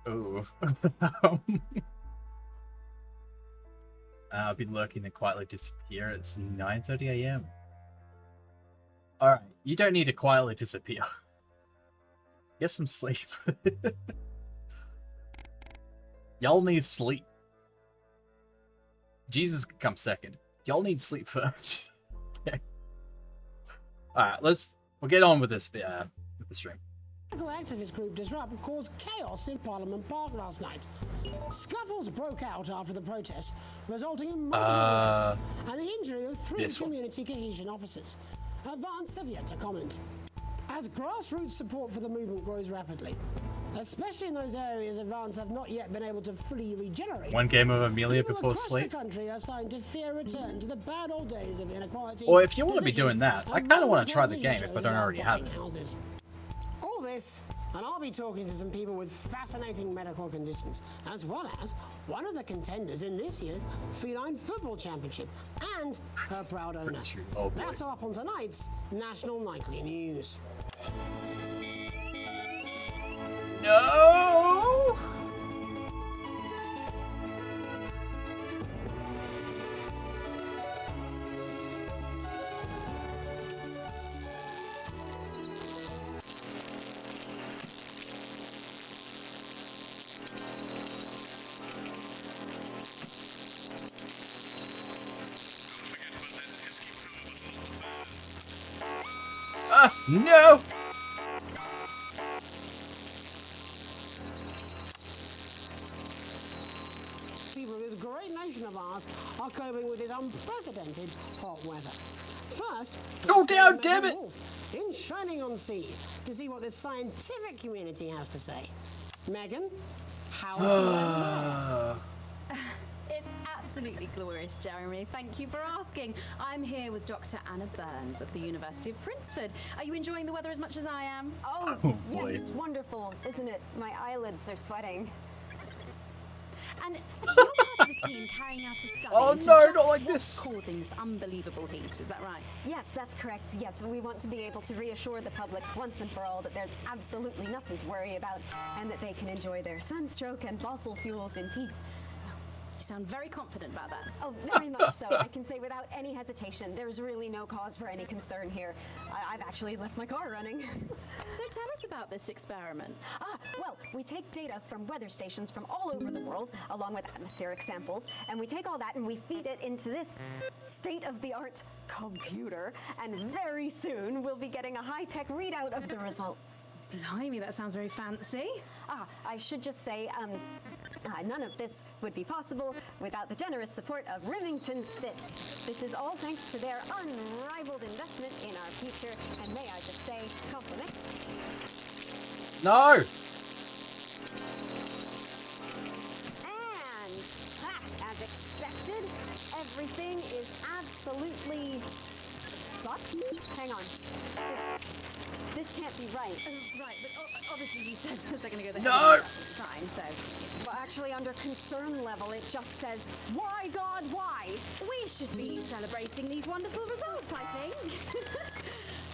Ooh. I'll be lurking and quietly disappear. It's 9:30 AM. Alright, you don't need to quietly disappear. Get some sleep. Y'all need sleep. Jesus can come second. Y'all need sleep first. Okay. Alright, we'll get on with this with the stream. The activist group Disrupt caused chaos in Parliament Park last night. Scuffles broke out after the protest, resulting in multiple arrests and the injury of 3 community cohesion officers. Advance have yet to comment. As grassroots support for the movement grows rapidly, especially in those areas Advance have not yet been able to fully regenerate. One game of Amelia before across sleep. The country are starting to fear return to the bad old days of inequality. Or if you want to be doing that, I kind of want to try the game if I don't already have it. All this, and I'll be talking to some people with fascinating medical conditions, as well as one of the contenders in this year's Feline Football Championship, and her proud owner. Oh, that's all up on tonight's National Nightly News. No! No! People of this great nation of ours are coping with this unprecedented hot weather. First, go down, damn it! In Shining on Sea to see what the scientific community has to say. Megan, how's the weather? It's absolutely glorious, Jeremy. Thank you for asking. I'm here with Dr. Anna Burns of the University of Princeford. Are you enjoying the weather as much as I am? Oh, boy. yes, it's wonderful, isn't it? My eyelids are sweating. And you're part of the team carrying out a study Oh into no, just not like what's this! causing this unbelievable heat, is that right? Yes, that's correct. Yes, we want to be able to reassure the public once and for all that there's absolutely nothing to worry about and that they can enjoy their sunstroke and fossil fuels in peace. You sound very confident about that. Oh, very much so. I can say without any hesitation, there's really no cause for any concern here. I've actually left my car running. So tell us about this experiment. Well, we take data from weather stations from all over the world, along with atmospheric samples, and we take all that and we feed it into this state-of-the-art computer, and very soon we'll be getting a high-tech readout of the results. Blimey, that sounds very fancy. I should just say, none of this would be possible without the generous support of Remington's Fist. This is all thanks to their unrivaled investment in our future, and may I just say, compliment. No! And, as expected, everything is absolutely fucked. Hang on. This can't be right. Right, but obviously you said a second ago that No! fine, so... Well, actually, under concern level, it just says, why, God, why? We should be celebrating these wonderful results, I think.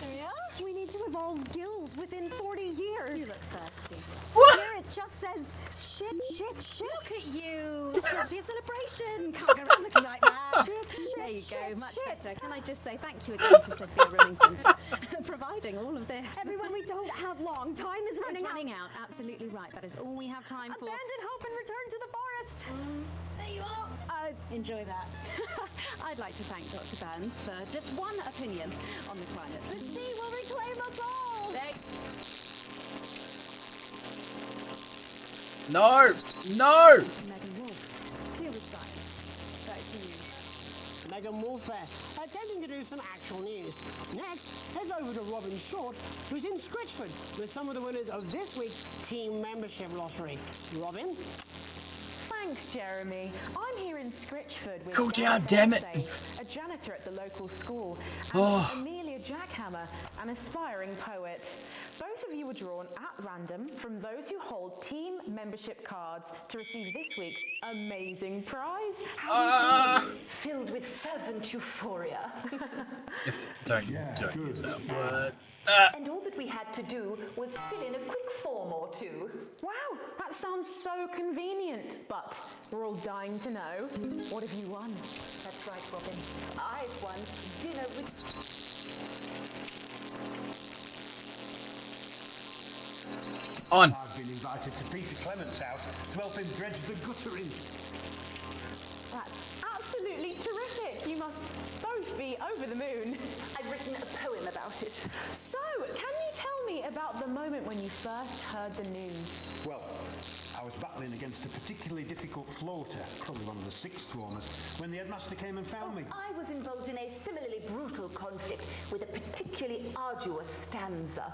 Yeah? We need to evolve gills within 40 years. You look thirsty. What? Here it just says, shit. Look at you. This must be a celebration. Can't go around looking like that. There you go, much better. Can I just say thank you again to Sophia Remington for providing all of this. Everyone, we don't have long. Time is running out. Absolutely right. That is all we have time for. Abandon hope and return to the forest. There you are. Enjoy that. I'd like to thank Dr. Burns for just one opinion on the climate. The sea will reclaim us all. No! No! Megan Wolf, here with science. Back to you. Megan Wolf there, attempting to do some actual news. Next, heads over to Robin Short, who's in Scritchford with some of the winners of this week's team membership lottery. Robin? Thanks, Jeremy. I'm here in Scritchford with Cool down, damn it. a janitor at the local school, and Amelia Jackhammer, an aspiring poet. Both of you were drawn at random from those who hold team membership cards to receive this week's amazing prize. How do you feel? Filled with fervent euphoria. Don't use that word. And all that we had to do was fill in a quick form or two. Wow, that sounds so convenient, but we're all dying to know. What have you won? That's right, Robin. I've won dinner with... On. I've been invited to Peter Clement's house to help him dredge the guttering. That's absolutely terrific. You must both be over the moon. I've written a poem about it. So, can you tell me about the moment when you first heard the news? Well, I was battling against a particularly difficult floater, probably one of the sixth formers, when the headmaster came and found me. I was involved in a similarly brutal conflict with a particularly arduous stanza.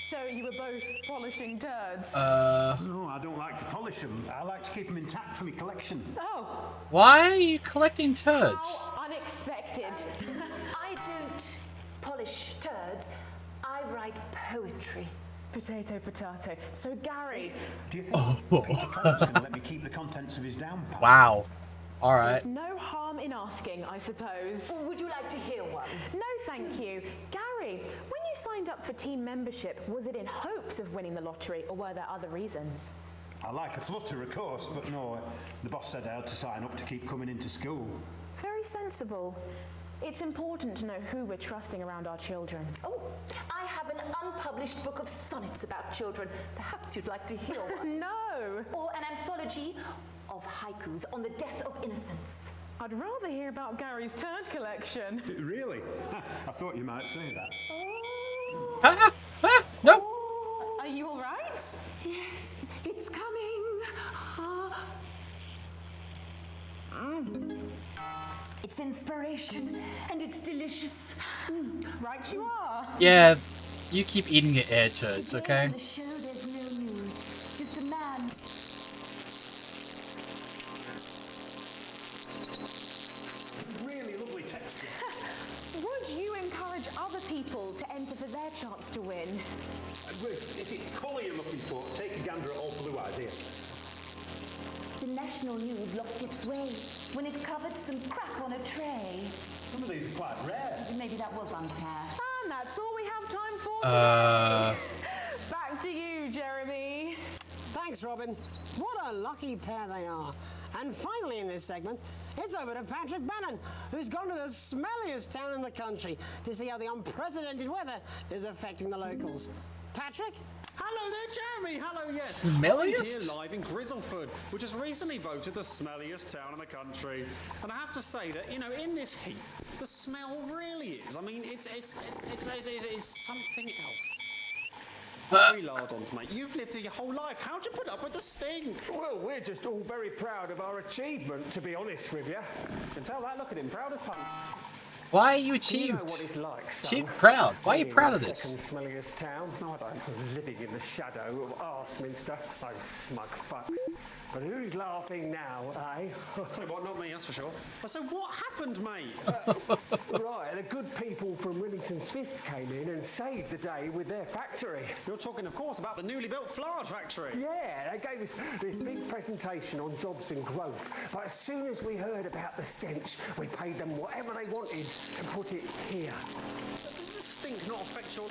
So you were both polishing turds? No, I don't like to polish them. I like to keep them intact for my collection. Oh. Why are you collecting turds? How unexpected. I don't polish turds. I write poetry. Potato, potato. So Gary... Do you think Peter Clement's going to let me keep the contents of his downpipe? Wow. All right. There's no harm in asking, I suppose. Would you like to hear one? No, thank you. Gary, when you signed up for team membership, was it in hopes of winning the lottery, or were there other reasons? I like a flutter, of course, but no, the boss said I had to sign up to keep coming into school. Very sensible. It's important to know who we're trusting around our children. Oh, I have an unpublished book of sonnets about children. Perhaps you'd like to hear one. No! Or an anthology of haikus on the death of innocence. I'd rather hear about Gary's turd collection. Really? I thought you might say that. No! Are you all right? Yes, it's coming. It's inspiration, and it's delicious. Right you are. Yeah, you keep eating your air turds, okay? On the show, there's no news. Just a man. Really lovely texture. Would you encourage other people to enter for their chance to win? Ruth, if it's colour you're looking for, take a gander at all blue eyes here. The national news lost its way when it covered some crack on a tray. Some of these are quite rare. Maybe that was unfair. And that's all we have time for today. Back to you, Jeremy. Thanks, Robin. What a lucky pair they are. And finally in this segment, it's over to Patrick Brennan, who's gone to the smelliest town in the country to see how the unprecedented weather is affecting the locals. Patrick? Hello there, Jeremy. Hello, yes. Smelliest? I'm here live in Grizzleford, which was recently voted the smelliest town in the country. And I have to say that, you know, in this heat, the smell really is. I mean, it's something else. Very lardons, mate. You've lived here your whole life. How'd you put up with the stink? Well, we're just all very proud of our achievement, to be honest with you. You can tell that. Look at him, proud as punch. Why are you You know achieved? what it's like, son. Achieved proud. Why are you Being proud of the this? Second smelliest town. No, I don't. Living in the shadow of Arseminster. Those smug fucks. But who's laughing now, eh? What, not me, that's for sure. So what happened, mate? Right, the good people from Remington's Fist came in and saved the day with their factory. You're talking, of course, about the newly built flour factory. Yeah, they gave us this big presentation on jobs and growth. But as soon as we heard about the stench, we paid them whatever they wanted to put it here. Does this stink not affect your...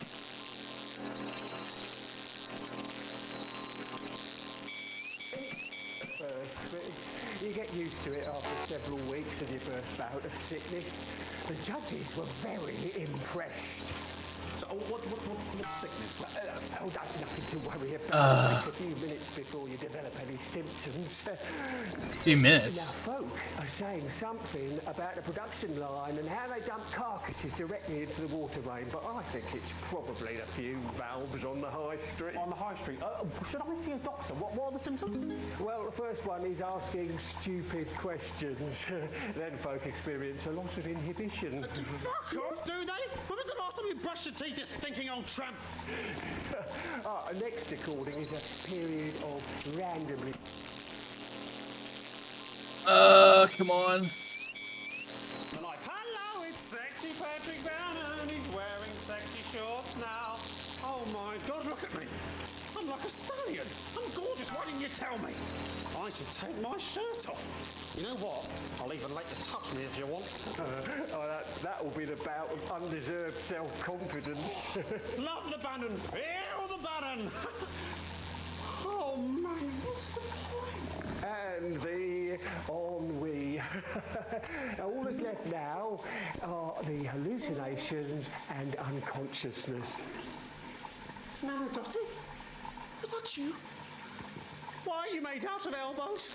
First, but you get used to it after several weeks of your first bout of sickness. The judges were very impressed. So, what's the sickness? Oh, that's nothing to worry about. It takes a few minutes before you develop any symptoms. Few minutes. Now, folk are by saying something about the production line and how they dump carcasses directly into the water main, but I think it's probably the fume valves on the high street. On the high street? Should I see a doctor? What are the symptoms? Well, the first one is asking stupid questions. Then folk experience a loss of inhibition. Fuck off, do they? When was the last time you brushed your teeth, you stinking old tramp? Next recording is a period of randomly... Come on. Like, hello, it's sexy Patrick Brennan. He's wearing sexy shorts now. Oh my God, look at me. I'm like a stallion. I'm gorgeous. Why didn't you tell me? I should take my shirt off. You know what? I'll even let you touch me if you want. that will be the bout of undeserved self-confidence. Love the Bannon. Feel the Bannon. Oh man, what's the point? And the ennui. All that's left now are the hallucinations and unconsciousness. Nano Dotty? Was that you? Why are you made out of elbows?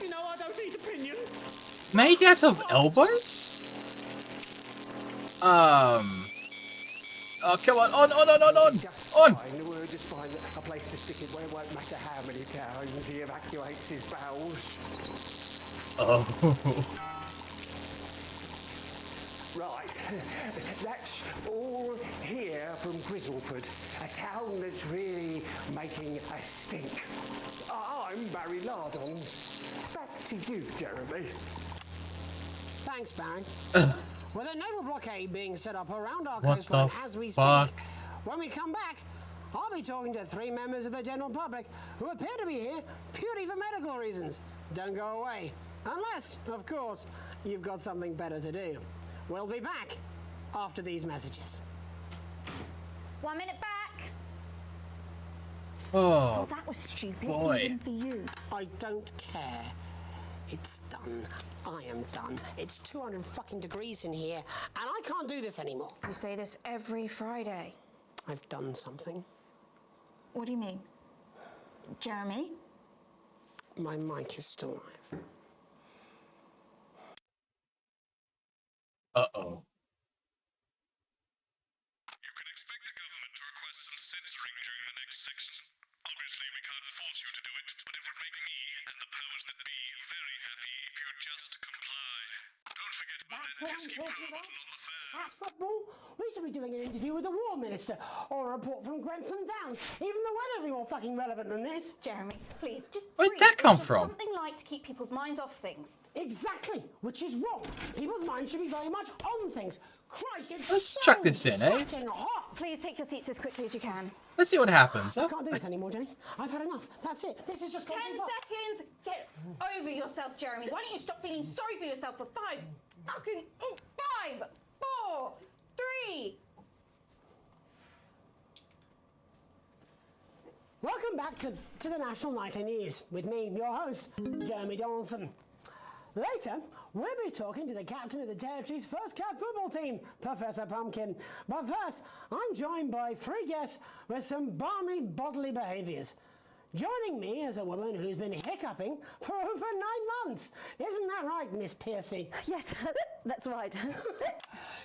You know I don't eat opinions. Made out of elbows? Oh, come on. On. Just find a place to stick it where it won't matter how many times he evacuates his bowels. Oh. Right, that's all here from Grizzleford, a town that's really making a stink. I'm Barry Lardons. Back to you, Jeremy. Thanks, Barry. With a naval blockade being set up around our What coastline the as we fuck? speak, when we come back, I'll be talking to 3 members of the general public who appear to be here purely for medical reasons. Don't go away. Unless, of course, you've got something better to do. We'll be back after these messages. 1 minute back. Oh, That was stupid, boy. even for you. I don't care. It's done. I am done. It's 200 fucking degrees in here, and I can't do this anymore. You say this every Friday. I've done something. What do you mean? Jeremy? My mic is still live. Uh-oh. You can expect the government to request some censoring during the next section. Obviously, we can't force you to do it, but it would make me and the powers that be very happy if you just comply. Don't forget about that pesky power button on the fan. That's football. We should be doing an interview with the War Minister or a report from Grantham Downs. Even the weather will be more fucking relevant than this. Jeremy, please, just Where'd breathe. that come It's just from? Something light to keep people's minds off things. Exactly, which is wrong. People's minds should be very much on things. Christ, it's Let's so chuck this in, eh? fucking hot. Please take your seats as quickly as you can. Let's see what happens. I can't do this anymore, Jenny. I've had enough. That's it. This is just 10 gone too far. seconds. Get over yourself, Jeremy. Why don't you stop feeling sorry for yourself for 5 fucking 5, 4, 3. Welcome back to the National Nightly News with me, your host, Jeremy Donaldson. Later, we'll be talking to the captain of the Territory's first cat football team, Professor Pumpkin. But first, I'm joined by 3 guests with some balmy bodily behaviours. Joining me is a woman who's been hiccuping for over 9 months. Isn't that right, Miss Piercy? Yes, that's right.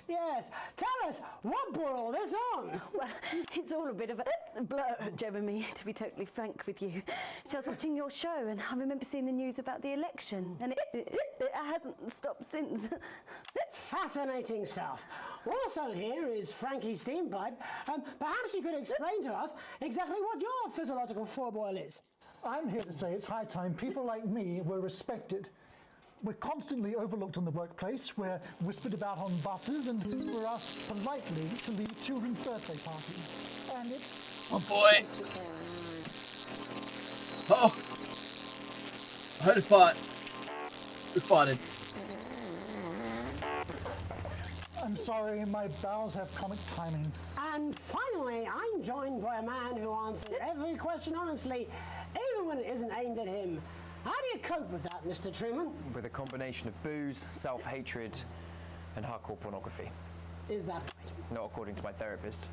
Yes. Tell us, what brought all this on? Well, it's all a bit of a blur, Jeremy, to be totally frank with you. So I was watching your show and I remember seeing the news about the election and it hasn't stopped since. Fascinating stuff. Also here is Frankie Steampipe. Perhaps you could explain to us exactly what your physiological foreboil is. I'm here to say it's high time people like me were respected. We're constantly overlooked in the workplace, we're whispered about on buses, and we're asked politely to leave children's birthday parties. And it's... Oh boy. Oh. I heard a fart. Who farted? I'm sorry, my bowels have comic timing. And finally, I'm joined by a man who answers every question honestly, even when it isn't aimed at him. How do you cope with that, Mr. Truman? With a combination of booze, self-hatred, and hardcore pornography. Is that right? Not according to my therapist.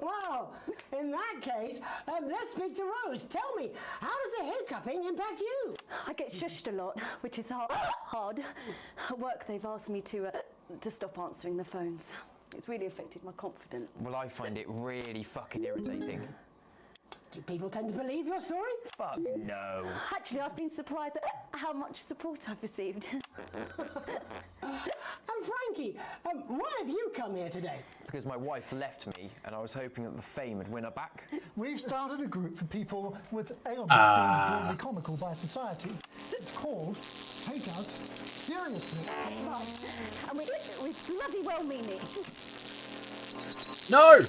Well, in that case, let's speak to Rose. Tell me, how does the hiccuping impact you? I get shushed a lot, which is hard. At work, they've asked me to stop answering the phones. It's really affected my confidence. Well, I find it really fucking irritating. Do people tend to believe your story? Fuck no. Actually, I've been surprised at how much support I've received. And Frankie, why have you come here today? Because my wife left me, and I was hoping that the fame would win her back. We've started a group for people with ailments deemed broadly comical by society. It's called Take Us Seriously. That's right. And we bloody well mean it. No!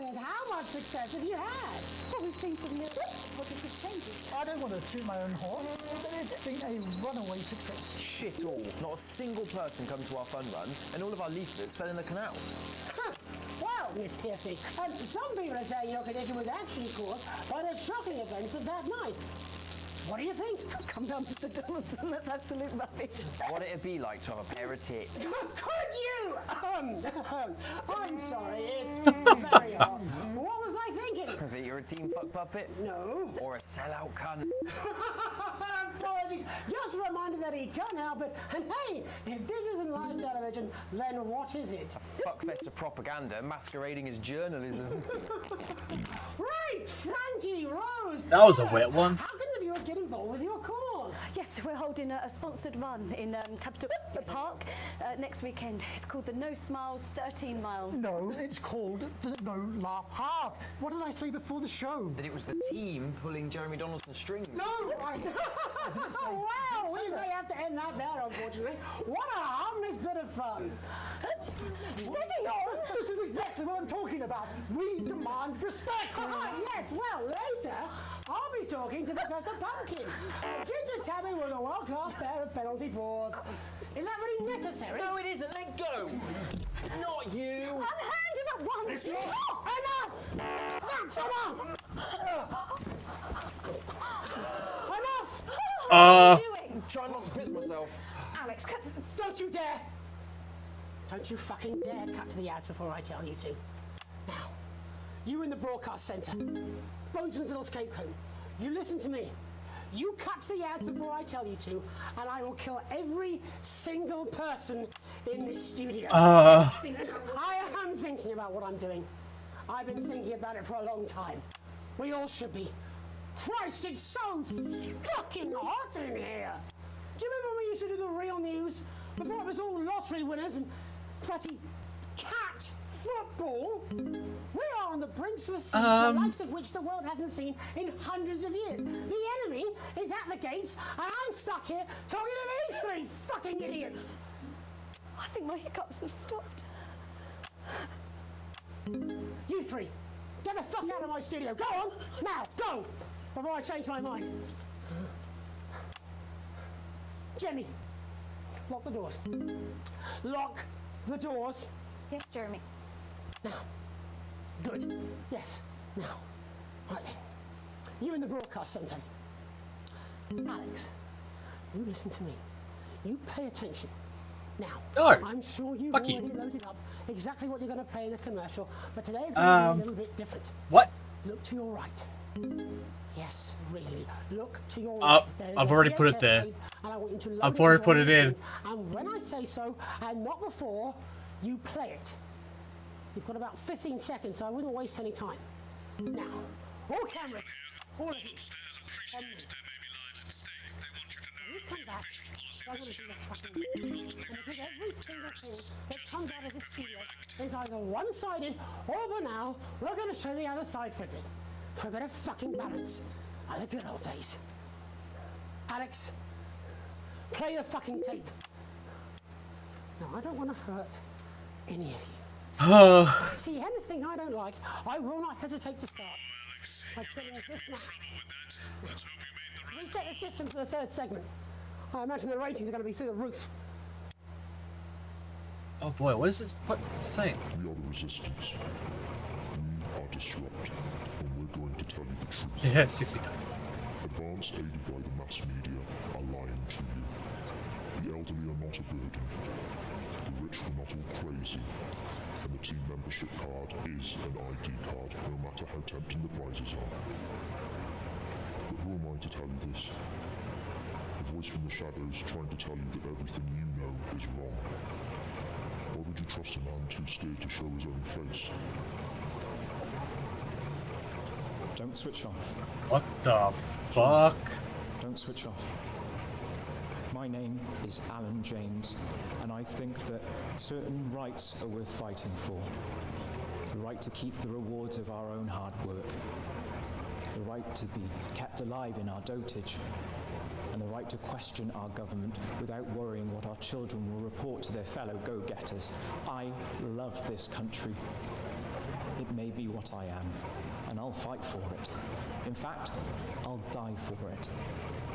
And how much success have you had? Well, we've seen some little positive changes. I don't want to toot my own horn, but it's been a runaway success. Shit all. Not a single person come to our fun run, and all of our leaflets fell in the canal. Huh. Well, Miss Piercy, some people are saying your condition was actually caused by the shocking events of that night. What do you think? Come down, Mr. Donaldson, that's absolute rubbish. What it'd be like to have a pair of tits. Could you? I'm sorry, it's very hard. What was I thinking? That you're a team fuck puppet? No. Or a sellout cunt? Apologies. Just a reminder that he can't help it. And hey, if this isn't live television, then what is it? A fuckfest of propaganda masquerading as journalism. Right, Frankie, Rose. That was a wet one. How can the viewers get involved with your cause? Yes, we're holding a sponsored run in Capital Park next weekend. It's called the No Smiles 13 Mile. No, it's called the No Laugh Half. What did I say before the show? That it was the team pulling Jeremy Donaldson's strings. No, I didn't say. Well, we may have to end that there, unfortunately. What a harmless bit of fun. Steady on! This is exactly what I'm talking about. We demand respect. Yes, well, later, I'll be talking to Professor Pumpkin. Ginger Tabby with a world-class pair of penalty paws. Is that really necessary? No, it isn't. Let go. Not you. Unhand him at once. Enough! That's enough! Enough! Uh. What are you doing? Try not to piss myself. Alex, don't you dare! Don't you fucking dare cut to the ads before I tell you to. Now, you in the broadcast centre, Bozeman's little scapegoat, you listen to me. You cut to the ads before I tell you to, and I will kill every single person in this studio. I am thinking about what I'm doing. I've been thinking about it for a long time. We all should be. Christ, it's so fucking hot in here. Do you remember when we used to do the real news? Before it was all lottery winners and bloody cat football? We are on the brinks of a siege, the likes of which the world hasn't seen in hundreds of years. The enemy is at the gates, and I'm stuck here talking to these three fucking idiots. I think my hiccups have stopped. You three, get the fuck out of my studio. Go on, now, go, before I change my mind. Jenny, lock the doors. Lock the doors. Yes, Jeremy. Now. Good. Yes. Now. Right then. You in the broadcast centre. Alex, you listen to me. You pay attention. Now. No. I'm sure you've Fuck already you. loaded up exactly what you're going to play in the commercial, but today is going to be a little bit different. What? Look to your right. Yes, really. Look to your right. There is I've a already put it VHS there. tape, and I want you to load I've it already into put one it of your in. machines, and when I say so, and not before, you play it. You've got about 15 seconds, so I wouldn't waste any time. Now, all cameras, all of you. You come back. I'm going to do the fucking because every single thing that comes out of this studio is either one-sided or banal. We're going to show the other side for a bit of fucking balance. Like the good old days. Alex, play the fucking tape. Now, I don't want to hurt any of you. If I see anything I don't like, I will not hesitate to start. By killing this man. Reset the system for the third segment. I imagine the ratings are going to be through the roof. Oh boy, what is this? What's it saying? We are the resistance. We are disrupt, and we're going to tell you the truth. Yeah, 69. Have advance aided by the mass media are lying to you. The elderly are not a burden. The rich are not all crazy. And the team membership card is an ID card, no matter how tempting the prizes are. But who am I to tell you this? A voice from the shadows trying to tell you that everything you know is wrong. Why would you trust a man too scared to show his own face? Don't switch off. What the fuck? Don't switch off. My name is Alan James, and I think that certain rights are worth fighting for. The right to keep the rewards of our own hard work. The right to be kept alive in our dotage. And the right to question our government without worrying what our children will report to their fellow go-getters. I love this country. It may be what I am, and I'll fight for it. In fact, I'll die for it,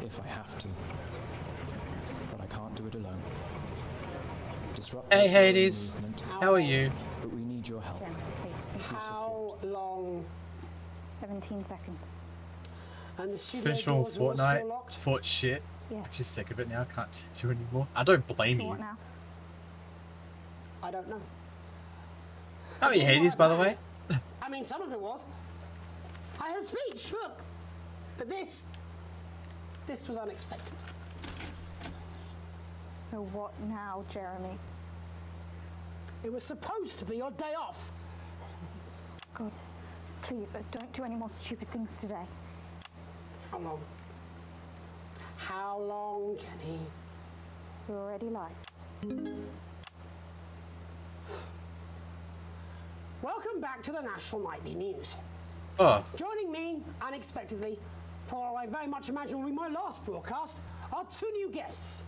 if I have to. But I can't do it alone. Disrupt Hey the Hades, movement, how are you? But we need your help. How long? 17 seconds. And the studio Finish all doors are all still Fortnite. locked? Fort shit. Yes. I'm just sick of it now. Can't do anymore. I don't blame So you. what now? I don't know. How are you, Hades, by the way? I mean, some of it was. I had a speech, look. But this was unexpected. So what now, Jeremy? It was supposed to be your day off. God, please, don't do any more stupid things today. How long? How long, Jenny? You already lied. Welcome back to the National Nightly News. Oh. Joining me, unexpectedly, for I very much imagine will be my last broadcast, are two new guests.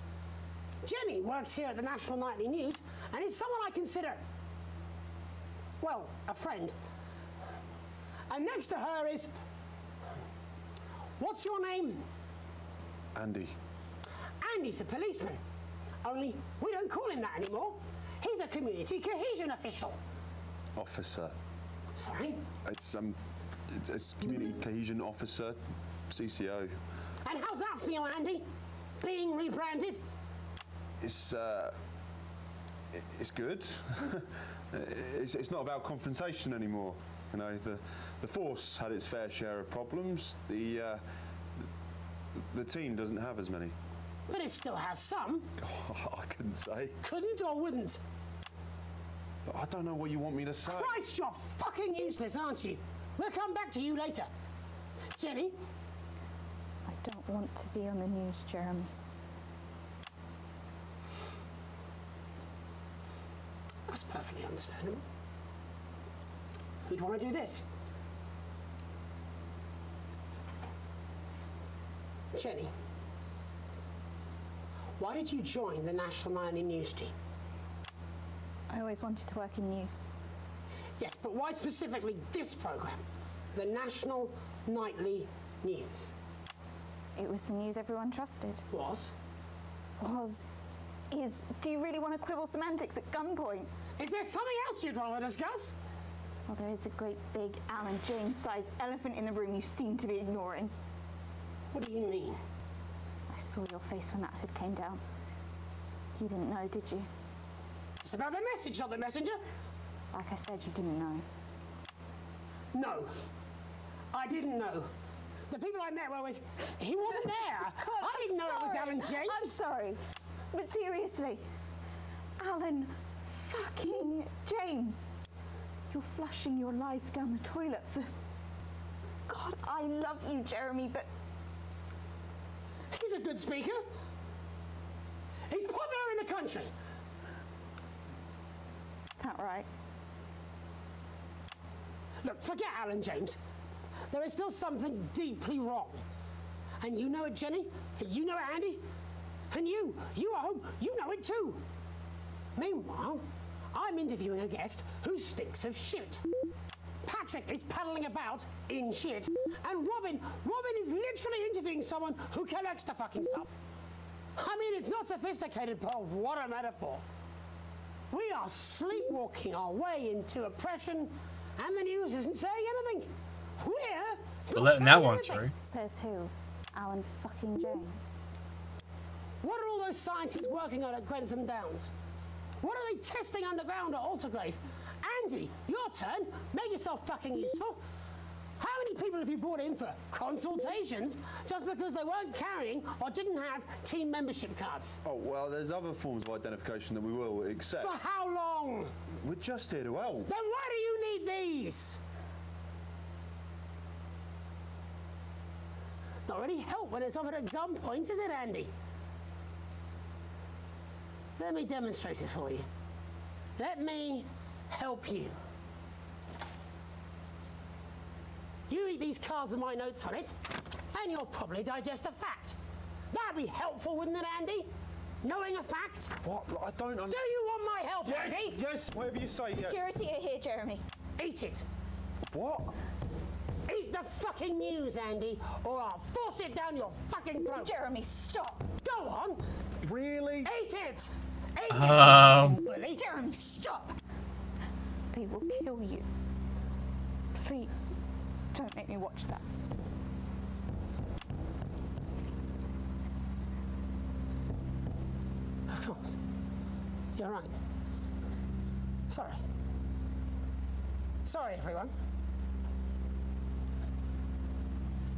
Jenny works here at the National Nightly News and is someone I consider, well, a friend. And next to her is, what's your name? Andy. Andy's a policeman. Only we don't call him that anymore. He's a community cohesion official. Officer. Sorry? It's community cohesion officer, CCO. And how's that for you, Andy? Being rebranded? It's good. it's not about confrontation anymore. You know, the force had its fair share of problems. The team doesn't have as many. But it still has some. I couldn't say. Couldn't or wouldn't? I don't know what you want me to say. Christ, you're fucking useless, aren't you? We'll come back to you later. Jenny? I don't want to be on the news, Jeremy. That's perfectly understandable. Who'd want to do this? Jenny, why did you join the National Nightly News team? I always wanted to work in news. Yes, but why specifically this program? The National Nightly News. It was the news everyone trusted. Was? Is. Do you really want to quibble semantics at gunpoint? Is there something else you'd rather discuss? Well, there is a great big Alan James-sized elephant in the room you seem to be ignoring. What do you mean? I saw your face when that hood came down. You didn't know, did you? It's about the message, not the messenger. Like I said, you didn't know. No, I didn't know. The people I met were with, he wasn't there. God, I didn't know it was Alan James. I'm sorry, but seriously, Alan fucking James. You're flushing your life down the toilet for... God, I love you, Jeremy, but... He's a good speaker. He's popular in the country. That right? Look, forget Alan James. There is still something deeply wrong. And you know it, Jenny. And you know it, Andy. And you at home, you know it too. Meanwhile, I'm interviewing a guest who stinks of shit. Patrick is paddling about in shit. And Robin is literally interviewing someone who collects the fucking stuff. I mean, it's not sophisticated, but what a metaphor. We are sleepwalking our way into oppression, and the news isn't saying anything. We're letting that one through. Says who? Alan fucking James. What are all those scientists working on at Grentham Downs? What are they testing underground at Altergrave? Andy, your turn. Make yourself fucking useful. How many people have you brought in for consultations just because they weren't carrying or didn't have team membership cards? Oh, well, there's other forms of identification that we will accept. For how long? We're just here to help. Then why do you need these? Not really help when it's offered at gunpoint, is it, Andy? Let me demonstrate it for you. Let me help you. You read these cards with my notes on it, and you'll probably digest a fact. That'd be helpful, wouldn't it, Andy? Knowing a fact? What? I don't understand. Do you want my help, Andy? Yes, whatever you say, yes. Security are here, Jeremy. Eat it. What? Eat the fucking news, Andy, or I'll force it down your fucking throat. Jeremy, stop. Go on. Really? Eat it. Eat it, you fucking bully. Jeremy, stop. They will kill you. Please, don't make me watch that. Of course. You're right. Sorry. Sorry, everyone.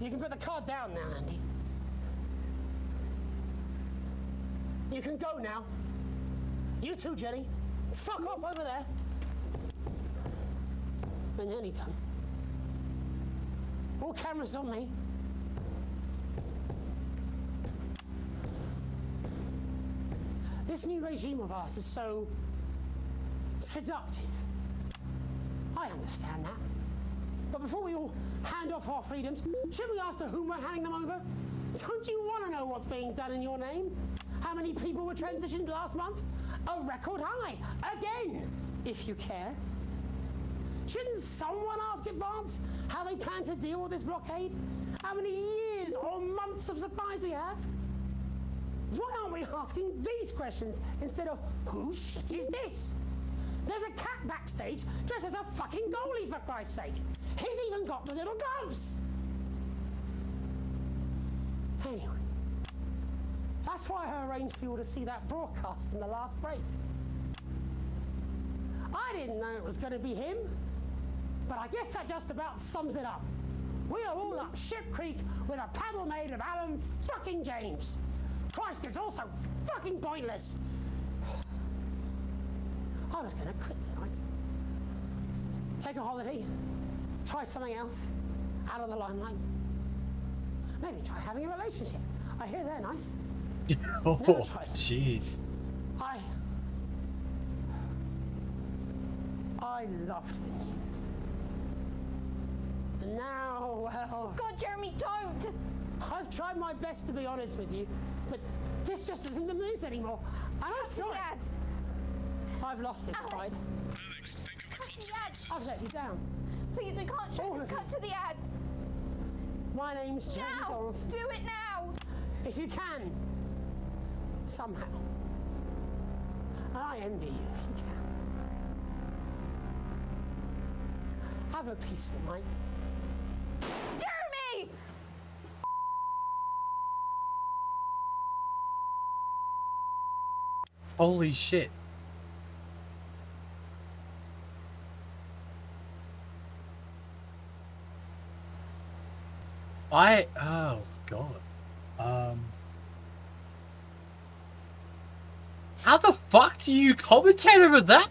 You can put the card down now, Andy. You can go now. You too, Jenny. Fuck off over there. We're nearly done. All cameras on me. This new regime of ours is so seductive. I understand that. But before we all hand off our freedoms, should we ask to whom we're handing them over? Don't you want to know what's being done in your name? How many people were transitioned last month? A record high. Again, if you care. Shouldn't someone ask Advance how they plan to deal with this blockade? How many years or months of supplies we have? Why aren't we asking these questions instead of whose shit is this? There's a cat backstage dressed as a fucking goalie, for Christ's sake. He's even got the little gloves. Anyway, that's why I arranged for you all to see that broadcast in the last break. I didn't know it was going to be him, but I guess that just about sums it up. We are all up Ship Creek with a paddle made of Alan fucking James. Christ, it's all so fucking pointless. I was going to quit tonight. Take a holiday. Try something else. Out of the limelight. Maybe try having a relationship. I hear they're nice. Oh, jeez. I loved the news. And now, well... God, Jeremy, don't! I've tried my best to be honest with you, but this just isn't the news anymore. And I'm sorry. I've lost this fight. Alex, think of the consequences. I've let you down. Please, we can't show this. Cut to the ads. My name's Jeremy Donaldson. Do it now! If you can. Somehow. And I envy you if you can. Have a peaceful night. Jeremy! Holy shit. Oh god. How the fuck do you commentate over that?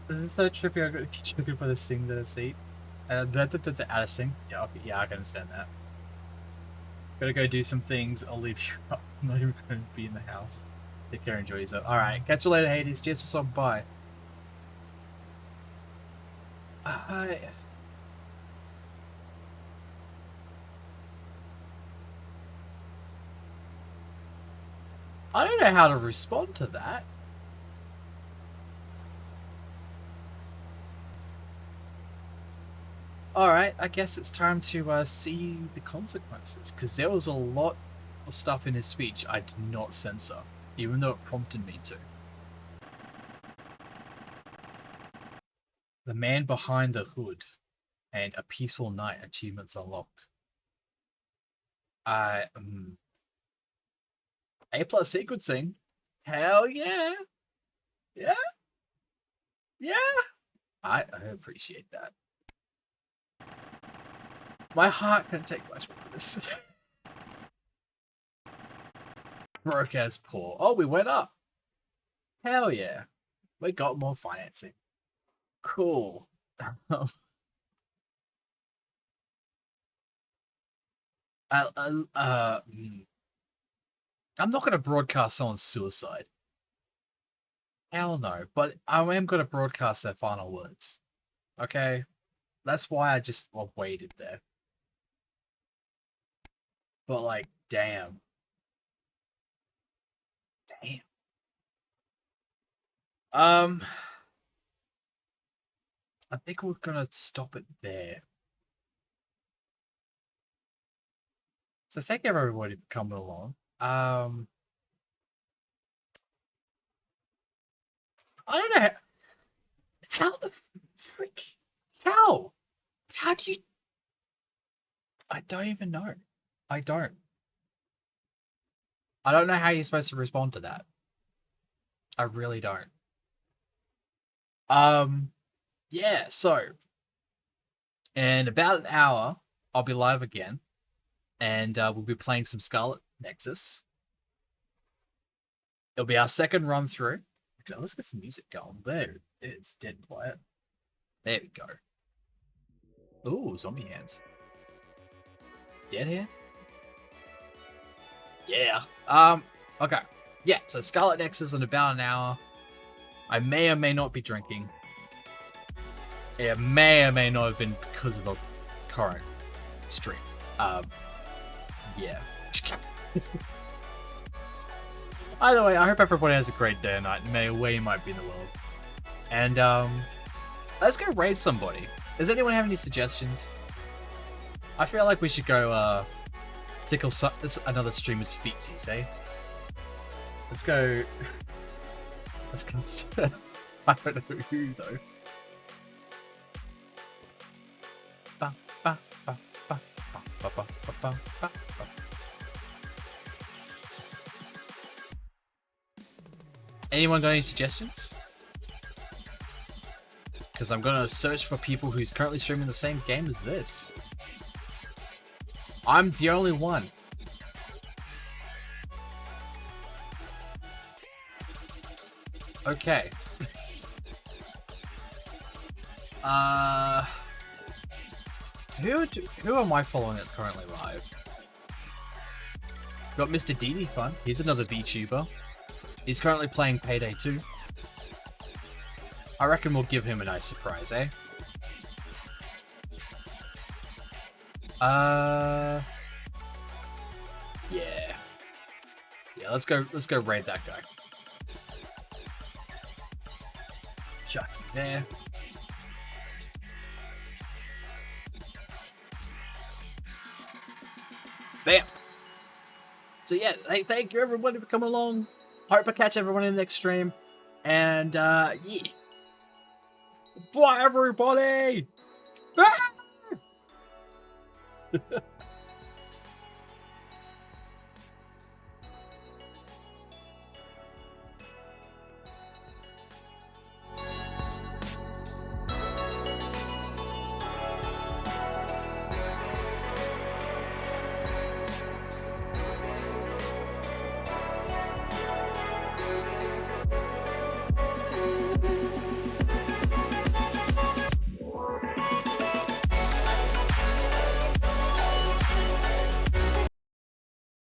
This is so trippy. I'm gonna keep looking for this thing to seat. The out of sync. Yeah, okay, yeah, I can understand that. Gotta go do some things. I'll leave you up. I'm not even gonna be in the house. Take care, enjoy yourself. Alright, catch you later, Hades. Cheers for stopping by. I don't know how to respond to that. Alright, I guess it's time to see the consequences, because there was a lot of stuff in his speech I did not censor. even though it prompted me to. The man behind the hood and a peaceful night achievements unlocked. A+ sequencing. Hell yeah. Yeah. Yeah. I appreciate that. My heart can take much more of this. Broke as poor. Oh, we went up. Hell yeah. We got more financing. Cool. I'm not going to broadcast someone's suicide. Hell no. But I am going to broadcast their final words. Okay? That's why I just waited there. But like, damn. Damn. I think we're gonna stop it there. So thank everybody for coming along. I don't know how the frick. How do you? I don't even know. I don't know how you're supposed to respond to that. I really don't. Yeah, so in about an hour, I'll be live again, and we'll be playing some Scarlet Nexus. It'll be our second run through. Okay, let's get some music going. There, it's dead quiet. There we go. Ooh, zombie hands. Dead hand? Yeah. Okay. Yeah, so Scarlet Nexus in about an hour. I may or may not be drinking. It may or may not have been because of the current stream. Yeah. Either way, I hope everybody has a great day or night, no matter where you might be in the world. And, let's go raid somebody. Does anyone have any suggestions? I feel like we should go, tickle another streamer's feetsies, eh? Let's go... Let's go... I don't know who, though. Anyone got any suggestions? Because I'm gonna search for people who's currently streaming the same game as this. I'm the only one. Okay. Who am I following that's currently live? Got Mr. DD Fun. He's another VTuber. He's currently playing Payday 2. I reckon we'll give him a nice surprise, eh? Yeah. Yeah, let's go raid that guy. Chuck you there. Bam! So yeah, hey, thank you everybody for coming along. Hope I catch everyone in the next stream. And yeah. Bye everybody!